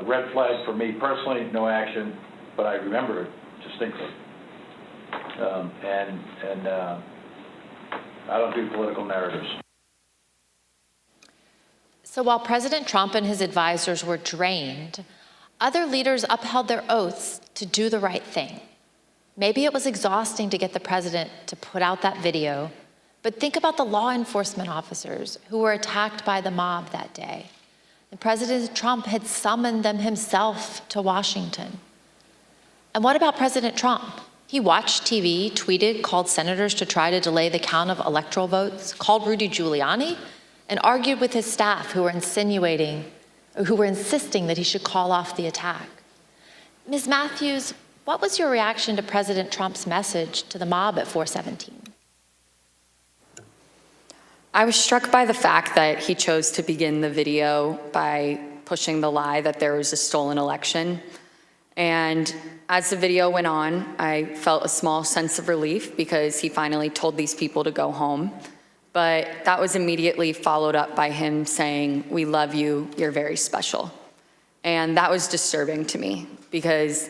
Red flag for me personally, no action, but I remember it distinctly. And I don't do political narratives. So while President Trump and his advisors were drained, other leaders upheld their oaths to do the right thing. Maybe it was exhausting to get the president to put out that video, but think about the law enforcement officers who were attacked by the mob that day. And President Trump had summoned them himself to Washington. And what about President Trump? He watched TV, tweeted, called senators to try to delay the count of electoral votes, called Rudy Giuliani, and argued with his staff who were insisting that he should call off the attack. Ms. Matthews, what was your reaction to President Trump's message to the mob at 417? I was struck by the fact that he chose to begin the video by pushing the lie that there was a stolen election. And as the video went on, I felt a small sense of relief because he finally told these people to go home. But that was immediately followed up by him saying, "We love you, you're very special." And that was disturbing to me because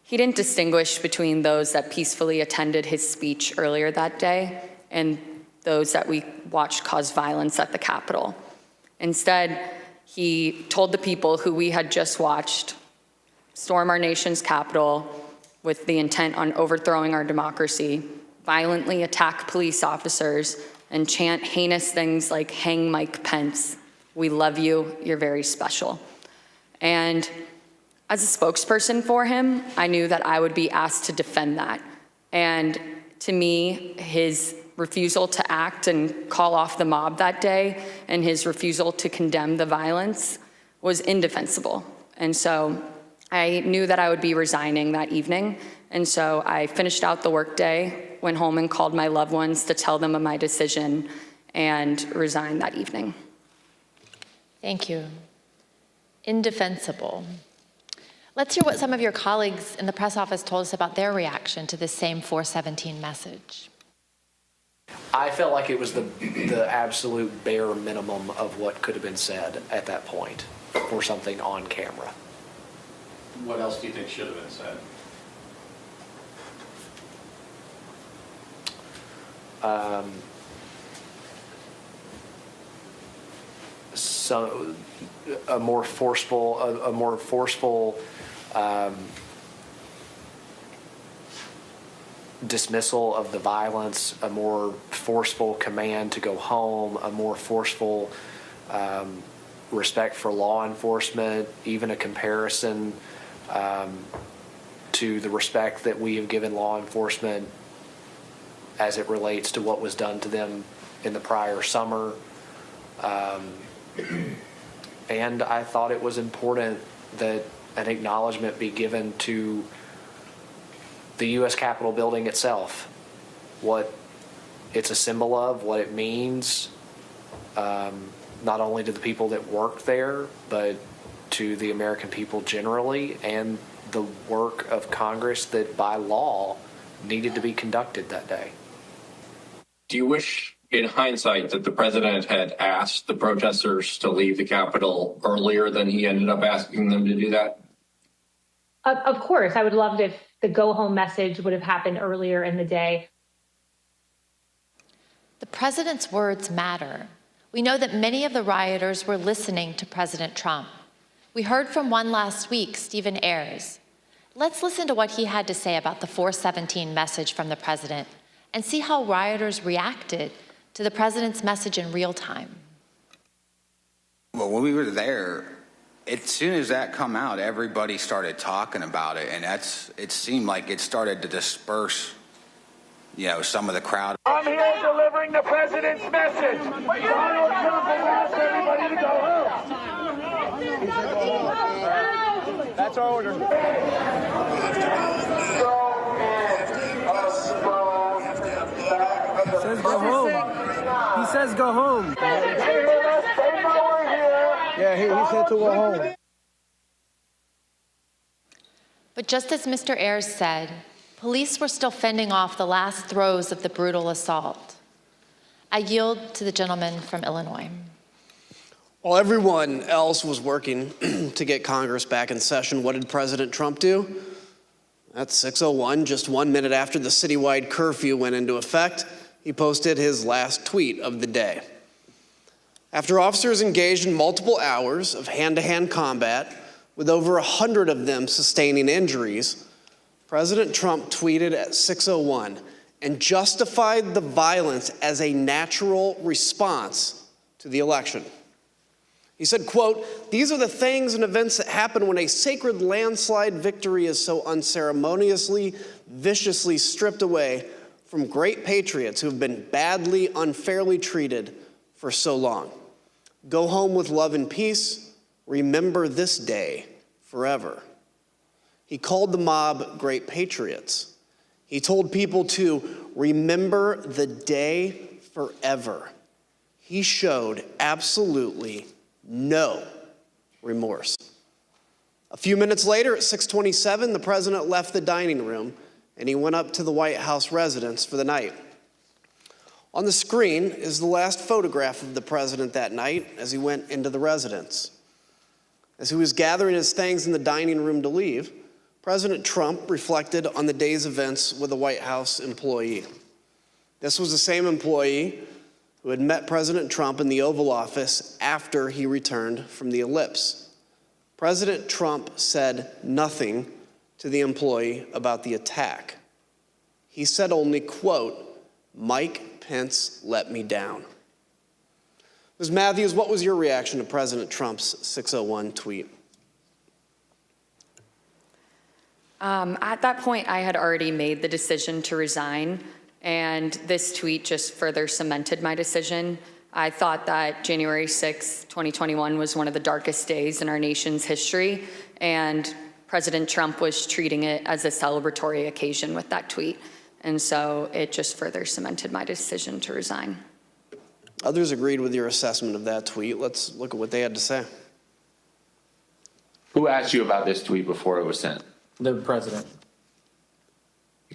he didn't distinguish between those that peacefully attended his speech earlier that day and those that we watched cause violence at the Capitol. Instead, he told the people who we had just watched storm our nation's Capitol with the intent on overthrowing our democracy, violently attack police officers, and chant heinous things like "Hang Mike Pence, we love you, you're very special." And as a spokesperson for him, I knew that I would be asked to defend that. And to me, his refusal to act and call off the mob that day and his refusal to condemn the violence was indefensible. And so I knew that I would be resigning that evening. And so I finished out the workday, went home and called my loved ones to tell them of my decision, and resigned that evening. Thank you. Indefensible. Let's hear what some of your colleagues in the press office told us about their reaction to this same 417 message. I felt like it was the absolute bare minimum of what could have been said at that point for something on camera. What else do you think should have been said? a more forceful dismissal of the violence, a more forceful command to go home, a more forceful respect for law enforcement, even a comparison to the respect that we have given law enforcement as it relates to what was done to them in the prior summer. And I thought it was important that an acknowledgement be given to the U.S. Capitol building itself, what it's a symbol of, what it means, not only to the people that work there, but to the American people generally, and the work of Congress that by law needed to be conducted that day. Do you wish, in hindsight, that the president had asked the protesters to leave the Capitol earlier than he ended up asking them to do that? Of course, I would love if the go-home message would have happened earlier in the day. The president's words matter. We know that many of the rioters were listening to President Trump. We heard from one last week, Stephen Ayers. Let's listen to what he had to say about the 417 message from the president and see how rioters reacted to the president's message in real time. Well, when we were there, as soon as that come out, everybody started talking about it, and it seemed like it started to disperse, some of the crowd. I'm here delivering the president's message. Donald Trump has asked everybody to go home. That's our order. He says go home. He says go home. Yeah, he said to go home. But just as Mr. Ayers said, police were still fending off the last throes of the brutal assault. I yield to the gentleman from Illinois. While everyone else was working to get Congress back in session, what did President Trump do? At 6:01, just 1 minute after the citywide curfew went into effect, he posted his last tweet of the day. After officers engaged in multiple hours of hand-to-hand combat, with over 100 of them sustaining injuries, President Trump tweeted at 6:01 and justified the violence as a natural response to the election. He said, quote, "These are the things and events that happen when a sacred landslide victory is so unceremoniously, viciously stripped away from great patriots who have been badly, unfairly treated for so long. Go home with love and peace. Remember this day forever." He called the mob great patriots. He told people to remember the day forever. He showed absolutely no remorse. A few minutes later, at 6:27, the president left the dining room and he went up to the White House residence for the night. On the screen is the last photograph of the president that night as he went into the residence. As he was gathering his things in the dining room to leave, President Trump reflected on the day's events with a White House employee. This was the same employee who had met President Trump in the Oval Office after he returned from the ellipse. President Trump said nothing to the employee about the attack. He said only, quote, "Mike Pence let me down." Ms. Matthews, what was your reaction to President Trump's 6:01 tweet? At that point, I had already made the decision to resign, and this tweet just further cemented my decision. I thought that January 6, 2021 was one of the darkest days in our nation's history, and President Trump was treating it as a celebratory occasion with that tweet. And so it just further cemented my decision to resign. Others agreed with your assessment of that tweet. Let's look at what they had to say. Who asked you about this tweet before it was sent? The president.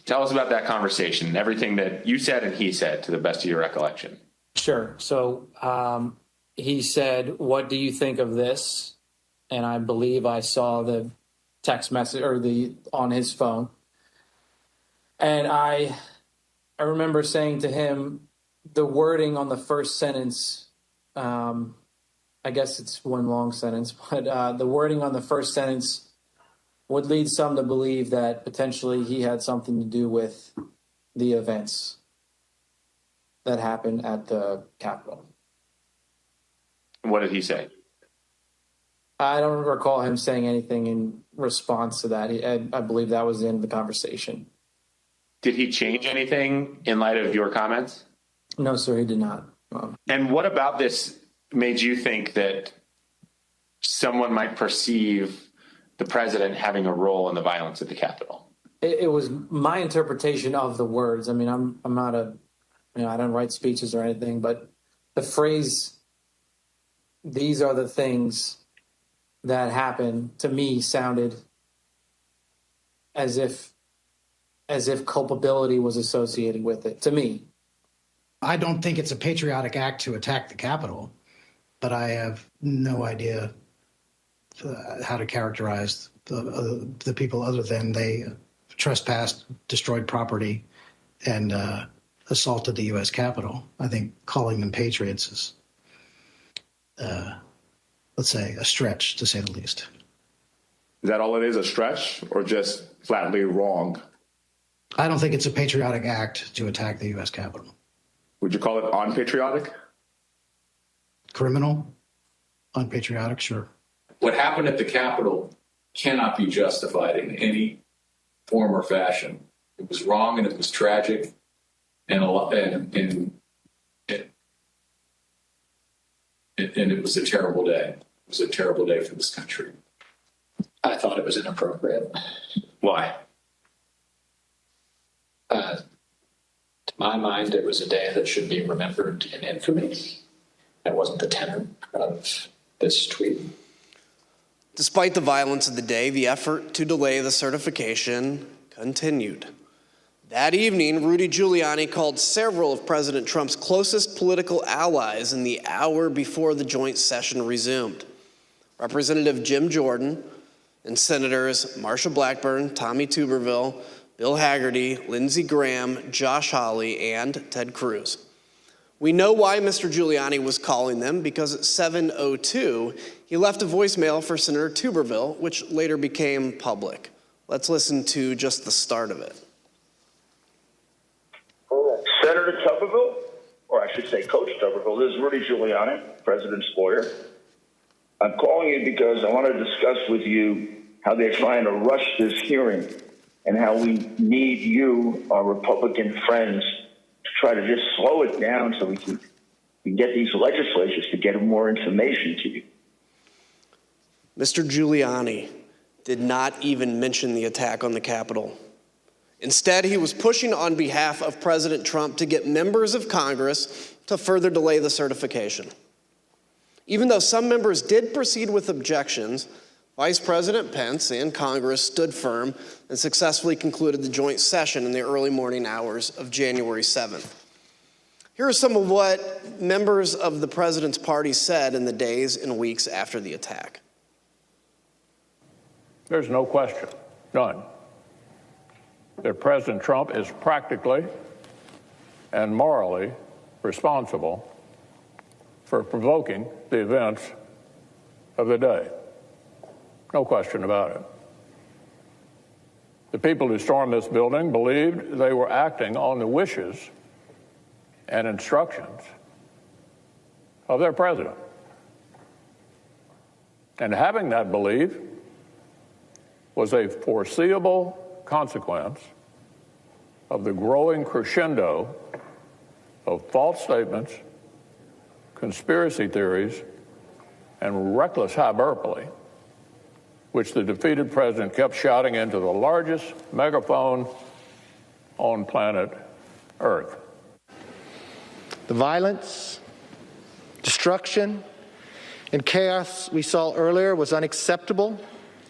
Tell us about that conversation, everything that you said and he said, to the best of your recollection. Sure. So he said, "What do you think of this?" And I believe I saw the text message or on his phone. And I I remember saying to him, the wording on the first sentence, I guess it's one long sentence, but the wording on the first sentence would lead some to believe that potentially he had something to do with the events that happened at the Capitol. What did he say? I don't recall him saying anything in response to that. I believe that was the end of the conversation. Did he change anything in light of your comments? No, sir, he did not. And what about this made you think that someone might perceive the president having a role in the violence at the Capitol? It was my interpretation of the words. I mean, I'm not I don't write speeches or anything, but the phrase, "these are the things that happened," to me sounded as if culpability was associated with it, to me. I don't think it's a patriotic act to attack the Capitol, but I have no idea how to characterize the people other than they trespassed, destroyed property, and assaulted the U.S. Capitol. I think calling them patriots is, let's say, a stretch, to say the least. Is that all it is, a stretch, or just flatly wrong? I don't think it's a patriotic act to attack the U.S. Capitol. Would you call it unpatriotic? Criminal? Unpatriotic, sure. What happened at the Capitol cannot be justified in any form or fashion. It was wrong and it was tragic, and it was a terrible day. It was a terrible day for this country. I thought it was inappropriate. Why? To my mind, it was a day that should be remembered in infamy. That wasn't the tenor of this tweet. Despite the violence of the day, the effort to delay the certification continued. That evening, Rudy Giuliani called several of President Trump's closest political allies in the hour before the joint session resumed. Representative Jim Jordan and Senators Marsha Blackburn, Tommy Tuberville, Bill Hagerty, Lindsey Graham, Josh Hawley, and Ted Cruz. We know why Mr. Giuliani was calling them, because at 7:02, he left a voicemail for Senator Tuberville, which later became public. Let's listen to just the start of it. Senator Tuberville, or I should say Coach Tuberville, this is Rudy Giuliani, President's lawyer. I'm calling you because I want to discuss with you how they're trying to rush this hearing and how we need you, our Republican friends, to try to just slow it down so we can get these legislatures to get more information to you. Mr. Giuliani did not even mention the attack on the Capitol. Instead, he was pushing on behalf of President Trump to get members of Congress to further delay the certification. Even though some members did proceed with objections, Vice President Pence and Congress stood firm and successfully concluded the joint session in the early morning hours of January 7th. Here are some of what members of the president's party said in the days and weeks after the attack. There's no question, none, that President Trump is practically and morally responsible for provoking the events of the day. No question about it. The people who stormed this building believed they were acting on the wishes and instructions of their president. And having that belief was a foreseeable consequence of the growing crescendo of false statements, conspiracy theories, and reckless hyperbole, which the defeated president kept shouting into the largest megaphone on planet Earth. The violence, destruction, and chaos we saw earlier was unacceptable,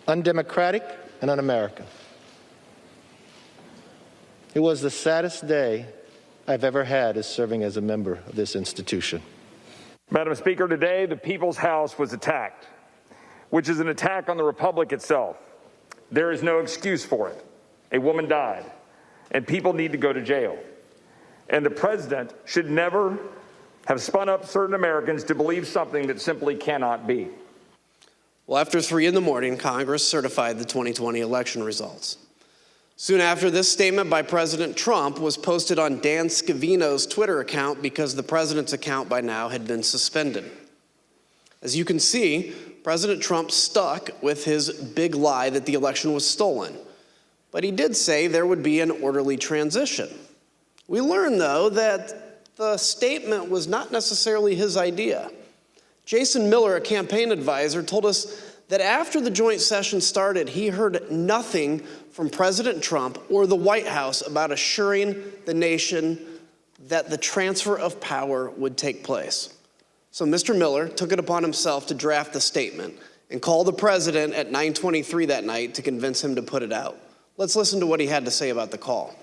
undemocratic, and un-American. It was the saddest day I've ever had as serving as a member of this institution. Madam Speaker, today the People's House was attacked, which is an attack on the Republic itself. There is no excuse for it. A woman died, and people need to go to jail. And the president should never have spun up certain Americans to believe something that simply cannot be. Well, after 3 a.m, Congress certified the 2020 election results. Soon after, this statement by President Trump was posted on Dan Scavino's Twitter account because the president's account by now had been suspended. As you can see, President Trump stuck with his big lie that the election was stolen. But he did say there would be an orderly transition. We learned, though, that the statement was not necessarily his idea. Jason Miller, a campaign advisor, told us that after the joint session started, he heard nothing from President Trump or the White House about assuring the nation that the transfer of power would take place. So Mr. Miller took it upon himself to draft the statement and call the president at 9:23 that night to convince him to put it out. Let's listen to what he had to say about the call.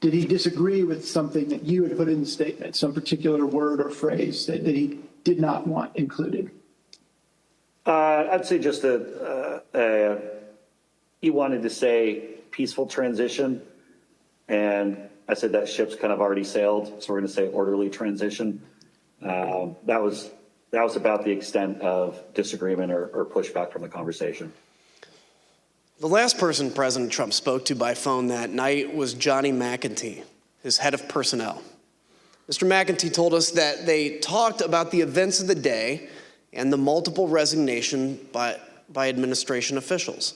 Did he disagree with something that you had put in the statement, some particular word or phrase that he did not want included? I'd say just he wanted to say peaceful transition, and I said that ship's kind of already sailed, so we're going to say orderly transition. That was about the extent of disagreement or pushback from the conversation. The last person President Trump spoke to by phone that night was Johnny McEntee, his head of personnel. Mr. McEntee told us that they talked about the events of the day and the multiple resignation by administration officials.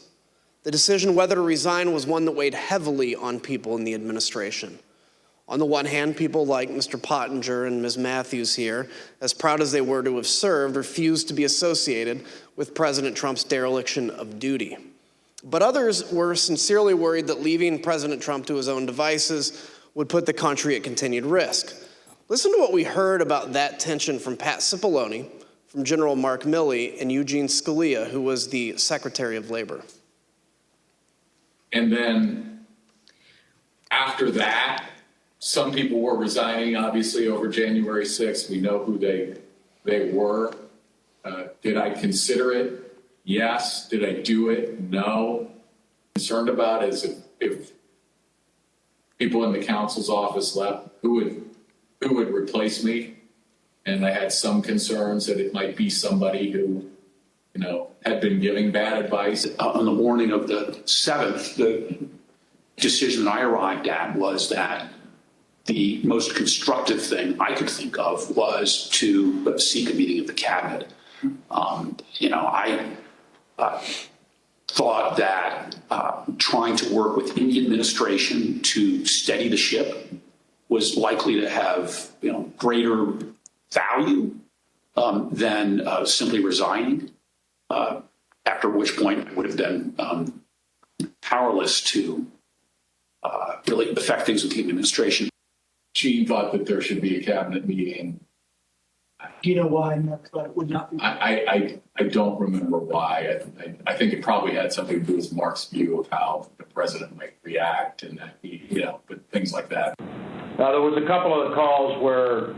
The decision whether to resign was one that weighed heavily on people in the administration. On the one hand, people like Mr. Pottinger and Ms. Matthews here, as proud as they were to have served, refused to be associated with President Trump's dereliction of duty. But others were sincerely worried that leaving President Trump to his own devices would put the country at continued risk. Listen to what we heard about that tension from Pat Cipollone, from General Mark Milley, and Eugene Scalia, who was the Secretary of Labor. And then after that, some people were resigning, obviously, over January 6th. We know who they were. Did I consider it? Yes. Did I do it? No. Concerned about is if people in the counsel's office left, who would replace me? And I had some concerns that it might be somebody who, had been giving bad advice. On the morning of the 7th, the decision I arrived at was that the most constructive thing I could think of was to seek a meeting of the cabinet. I thought that trying to work within the administration to steady the ship was likely to have greater value than simply resigning, after which point I would have been powerless to really affect things with the administration. Gene thought that there should be a cabinet meeting. Do you know why Mark thought it would not be? I don't remember why. I think it probably had something to do with Mark's view of how the president might react and that but things like that. Now, there was a couple of calls where,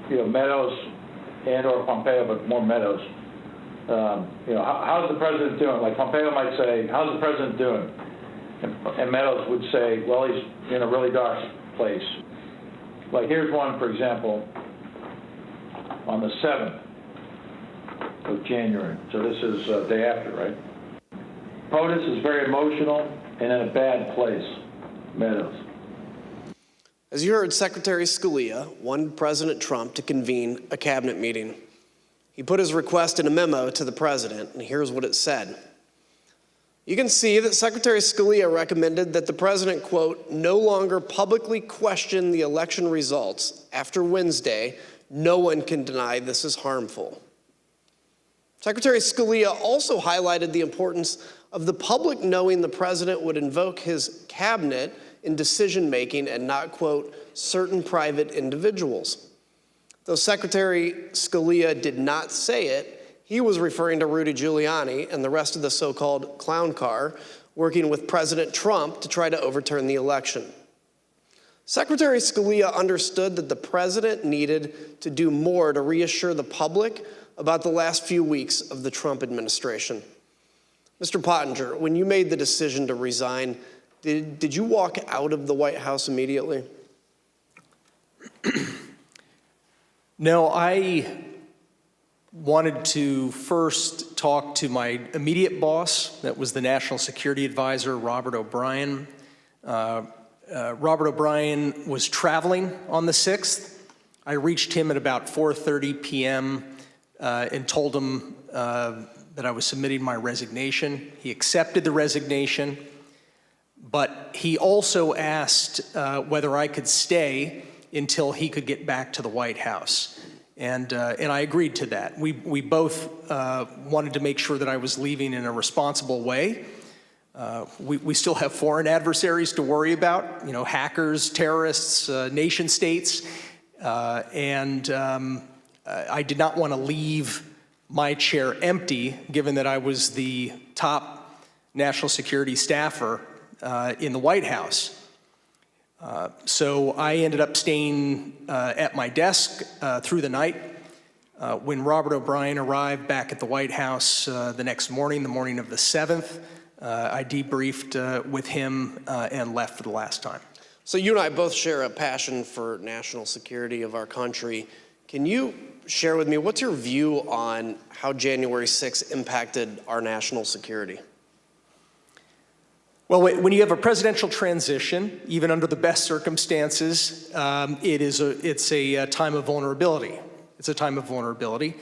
Meadows and or Pompeo, but more Meadows, how's the president doing? Like Pompeo might say, how's the president doing? And Meadows would say, well, he's in a really dark place. Like here's one, for example, on the 7th of January. So this is day after, right? POTUS is very emotional and in a bad place. Meadows. As you heard, Secretary Scalia wanted President Trump to convene a cabinet meeting. He put his request in a memo to the president, and here's what it said. You can see that Secretary Scalia recommended that the president, quote, no longer publicly question the election results after Wednesday. No one can deny this is harmful. Secretary Scalia also highlighted the importance of the public knowing the president would invoke his cabinet in decision-making and not, quote, certain private individuals. Though Secretary Scalia did not say it, he was referring to Rudy Giuliani and the rest of the so-called clown car working with President Trump to try to overturn the election. Secretary Scalia understood that the president needed to do more to reassure the public about the last few weeks of the Trump administration. Mr. Pottinger, when you made the decision to resign, Did you walk out of the White House immediately? No, I wanted to first talk to my immediate boss, that was the National Security Advisor, Robert O'Brien. Robert O'Brien was traveling on the 6th. I reached him at about 4:30 p.m. And told him that I was submitting my resignation. He accepted the resignation, but he also asked whether I could stay until he could get back to the White House. And I agreed to that. We both wanted to make sure that I was leaving in a responsible way. We still have foreign adversaries to worry about, hackers, terrorists, nation states. I did not want to leave my chair empty, given that I was the top national security staffer in the White House. So I ended up staying at my desk through the night. When Robert O'Brien arrived back at the White House the next morning, the morning of the 7th, I debriefed with him and left for the last time. So you and I both share a passion for national security of our country. Can you share with me, what's your view on how January 6th impacted our national security? Well, when you have a presidential transition, even under the best circumstances, it's a time of vulnerability. It's a time of vulnerability.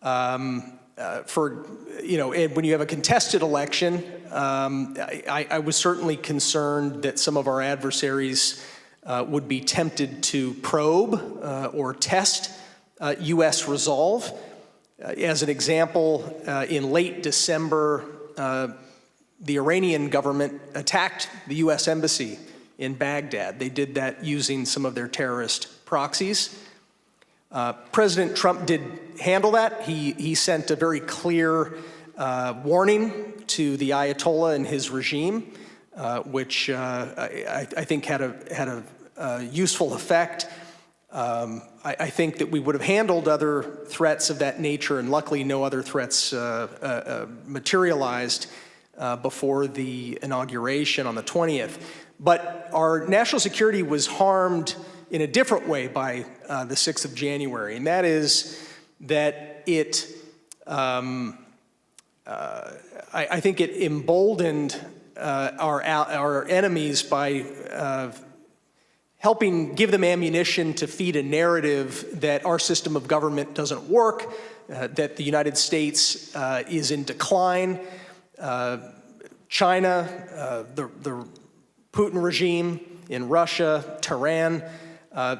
And when you have a contested election, I was certainly concerned that some of our adversaries would be tempted to probe or test U.S. resolve. As an example, in late December, the Iranian government attacked the U.S. embassy in Baghdad. They did that using some of their terrorist proxies. President Trump did handle that. He sent a very clear warning to the Ayatollah and his regime, which I think had a useful effect. I think that we would have handled other threats of that nature, and luckily no other threats materialized before the inauguration on the 20th. But our national security was harmed in a different way by the 6th of January, and that is that I think it emboldened our enemies by helping give them ammunition to feed a narrative that our system of government doesn't work, that the United States is in decline. China, the Putin regime in Russia, Tehran,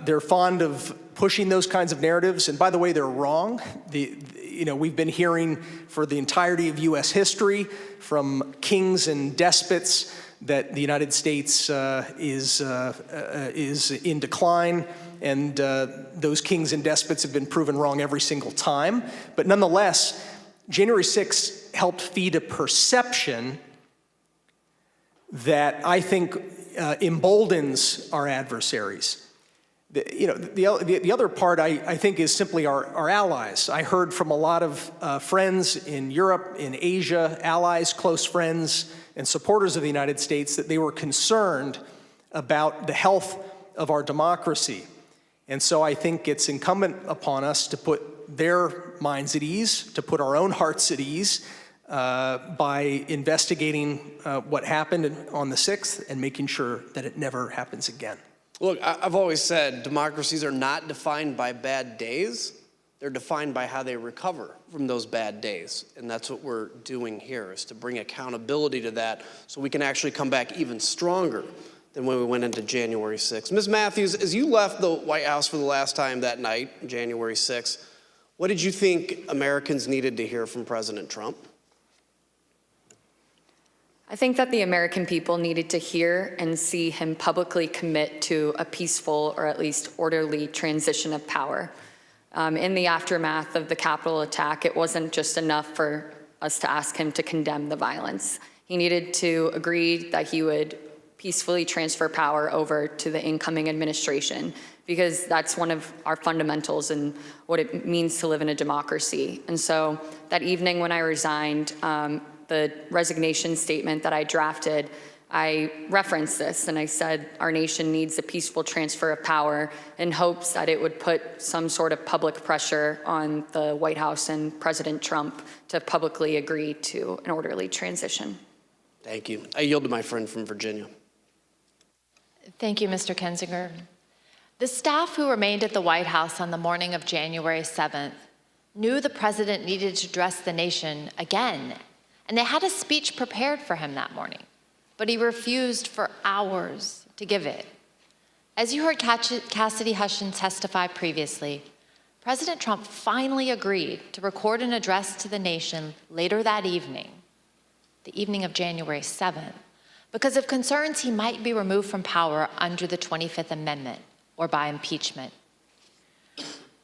they're fond of pushing those kinds of narratives. And by the way, they're wrong. We've been hearing for the entirety of U.S. history from kings and despots that the United States is in decline, and those kings and despots have been proven wrong every single time. But nonetheless, January 6th helped feed a perception that I think emboldens our adversaries. The other part I think is simply our allies. I heard from a lot of friends in Europe, in Asia, allies, close friends, and supporters of the United States that they were concerned about the health of our democracy. And so I think it's incumbent upon us to put their minds at ease, to put our own hearts at ease by investigating what happened on the 6th and making sure that it never happens again. Look, I've always said democracies are not defined by bad days. They're defined by how they recover from those bad days. And that's what we're doing here, is to bring accountability to that so we can actually come back even stronger than when we went into January 6th. Ms. Matthews, as you left the White House for the last time that night, January 6th, what did you think Americans needed to hear from President Trump? I think that the American people needed to hear and see him publicly commit to a peaceful or at least orderly transition of power. In the aftermath of the Capitol attack, it wasn't just enough for us to ask him to condemn the violence. He needed to agree that he would peacefully transfer power over to the incoming administration, because that's one of our fundamentals and what it means to live in a democracy. And so that evening when I resigned, the resignation statement that I drafted I referenced this and I said our nation needs a peaceful transfer of power in hopes that it would put some sort of public pressure on the White House and President Trump to publicly agree to an orderly transition. Thank you. I yield to my friend from Virginia. Thank you, Mr. Kinzinger. The staff who remained at the White House on the morning of January 7th knew the president needed to address the nation again, and they had a speech prepared for him that morning, but he refused for hours to give it. As you heard Cassidy Hutchins testify previously, President Trump finally agreed to record an address to the nation later that evening, the evening of January 7th, because of concerns he might be removed from power under the 25th Amendment or by impeachment.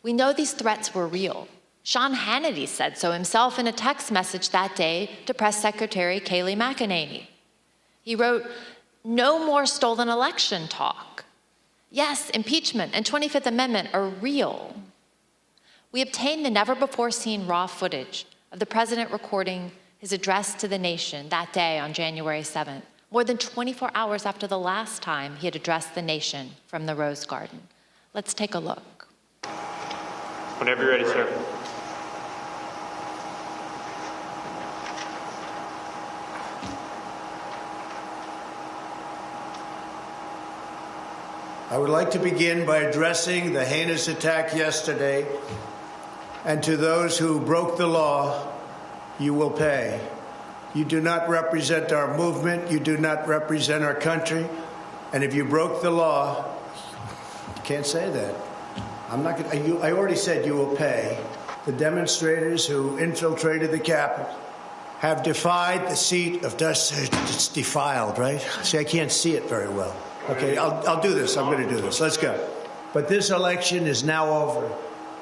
We know these threats were real. Sean Hannity said so himself in a text message that day to Press Secretary Kayleigh McEnany. He wrote, "No more stolen election talk. Yes, impeachment and 25th Amendment are real." We obtained the never-before-seen raw footage of the president recording his address to the nation that day on January 7th, more than 24 hours after the last time he had addressed the nation from the Rose Garden. Let's take a look. Whenever you're ready, sir. I would like to begin by addressing the heinous attack yesterday, and to those who broke the law, you will pay. You do not represent our movement, you do not represent our country, and if you broke the law, you can't say that. I'm not going to, I already said you will pay. The demonstrators who infiltrated the Capitol have defied the seat of justice. It's defiled, right? See, I can't see it very well. Okay, I'll do this. I'm going to do this. Let's go. But this election is now over.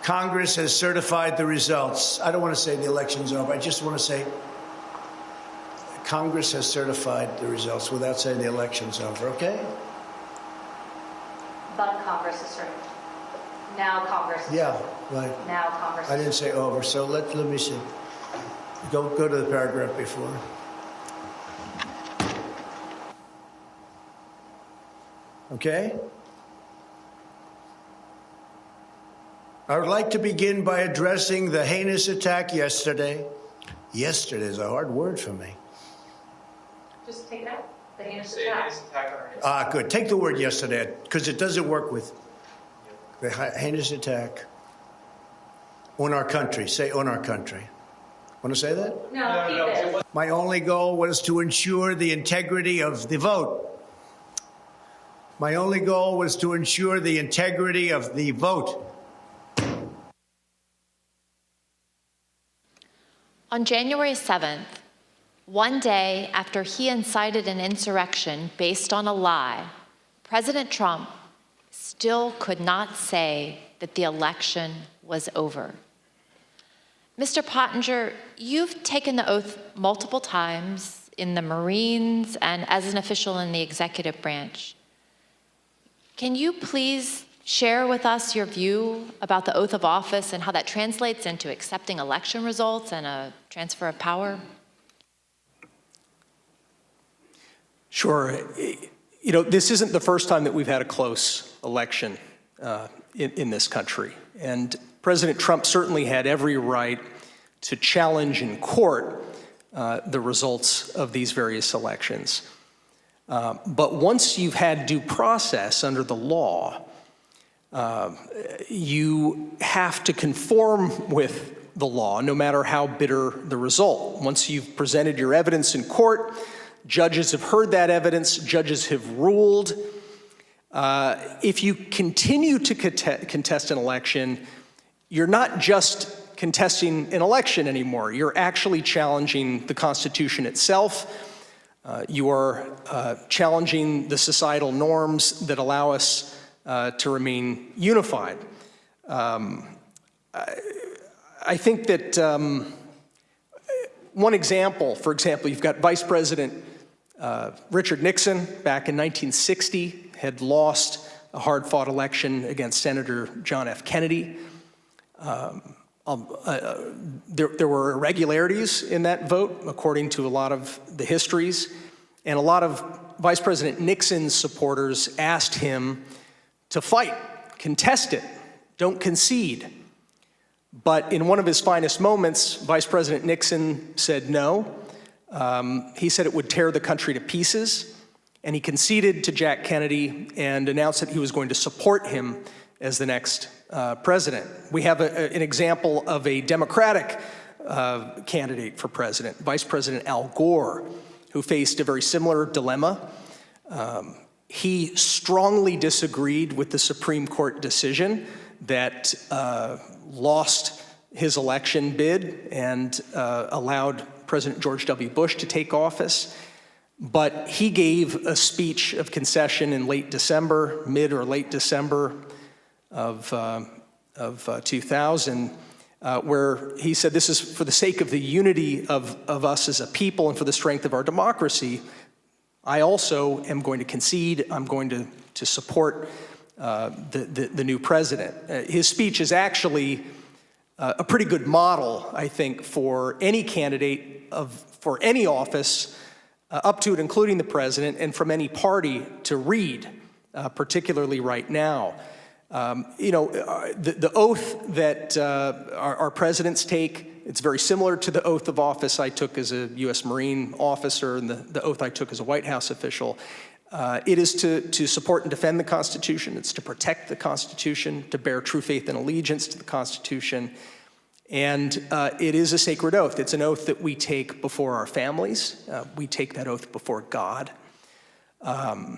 Congress has certified the results. I don't want to say the election's over. I just want to say Congress has certified the results without saying the election's over, okay? But Congress is certified. Now Congress is Yeah, certified. right. Now Congress I is didn't say over, so let me see. Go to the paragraph before. Okay? I would like to begin by addressing the heinous attack yesterday. Yesterday is a hard word for me. Just take it out. The heinous attack. Good. Take the word yesterday, because it doesn't work with the heinous attack on our country. Say on our country. Want to say that? No, keep it. My only goal was to ensure the integrity of the vote. My only goal was to ensure the integrity of the vote. On January 7th, one day after he incited an insurrection based on a lie, President Trump still could not say that the election was over. Mr. Pottinger, you've taken the oath multiple times in the Marines and as an official in the executive branch. Can you please share with us your view about the oath of office and how that translates into accepting election results and a transfer of power? Sure. You know, this isn't the first time that we've had a close election in this country. And President Trump certainly had every right to challenge in court the results of these various elections. But once you've had due process under the law, you have to conform with the law, no matter how bitter the result. Once you've presented your evidence in court, judges have heard that evidence, judges have ruled. If you continue to contest an election, you're not just contesting an election anymore. You're actually challenging the Constitution itself. You are challenging the societal norms that allow us to remain unified. I think that one example, for example, you've got Vice President Richard Nixon back in 1960 had lost a hard-fought election against Senator John F. Kennedy. There were irregularities in that vote, according to a lot of the histories, and a lot of Vice President Nixon's supporters asked him to fight, contest it, don't concede. But in one of his finest moments, Vice President Nixon said no. He said it would tear the country to pieces, and he conceded to Jack Kennedy and announced that he was going to support him as the next president. We have an example of a Democratic candidate for president, Vice President Al Gore, who faced a very similar dilemma. He strongly disagreed with the Supreme Court decision that lost his election bid and allowed President George W. Bush to take office. But he gave a speech of concession in late December, mid or late December of 2000, where he said, this is for the sake of the unity of us as a people and for the strength of our democracy. I also am going to concede. I'm going to support the new president. His speech is actually a pretty good model, I think, for any candidate for any office, up to and including the president, and from any party to read, particularly right now. The oath that our presidents take, it's very similar to the oath of office I took as a U.S. Marine officer and the oath I took as a White House official. It is to support and defend the Constitution. It's to protect the Constitution, to bear true faith and allegiance to the Constitution. And it is a sacred oath. It's an oath that we take before our families. We take that oath before God. I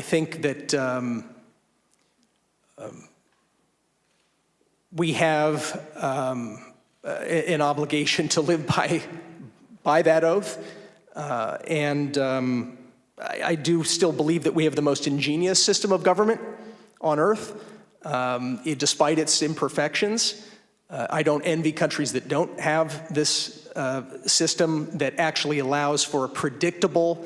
think that we have an obligation to live by that oath. I do still believe that we have the most ingenious system of government on earth, despite its imperfections. I don't envy countries that don't have this system that actually allows for a predictable,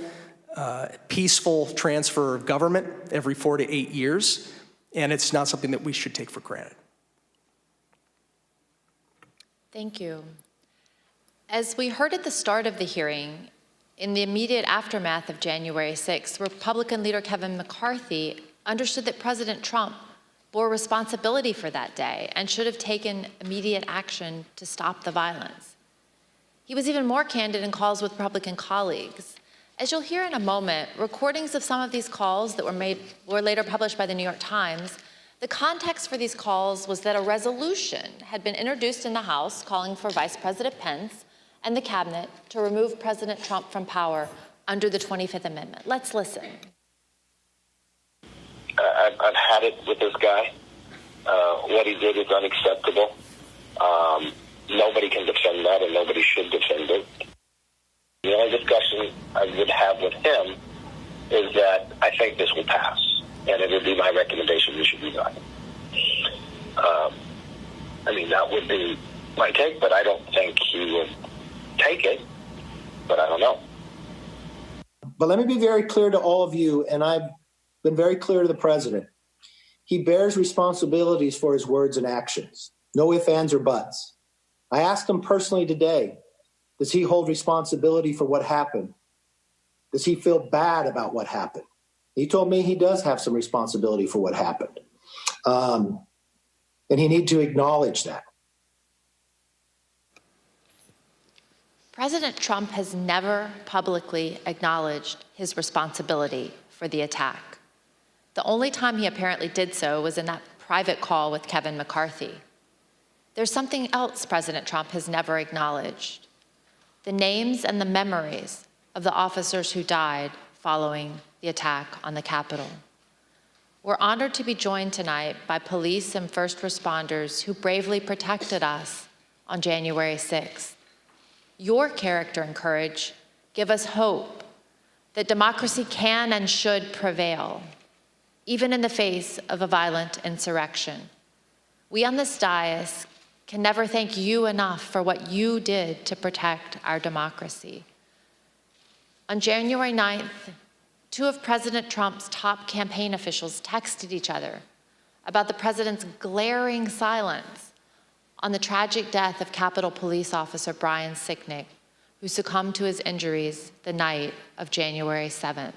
peaceful transfer of government every 4 to 8 years, and it's not something that we should take for granted. Thank you. As we heard at the start of the hearing, in the immediate aftermath of January 6th, Republican leader Kevin McCarthy understood that President Trump bore responsibility for that day and should have taken immediate action to stop the violence. He was even more candid in calls with Republican colleagues. As you'll hear in a moment, recordings of some of these calls that were later published by the New York Times, the context for these calls was that a resolution had been introduced in the House calling for Vice President Pence and the cabinet to remove President Trump from power under the 25th Amendment. Let's listen. I've had it with this guy. What he did is unacceptable. Nobody can defend that, and nobody should defend it. The only discussion I would have with him is that I think this will pass, and it would be my recommendation we should do that. That would be my take, but I don't think he would take it, but I don't know. But let me be very clear to all of you, and I've been very clear to the president. He bears responsibilities for his words and actions. No ifs, ands, or buts. I asked him personally today, does he hold responsibility for what happened? Does he feel bad about what happened? He told me he does have some responsibility for what happened. And he needs to acknowledge that. President Trump has never publicly acknowledged his responsibility for the attack. The only time he apparently did so was in that private call with Kevin McCarthy. There's something else President Trump has never acknowledged: the names and the memories of the officers who died following the attack on the Capitol. We're honored to be joined tonight by police and first responders who bravely protected us on January 6th. Your character and courage give us hope that democracy can and should prevail, even in the face of a violent insurrection. We on this dais can never thank you enough for what you did to protect our democracy. On January 9th, 2 of President Trump's top campaign officials texted each other about the president's glaring silence on the tragic death of Capitol Police Officer Brian Sicknick, who succumbed to his injuries the night of January 7th.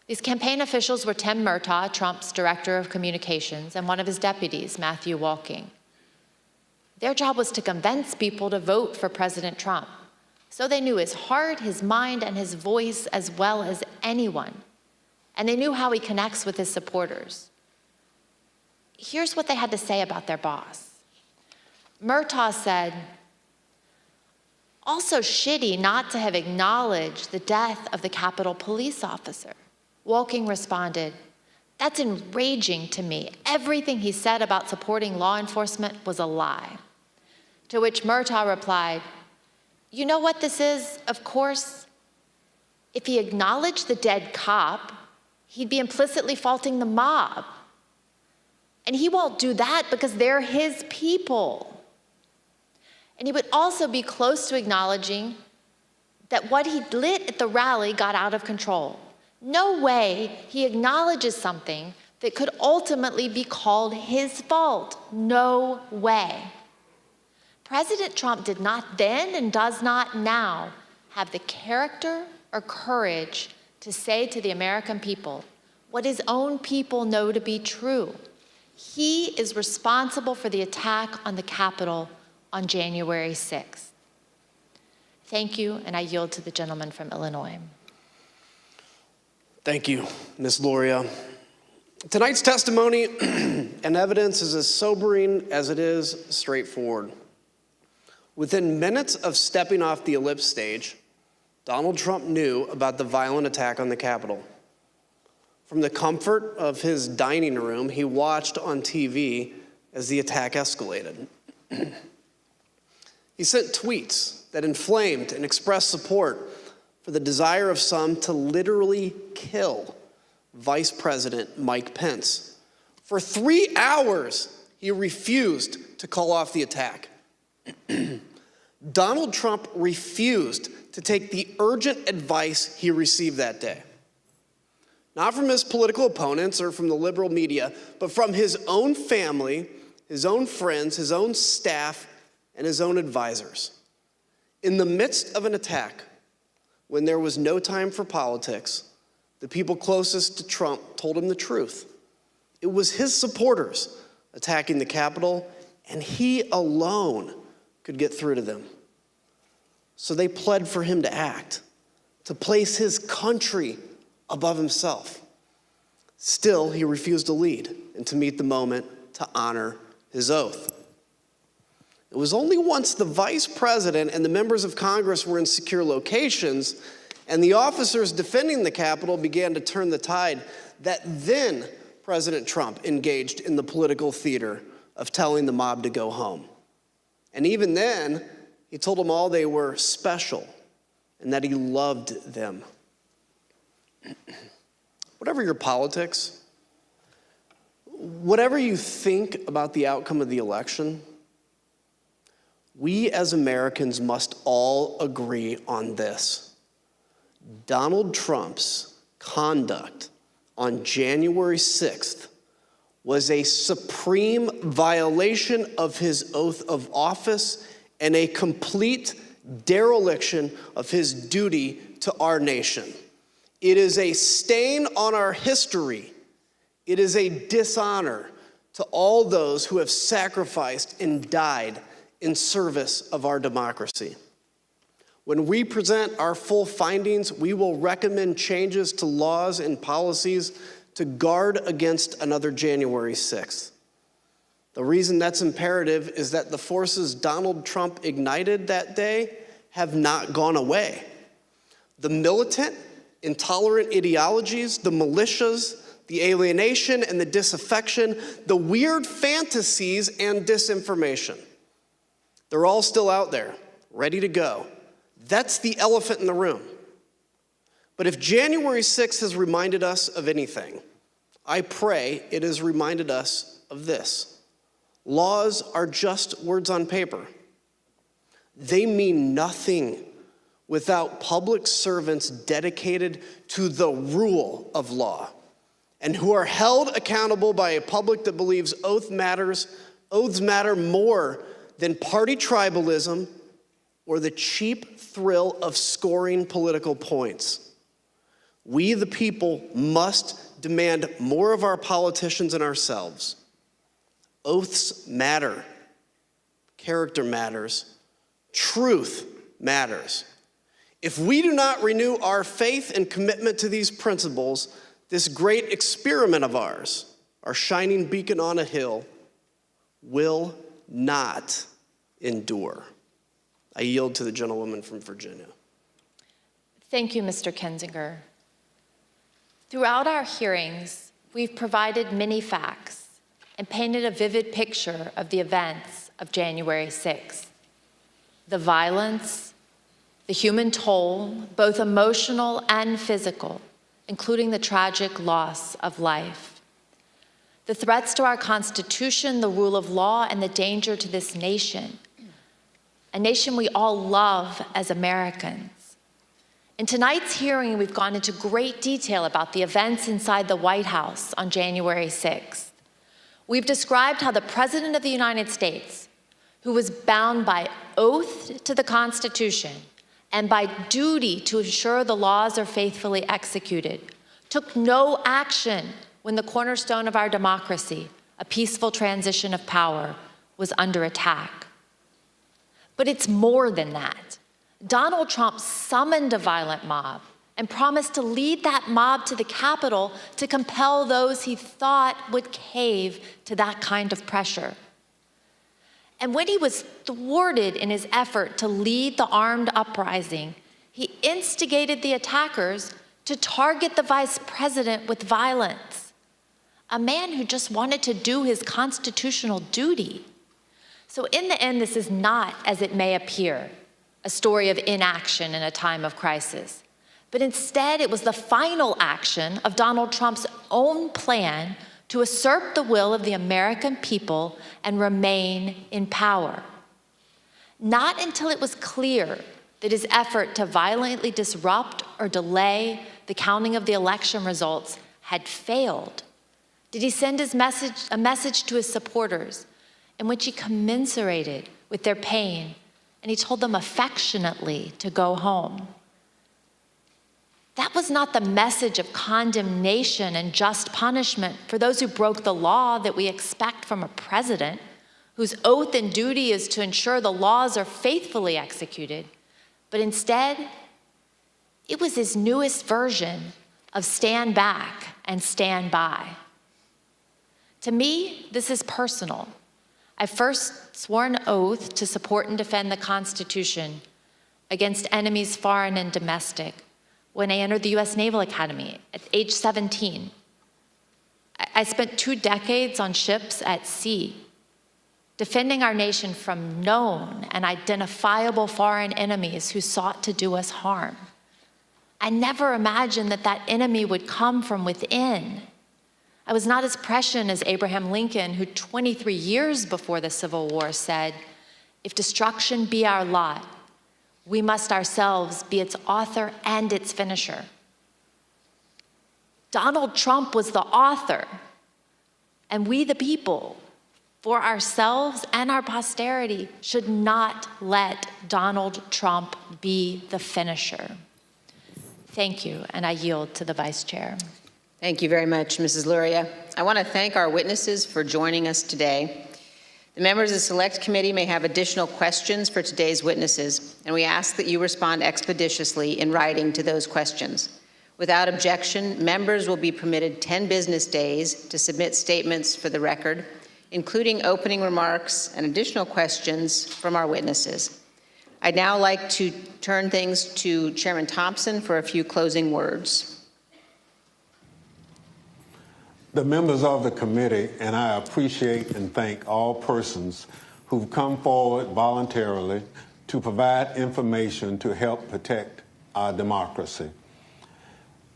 These campaign officials were Tim Murtaugh, Trump's director of communications, and one of his deputies, Matthew Walking. Their job was to convince people to vote for President Trump, so they knew his heart, his mind, and his voice as well as anyone, and they knew how he connects with his supporters. Here's what they had to say about their boss. Murtaugh said, "Also shitty not to have acknowledged the death of the Capitol police officer." Walking responded, "That's enraging to me. Everything he said about supporting law enforcement was a lie." To which Murtaugh replied, "You know what this is, of course? If he acknowledged the dead cop, he'd be implicitly faulting the mob. And he won't do that because they're his people. And he would also be close to acknowledging that what he lit at the rally got out of control. No way he acknowledges something that could ultimately be called his fault. No way." President Trump did not then and does not now have the character or courage to say to the American people what his own people know to be true. He is responsible for the attack on the Capitol on January 6th. Thank you, and I yield to the gentleman from Illinois. Thank you, Ms. Loria. Tonight's testimony and evidence is as sobering as it is straightforward. Within minutes of stepping off the ellipse stage, Donald Trump knew about the violent attack on the Capitol. From the comfort of his dining room, he watched on TV as the attack escalated. He sent tweets that inflamed and expressed support for the desire of some to literally kill Vice President Mike Pence. For 3 hours, he refused to call off the attack. Donald Trump refused to take the urgent advice he received that day. Not from his political opponents or from the liberal media, but from his own family, his own friends, his own staff, and his own advisors. In the midst of an attack, when there was no time for politics, the people closest to Trump told him the truth. It was his supporters attacking the Capitol, and he alone could get through to them. So they pled for him to act, to place his country above himself. Still, he refused to lead and to meet the moment to honor his oath. It was only once the vice president and the members of Congress were in secure locations and the officers defending the Capitol began to turn the tide that then President Trump engaged in the political theater of telling the mob to go home. And even then, he told them all they were special and that he loved them. Whatever your politics, whatever you think about the outcome of the election, we as Americans must all agree on this. Donald Trump's conduct on January 6th was a supreme violation of his oath of office and a complete dereliction of his duty to our nation. It is a stain on our history. It is a dishonor to all those who have sacrificed and died in service of our democracy. When we present our full findings, we will recommend changes to laws and policies to guard against another January 6th. The reason that's imperative is that the forces Donald Trump ignited that day have not gone away. The militant, intolerant ideologies, the militias, the alienation and the disaffection, the weird fantasies and disinformation. They're all still out there, ready to go. That's the elephant in the room. But if January 6th has reminded us of anything, I pray it has reminded us of this. Laws are just words on paper. They mean nothing without public servants dedicated to the rule of law and who are held accountable by a public that believes oaths matter more than party tribalism or the cheap thrill of scoring political points. We, the people, must demand more of our politicians and ourselves. Oaths matter. Character matters. Truth matters. If we do not renew our faith and commitment to these principles, this great experiment of ours, our shining beacon on a hill, will not endure. I yield to the gentlewoman from Virginia. Thank you, Mr. Kinzinger. Throughout our hearings, we've provided many facts and painted a vivid picture of the events of January 6th. The violence, the human toll, both emotional and physical, including the tragic loss of life. The threats to our Constitution, the rule of law, and the danger to this nation, a nation we all love as Americans. In tonight's hearing, we've gone into great detail about the events inside the White House on January 6th. We've described how the President of the United States, who was bound by oath to the Constitution and by duty to ensure the laws are faithfully executed, took no action when the cornerstone of our democracy, a peaceful transition of power, was under attack. But it's more than that. Donald Trump summoned a violent mob and promised to lead that mob to the Capitol to compel those he thought would cave to that kind of pressure. And when he was thwarted in his effort to lead the armed uprising, he instigated the attackers to target the vice president with violence, a man who just wanted to do his constitutional duty. So in the end, this is not, as it may appear, a story of inaction in a time of crisis, but instead it was the final action of Donald Trump's own plan to assert the will of the American people and remain in power. Not until it was clear that his effort to violently disrupt or delay the counting of the election results had failed did he send a message to his supporters in which he commiserated with their pain, and he told them affectionately to go home. That was not the message of condemnation and just punishment for those who broke the law that we expect from a president whose oath and duty is to ensure the laws are faithfully executed. But instead, it was his newest version of stand back and stand by. To me, this is personal. I first swore an oath to support and defend the Constitution against enemies foreign and domestic when I entered the U.S. Naval Academy at age 17. I spent 2 decades on ships at sea, defending our nation from known and identifiable foreign enemies who sought to do us harm. I never imagined that that enemy would come from within. I was not as prescient as Abraham Lincoln, who 23 years before the Civil War said, "If destruction be our lot, we must ourselves be its author and its finisher." Donald Trump was the author, and we the people, for ourselves and our posterity, should not let Donald Trump be the finisher. Thank you, and I yield to the Vice Chair. Thank you very much, Mrs. Luria. I want to thank our witnesses for joining us today. The members of the Select Committee may have additional questions for today's witnesses, and we ask that you respond expeditiously in writing to those questions. Without objection, members will be permitted 10 business days to submit statements for the record, including opening remarks and additional questions from our witnesses. I'd now like to turn things to Chairman Thompson for a few closing words. The members of the committee, and I appreciate and thank all persons who've come forward voluntarily to provide information to help protect our democracy.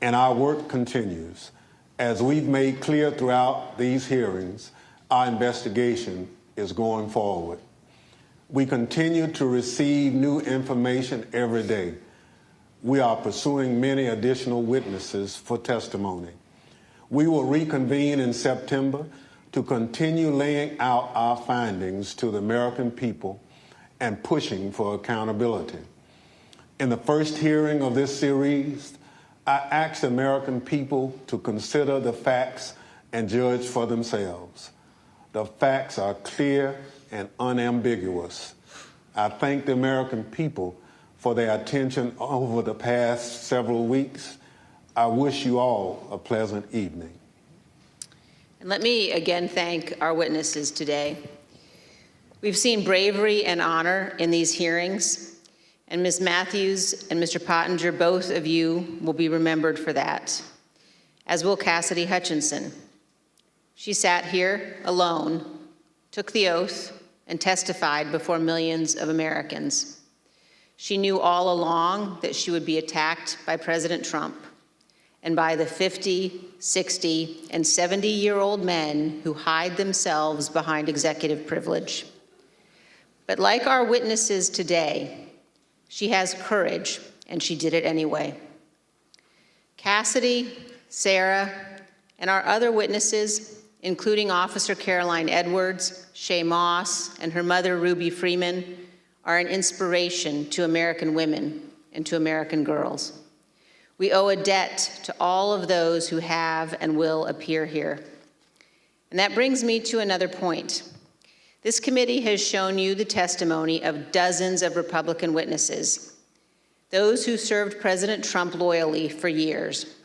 And our work continues. As we've made clear throughout these hearings, our investigation is going forward. We continue to receive new information every day. We are pursuing many additional witnesses for testimony. We will reconvene in September to continue laying out our findings to the American people and pushing for accountability. In the first hearing of this series, I asked American people to consider the facts and judge for themselves. The facts are clear and unambiguous. I thank the American people for their attention over the past several weeks. I wish you all a pleasant evening. And let me again thank our witnesses today. We've seen bravery and honor in these hearings, and Ms. Matthews and Mr. Pottinger, both of you will be remembered for that, as will Cassidy Hutchinson. She sat here alone, took the oath, and testified before millions of Americans. She knew all along that she would be attacked by President Trump and by the 50, 60, and 70-year-old men who hide themselves behind executive privilege. But like our witnesses today, she has courage, and she did it anyway. Cassidy, Sarah, and our other witnesses, including Officer Caroline Edwards, Shay Moss, and her mother, Ruby Freeman, are an inspiration to American women and to American girls. We owe a debt to all of those who have and will appear here. And that brings me to another point. This committee has shown you the testimony of dozens of Republican witnesses, those who served President Trump loyally for years.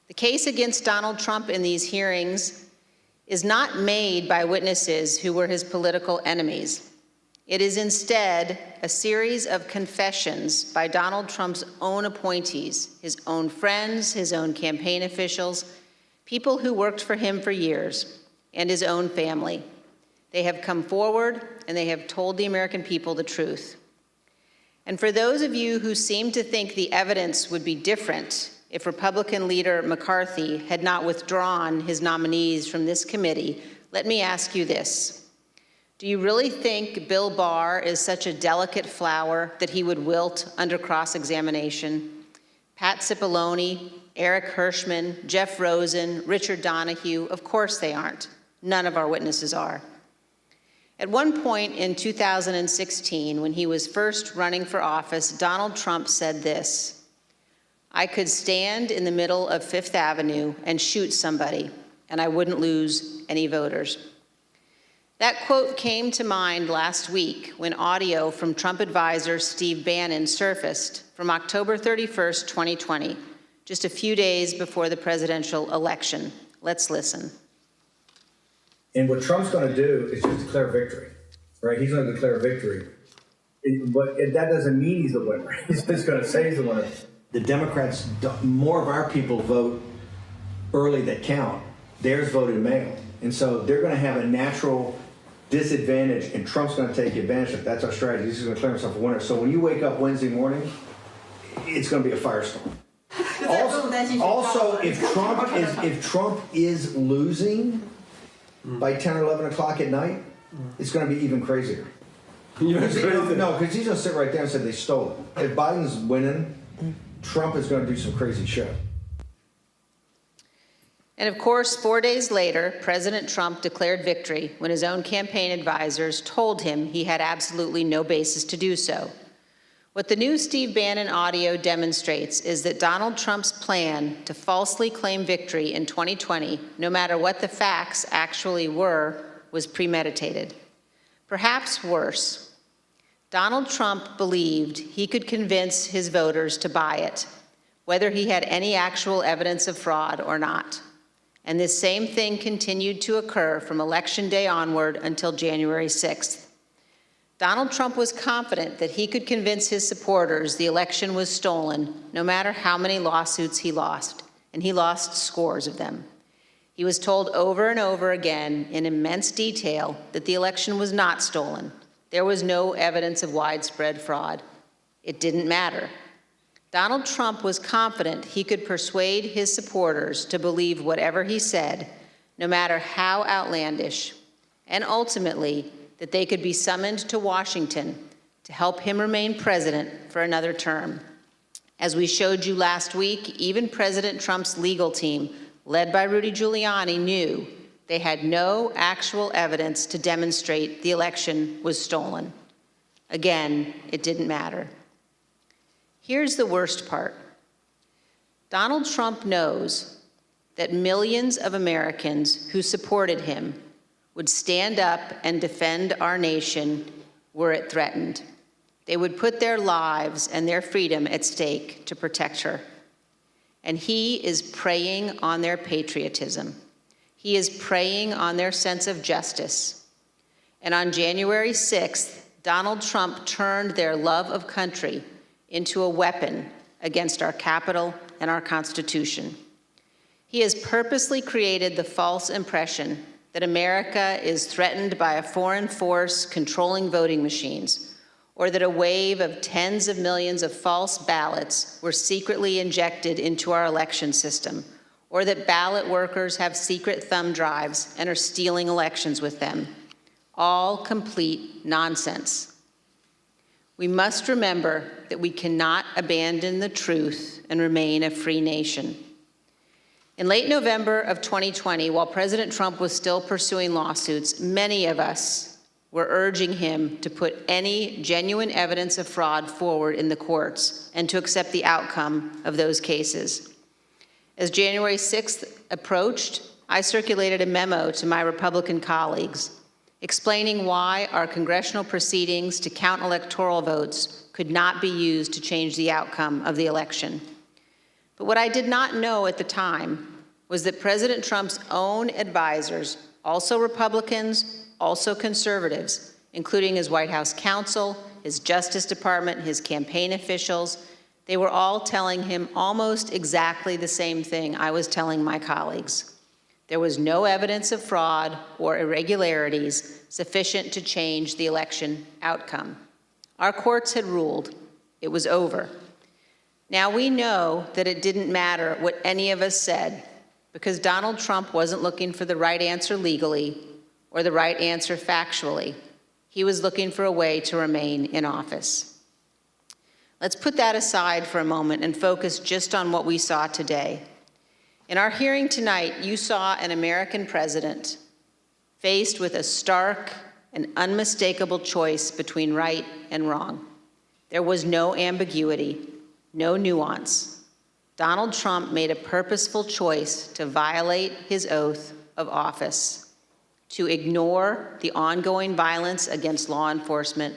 The case against Donald Trump in these hearings is not made by witnesses who were his political enemies. It is instead a series of confessions by Donald Trump's own appointees, his own friends, his own campaign officials, people who worked for him for years, and his own family. They have come forward and they have told the American people the truth. And for those of you who seem to think the evidence would be different if Republican leader McCarthy had not withdrawn his nominees from this committee, let me ask you this. Do you really think Bill Barr is such a delicate flower that he would wilt under cross-examination? Pat Cipollone, Eric Hirschman, Jeff Rosen, Richard Donahue, of course they aren't. None of our witnesses are. At one point in 2016, when he was first running for office, Donald Trump said this: "I could stand in the middle of Fifth Avenue and shoot somebody, and I wouldn't lose any voters." That quote came to mind last week when audio from Trump advisor Steve Bannon surfaced from October 31st, 2020, just a few days before the presidential election. Let's listen. And what Trump's going to do is just declare victory, right? He's going to declare victory. But that doesn't mean he's the winner. He's just going to say he's the winner. The Democrats, more of our people vote early that count. Theirs voted mail. And so they're going to have a natural disadvantage, and Trump's going to take advantage of it. That's our strategy. He's going to declare himself a winner. So when you wake up Wednesday morning, it's going to be a firestorm. Also, if Trump is losing by 10 or 11 o'clock at night, it's going to be even crazier. No, because he's going to sit right there and say they stole it. If Biden's winning, Trump is going to do some crazy shit. And of course, 4 days later, President Trump declared victory when his own campaign advisors told him he had absolutely no basis to do so. What the new Steve Bannon audio demonstrates is that Donald Trump's plan to falsely claim victory in 2020, no matter what the facts actually were, was premeditated. Perhaps worse, Donald Trump believed he could convince his voters to buy it, whether he had any actual evidence of fraud or not. And this same thing continued to occur from Election Day onward until January 6th. Donald Trump was confident that he could convince his supporters the election was stolen, no matter how many lawsuits he lost, and he lost scores of them. He was told over and over again in immense detail that the election was not stolen. There was no evidence of widespread fraud. It didn't matter. Donald Trump was confident he could persuade his supporters to believe whatever he said, no matter how outlandish, and ultimately that they could be summoned to Washington to help him remain president for another term. As we showed you last week, even President Trump's legal team, led by Rudy Giuliani, knew they had no actual evidence to demonstrate the election was stolen. Again, it didn't matter. Here's the worst part. Donald Trump knows that millions of Americans who supported him would stand up and defend our nation were it threatened. They would put their lives and their freedom at stake to protect her. And he is preying on their patriotism. He is preying on their sense of justice. And on January 6th, Donald Trump turned their love of country into a weapon against our Capitol and our Constitution. He has purposely created the false impression that America is threatened by a foreign force controlling voting machines, or that a wave of tens of millions of false ballots were secretly injected into our election system, or that ballot workers have secret thumb drives and are stealing elections with them. All complete nonsense. We must remember that we cannot abandon the truth and remain a free nation. In late November of 2020, while President Trump was still pursuing lawsuits, many of us were urging him to put any genuine evidence of fraud forward in the courts and to accept the outcome of those cases. As January 6th approached, I circulated a memo to my Republican colleagues explaining why our congressional proceedings to count electoral votes could not be used to change the outcome of the election. But what I did not know at the time was that President Trump's own advisors, also Republicans, also conservatives, including his White House counsel, his Justice Department, his campaign officials, they were all telling him almost exactly the same thing I was telling my colleagues. There was no evidence of fraud or irregularities sufficient to change the election outcome. Our courts had ruled. It was over. Now we know that it didn't matter what any of us said, because Donald Trump wasn't looking for the right answer legally or the right answer factually. He was looking for a way to remain in office. Let's put that aside for a moment and focus just on what we saw today. In our hearing tonight, you saw an American president faced with a stark and unmistakable choice between right and wrong. There was no ambiguity, no nuance. Donald Trump made a purposeful choice to violate his oath of office, to ignore the ongoing violence against law enforcement,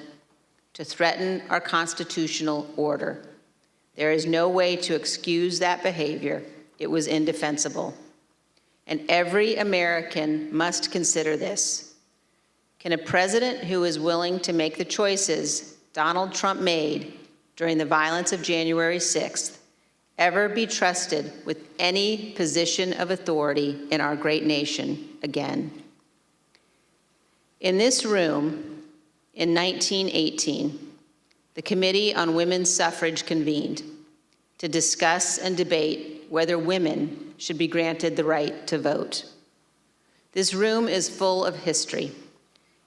to threaten our constitutional order. There is no way to excuse that behavior. It was indefensible. And every American must consider this. Can a president who is willing to make the choices Donald Trump made during the violence of January 6th ever be trusted with any position of authority in our great nation again? In this room, in 1918, the Committee on Women's Suffrage convened to discuss and debate whether women should be granted the right to vote. This room is full of history,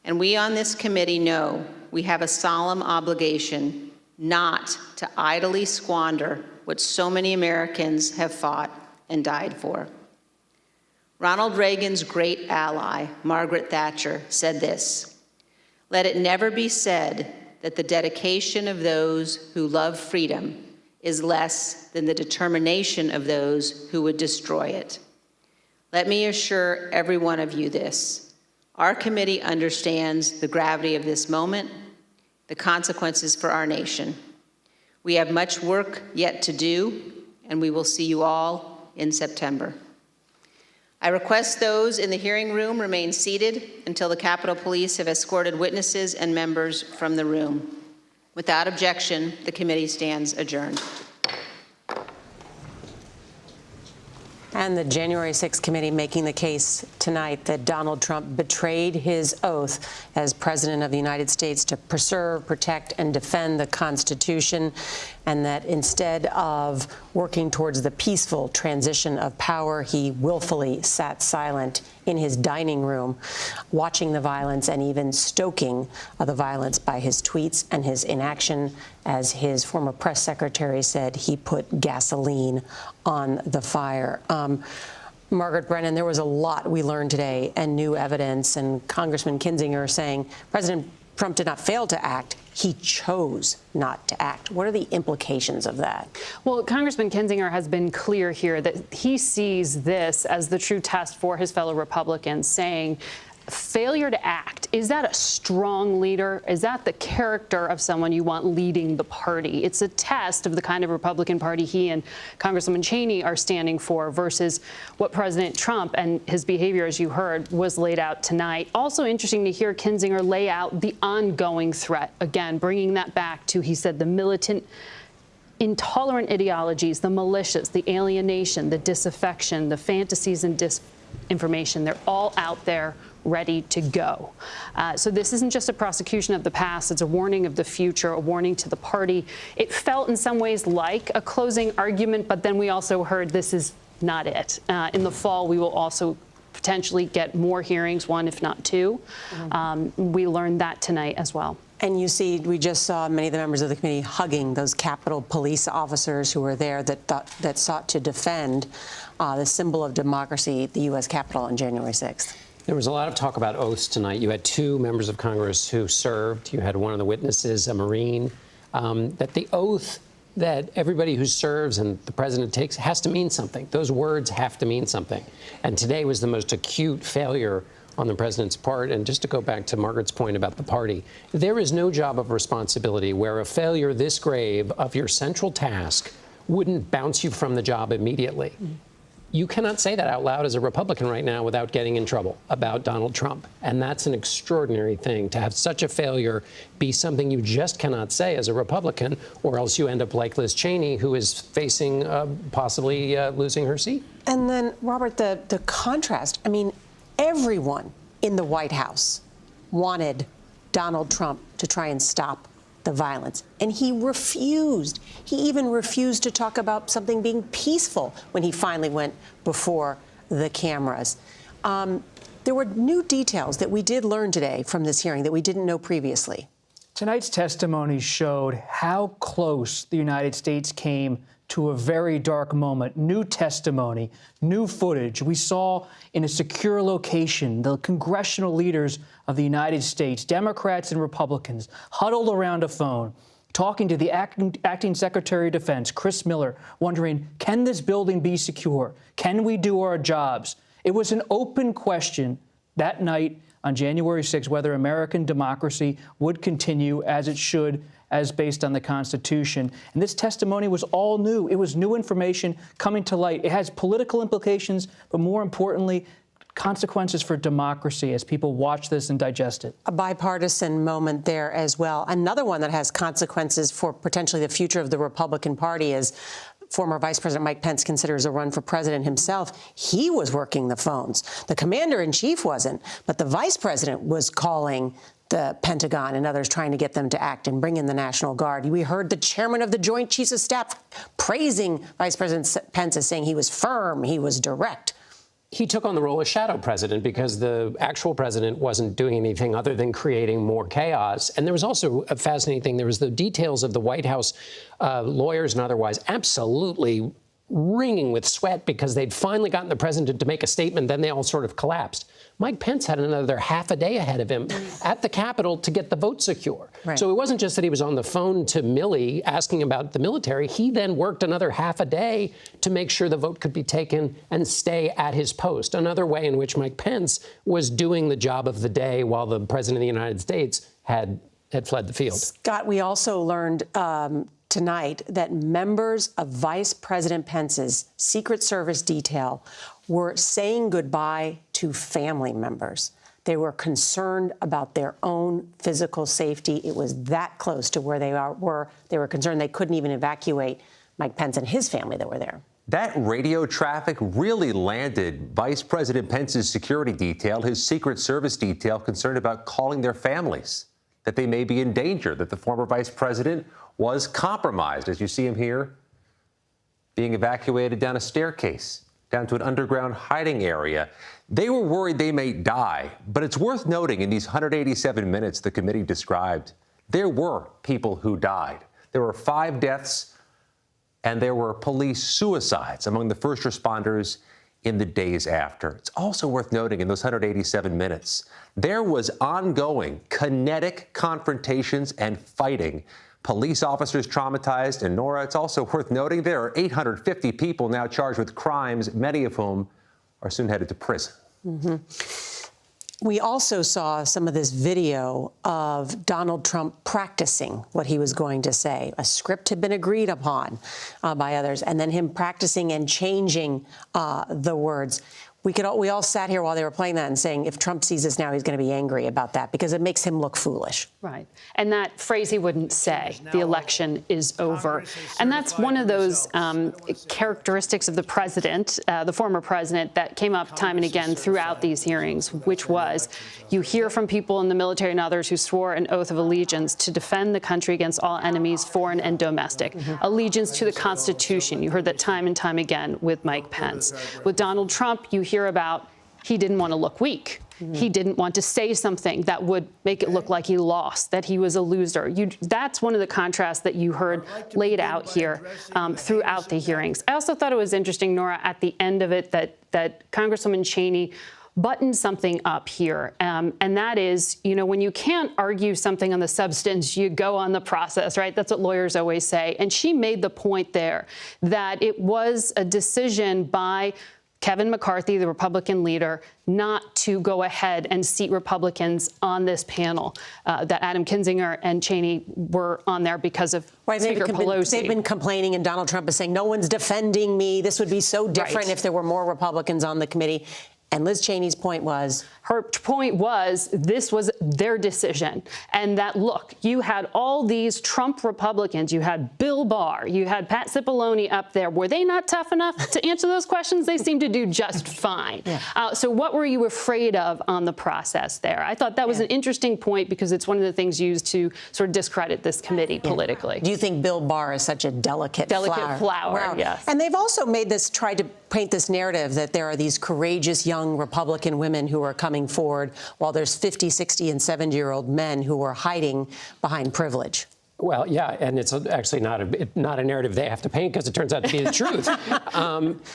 and we on this committee know we have a solemn obligation not to idly squander what so many Americans have fought and died for. Ronald Reagan's great ally, Margaret Thatcher, said this: "Let it never be said that the dedication of those who love freedom is less than the determination of those who would destroy it." Let me assure every one of you this: our committee understands the gravity of this moment, the consequences for our nation. We have much work yet to do, and we will see you all in September. I request those in the hearing room remain seated until the Capitol Police have escorted witnesses and members from the room. Without objection, the committee stands adjourned. And the January 6th committee making the case tonight that Donald Trump betrayed his oath as President of the United States to preserve, protect, and defend the Constitution, and that instead of working towards the peaceful transition of power, he willfully sat silent in his dining room, watching the violence and even stoking the violence by his tweets and his inaction. As his former press secretary said, he put gasoline on the fire. Margaret Brennan, there was a lot we learned today and new evidence, and Congressman Kinzinger saying President Trump did not fail to act. He chose not to act. What are the implications of that? Well, Congressman Kinzinger has been clear here that he sees this as the true test for his fellow Republicans, saying failure to act, is that a strong leader? Is that the character of someone you want leading the party? It's a test of the kind of Republican Party he and Congresswoman Cheney are standing for versus what President Trump and his behavior, as you heard, was laid out tonight. Also interesting to hear Kinzinger lay out the ongoing threat. Again, bringing that back to, he said, the militant, intolerant ideologies, the militias, the alienation, the disaffection, the fantasies and disinformation. They're all out there ready to go. So this isn't just a prosecution of the past, it's a warning of the future, a warning to the party. It felt in some ways like a closing argument, but then we also heard this is not it. In the fall, we will also potentially get more hearings, one if not two. We learned that tonight as well. And you see, we just saw many of the members of the committee hugging those Capitol Police officers who were there that sought to defend the symbol of democracy, the U.S. Capitol, on January 6th. There was a lot of talk about oaths tonight. You had two members of Congress who served. You had one of the witnesses, a Marine, that the oath that everybody who serves and the president takes has to mean something. Those words have to mean something. And today was the most acute failure on the president's part. And just to go back to Margaret's point about the party, there is no job of responsibility where a failure this grave of your central task wouldn't bounce you from the job immediately. You cannot say that out loud as a Republican right now without getting in trouble about Donald Trump. And that's an extraordinary thing, to have such a failure be something you just cannot say as a Republican, or else you end up like Liz Cheney, who is facing possibly losing her seat. And then, Robert, the contrast, I mean, everyone in the White House wanted Donald Trump to try and stop the violence. And he refused. He even refused to talk about something being peaceful when he finally went before the cameras. There were new details that we did learn today from this hearing that we didn't know previously. Tonight's testimony showed how close the United States came to a very dark moment. New testimony, new footage. We saw in a secure location the congressional leaders of the United States, Democrats and Republicans, huddled around a phone, talking to the acting Secretary of Defense, Chris Miller, wondering, can this building be secure? Can we do our jobs? It was an open question that night on January 6th, whether American democracy would continue as it should, as based on the Constitution. And this testimony was all new. It was new information coming to light. It has political implications, but more importantly, consequences for democracy as people watch this and digest it. A bipartisan moment there as well. Another one that has consequences for potentially the future of the Republican Party is former Vice President Mike Pence considers a run for president himself. He was working the phones. The commander-in-chief wasn't, but the vice president was calling the Pentagon and others, trying to get them to act and bring in the National Guard. We heard the chairman of the Joint Chiefs of Staff praising Vice President Pence as saying he was firm, he was direct. He took on the role of shadow president because the actual president wasn't doing anything other than creating more chaos. And there was also a fascinating thing. There was the details of the White House lawyers and otherwise absolutely wringing with sweat because they'd finally gotten the president to make a statement. Then they all sort of collapsed. Mike Pence had another half a day ahead of him at the Capitol to get the vote secure. Right. So it wasn't just that he was on the phone to Milley asking about the military. He then worked another half a day to make sure the vote could be taken and stay at his post. Another way in which Mike Pence was doing the job of the day while the president of the United States had fled the field. Scott, we also learned tonight that members of Vice President Pence's Secret Service detail were saying goodbye to family members. They were concerned about their own physical safety. It was that close to where they were. They were concerned they couldn't even evacuate Mike Pence and his family that were there. That radio traffic really landed Vice President Pence's security detail, his Secret Service detail, concerned about calling their families, that they may be in danger, that the former vice president was compromised, as you see him here, being evacuated down a staircase, down to an underground hiding area. They were worried they may die, but it's worth noting in these 187 minutes the committee described, there were people who died. There were 5 deaths, and there were police suicides among the first responders in the days after. It's also worth noting in those 187 minutes, there was ongoing kinetic confrontations and fighting. Police officers traumatized, and Nora, it's also worth noting there are 850 people now charged with crimes, many of whom are soon headed to prison. We also saw some of this video of Donald Trump practicing what he was going to say. A script had been agreed upon by others, and then him practicing and changing the words. We all sat here while they were playing that and saying, if Trump sees this now, he's going to be angry about that because it makes him look foolish. Right. And that phrase he wouldn't say, the election is over. And that's one of those characteristics of the president, the former president, that came up time and again throughout these hearings, which was you hear from people in the military and others who swore an oath of allegiance to defend the country against all enemies, foreign and domestic. Allegiance to the Constitution. You heard that time and time again with Mike Pence. With Donald Trump, you hear about he didn't want to look weak. He didn't want to say something that would make it look like he lost, that he was a loser. That's one of the contrasts that you heard laid out here throughout the hearings. I also thought it was interesting, Nora, at the end of it, that Congresswoman Cheney buttoned something up here, and that is, when you can't argue something on the substance, you go on the process, right? That's what lawyers always say. And she made the point there that it was a decision by Kevin McCarthy, the Republican leader, not to go ahead and seat Republicans on this panel, that Adam Kinzinger and Cheney were on there because of Speaker Pelosi. They've been complaining, and Donald Trump is saying, no one's defending me. This would be so different if there were more Republicans on the committee. And Liz Cheney's point was? Her point was this was their decision. And that, look, you had all these Trump Republicans. You had Bill Barr. You had Pat Cipollone up there. Were they not tough enough to answer those questions? They seemed to do just fine. So what were you afraid of on the process there? I thought that was an interesting point because it's one of the things used to sort of discredit this committee politically. Do you think Bill Barr is such a delicate flower? Wow. Yes. And they've also tried to paint this narrative that there are these courageous young Republican women who are coming forward while there's 50, 60, and 70-year-old men who are hiding behind privilege. Well, yeah, and it's actually not a narrative they have to paint because it turns out to be the truth.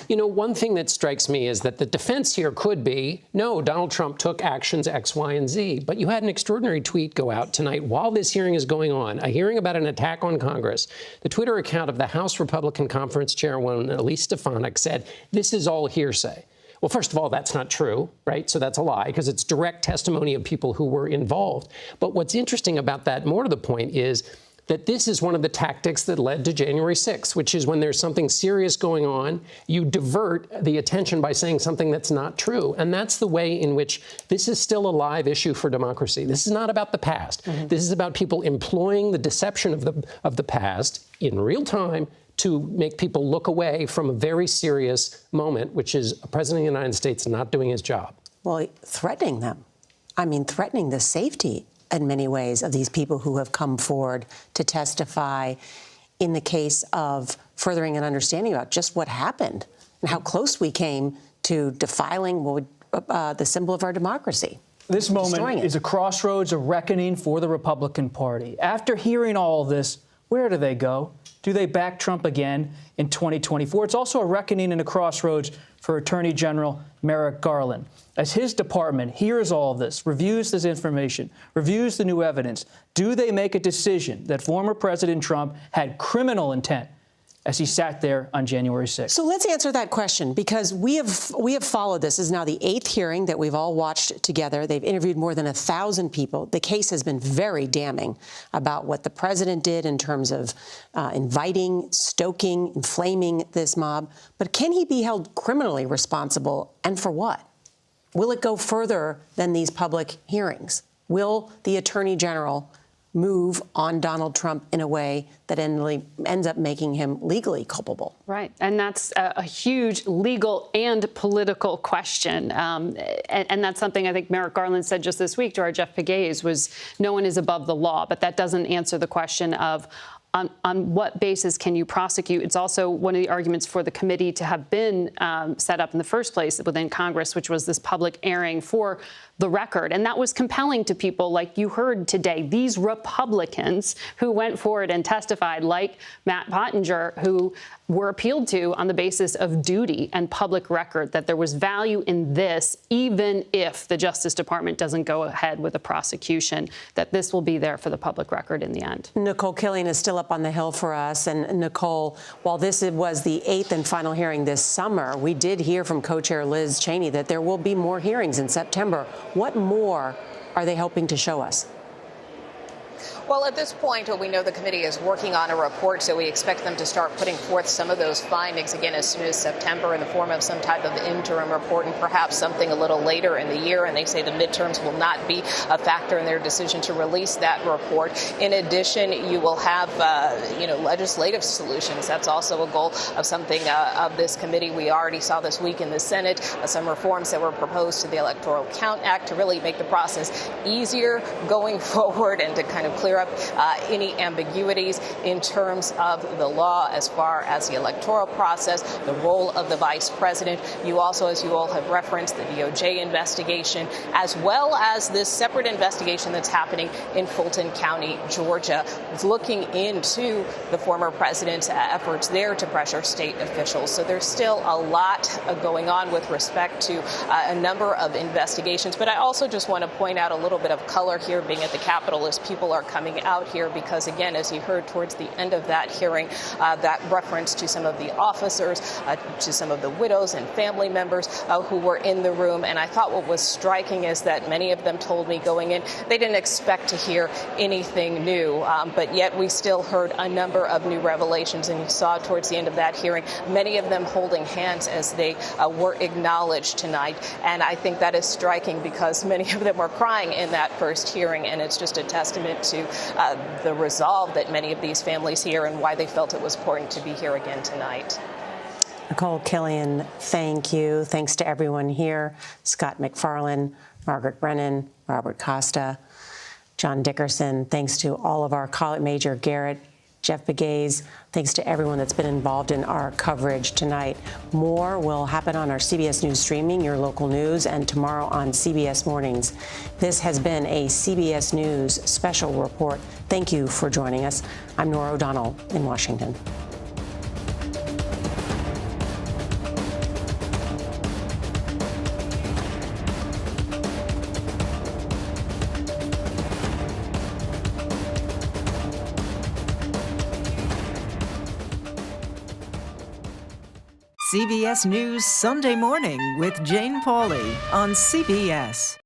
One thing that strikes me is that the defense here could be, no, Donald Trump took actions X, Y, and Z. But you had an extraordinary tweet go out tonight while this hearing is going on, a hearing about an attack on Congress. The Twitter account of the House Republican Conference Chairwoman Elise Stefanik said, this is all hearsay. Well, first of all, that's not true, right? So that's a lie because it's direct testimony of people who were involved. But what's interesting about that, more to the point, is that this is one of the tactics that led to January 6th, which is when there's something serious going on, you divert the attention by saying something that's not true. And that's the way in which this is still a live issue for democracy. This is not about the past. This is about people employing the deception of the past in real time to make people look away from a very serious moment, which is a president of the United States not doing his job. Well, threatening them. I mean, threatening the safety in many ways of these people who have come forward to testify in the case of furthering an understanding about just what happened and how close we came to defiling the symbol of our democracy. This moment is a crossroads, a reckoning for the Republican Party. After hearing all of this, where do they go? Do they back Trump again in 2024? It's also a reckoning and a crossroads for Attorney General Merrick Garland. As his department hears all of this, reviews this information, reviews the new evidence, do they make a decision that former President Trump had criminal intent as he sat there on January 6th? So let's answer that question, because we have followed this. This is now the 8th hearing that we've all watched together. They've interviewed more than 1,000 people. The case has been very damning about what the president did in terms of inviting, stoking, inflaming this mob. But can he be held criminally responsible, and for what? Will it go further than these public hearings? Will the Attorney General move on Donald Trump in a way that ends up making him legally culpable? Right. And that's a huge legal and political question. And that's something I think Merrick Garland said just this week to our Jeff Pegues was no one is above the law. But that doesn't answer the question of on what basis can you prosecute? It's also one of the arguments for the committee to have been set up in the first place within Congress, which was this public airing for the record. And that was compelling to people like you heard today. These Republicans who went forward and testified, like Matt Pottinger, who were appealed to on the basis of duty and public record, that there was value in this, even if the Justice Department doesn't go ahead with a prosecution, that this will be there for the public record in the end. Nicole Killian is still up on the Hill for us. And Nicole, while this was the 8th and final hearing this summer, we did hear from co-chair Liz Cheney that there will be more hearings in September. What more are they hoping to show us? Well, at this point, we know the committee is working on a report, so we expect them to start putting forth some of those findings again as soon as September in the form of some type of interim report and perhaps something a little later in the year. And they say the midterms will not be a factor in their decision to release that report. In addition, you will have, legislative solutions. That's also a goal of something of this committee. We already saw this week in the Senate some reforms that were proposed to the Electoral Count Act to really make the process easier going forward and to kind of clear up any ambiguities in terms of the law as far as the electoral process, the role of the vice president. You also, as you all have referenced, the DOJ investigation, as well as this separate investigation that's happening in Fulton County, Georgia, looking into the former president's efforts there to pressure state officials. So there's still a lot going on with respect to a number of investigations. But I also just want to point out a little bit of color here being at the Capitol as people are coming out here because, again, as you heard towards the end of that hearing, that reference to some of the officers, to some of the widows and family members who were in the room. And I thought what was striking is that many of them told me going in they didn't expect to hear anything new, but yet we still heard a number of new revelations. And you saw towards the end of that hearing, many of them holding hands as they were acknowledged tonight. And I think that is striking because many of them were crying in that first hearing. And it's just a testament to the resolve that many of these families here and why they felt it was important to be here again tonight. Nicole Killian, thank you. Thanks to everyone here. Scott McFarlane, Margaret Brennan, Robert Costa, John Dickerson. Thanks to all of our colleagues, Major Garrett, Jeff Begaze. Thanks to everyone that's been involved in our coverage tonight. More will happen on our CBS News Streaming, your local news, and tomorrow on CBS Mornings. This has been a CBS News special report. Thank you for joining us. I'm Norah O'Donnell in Washington. CBS News Sunday Morning with Jane Pauley on CBS.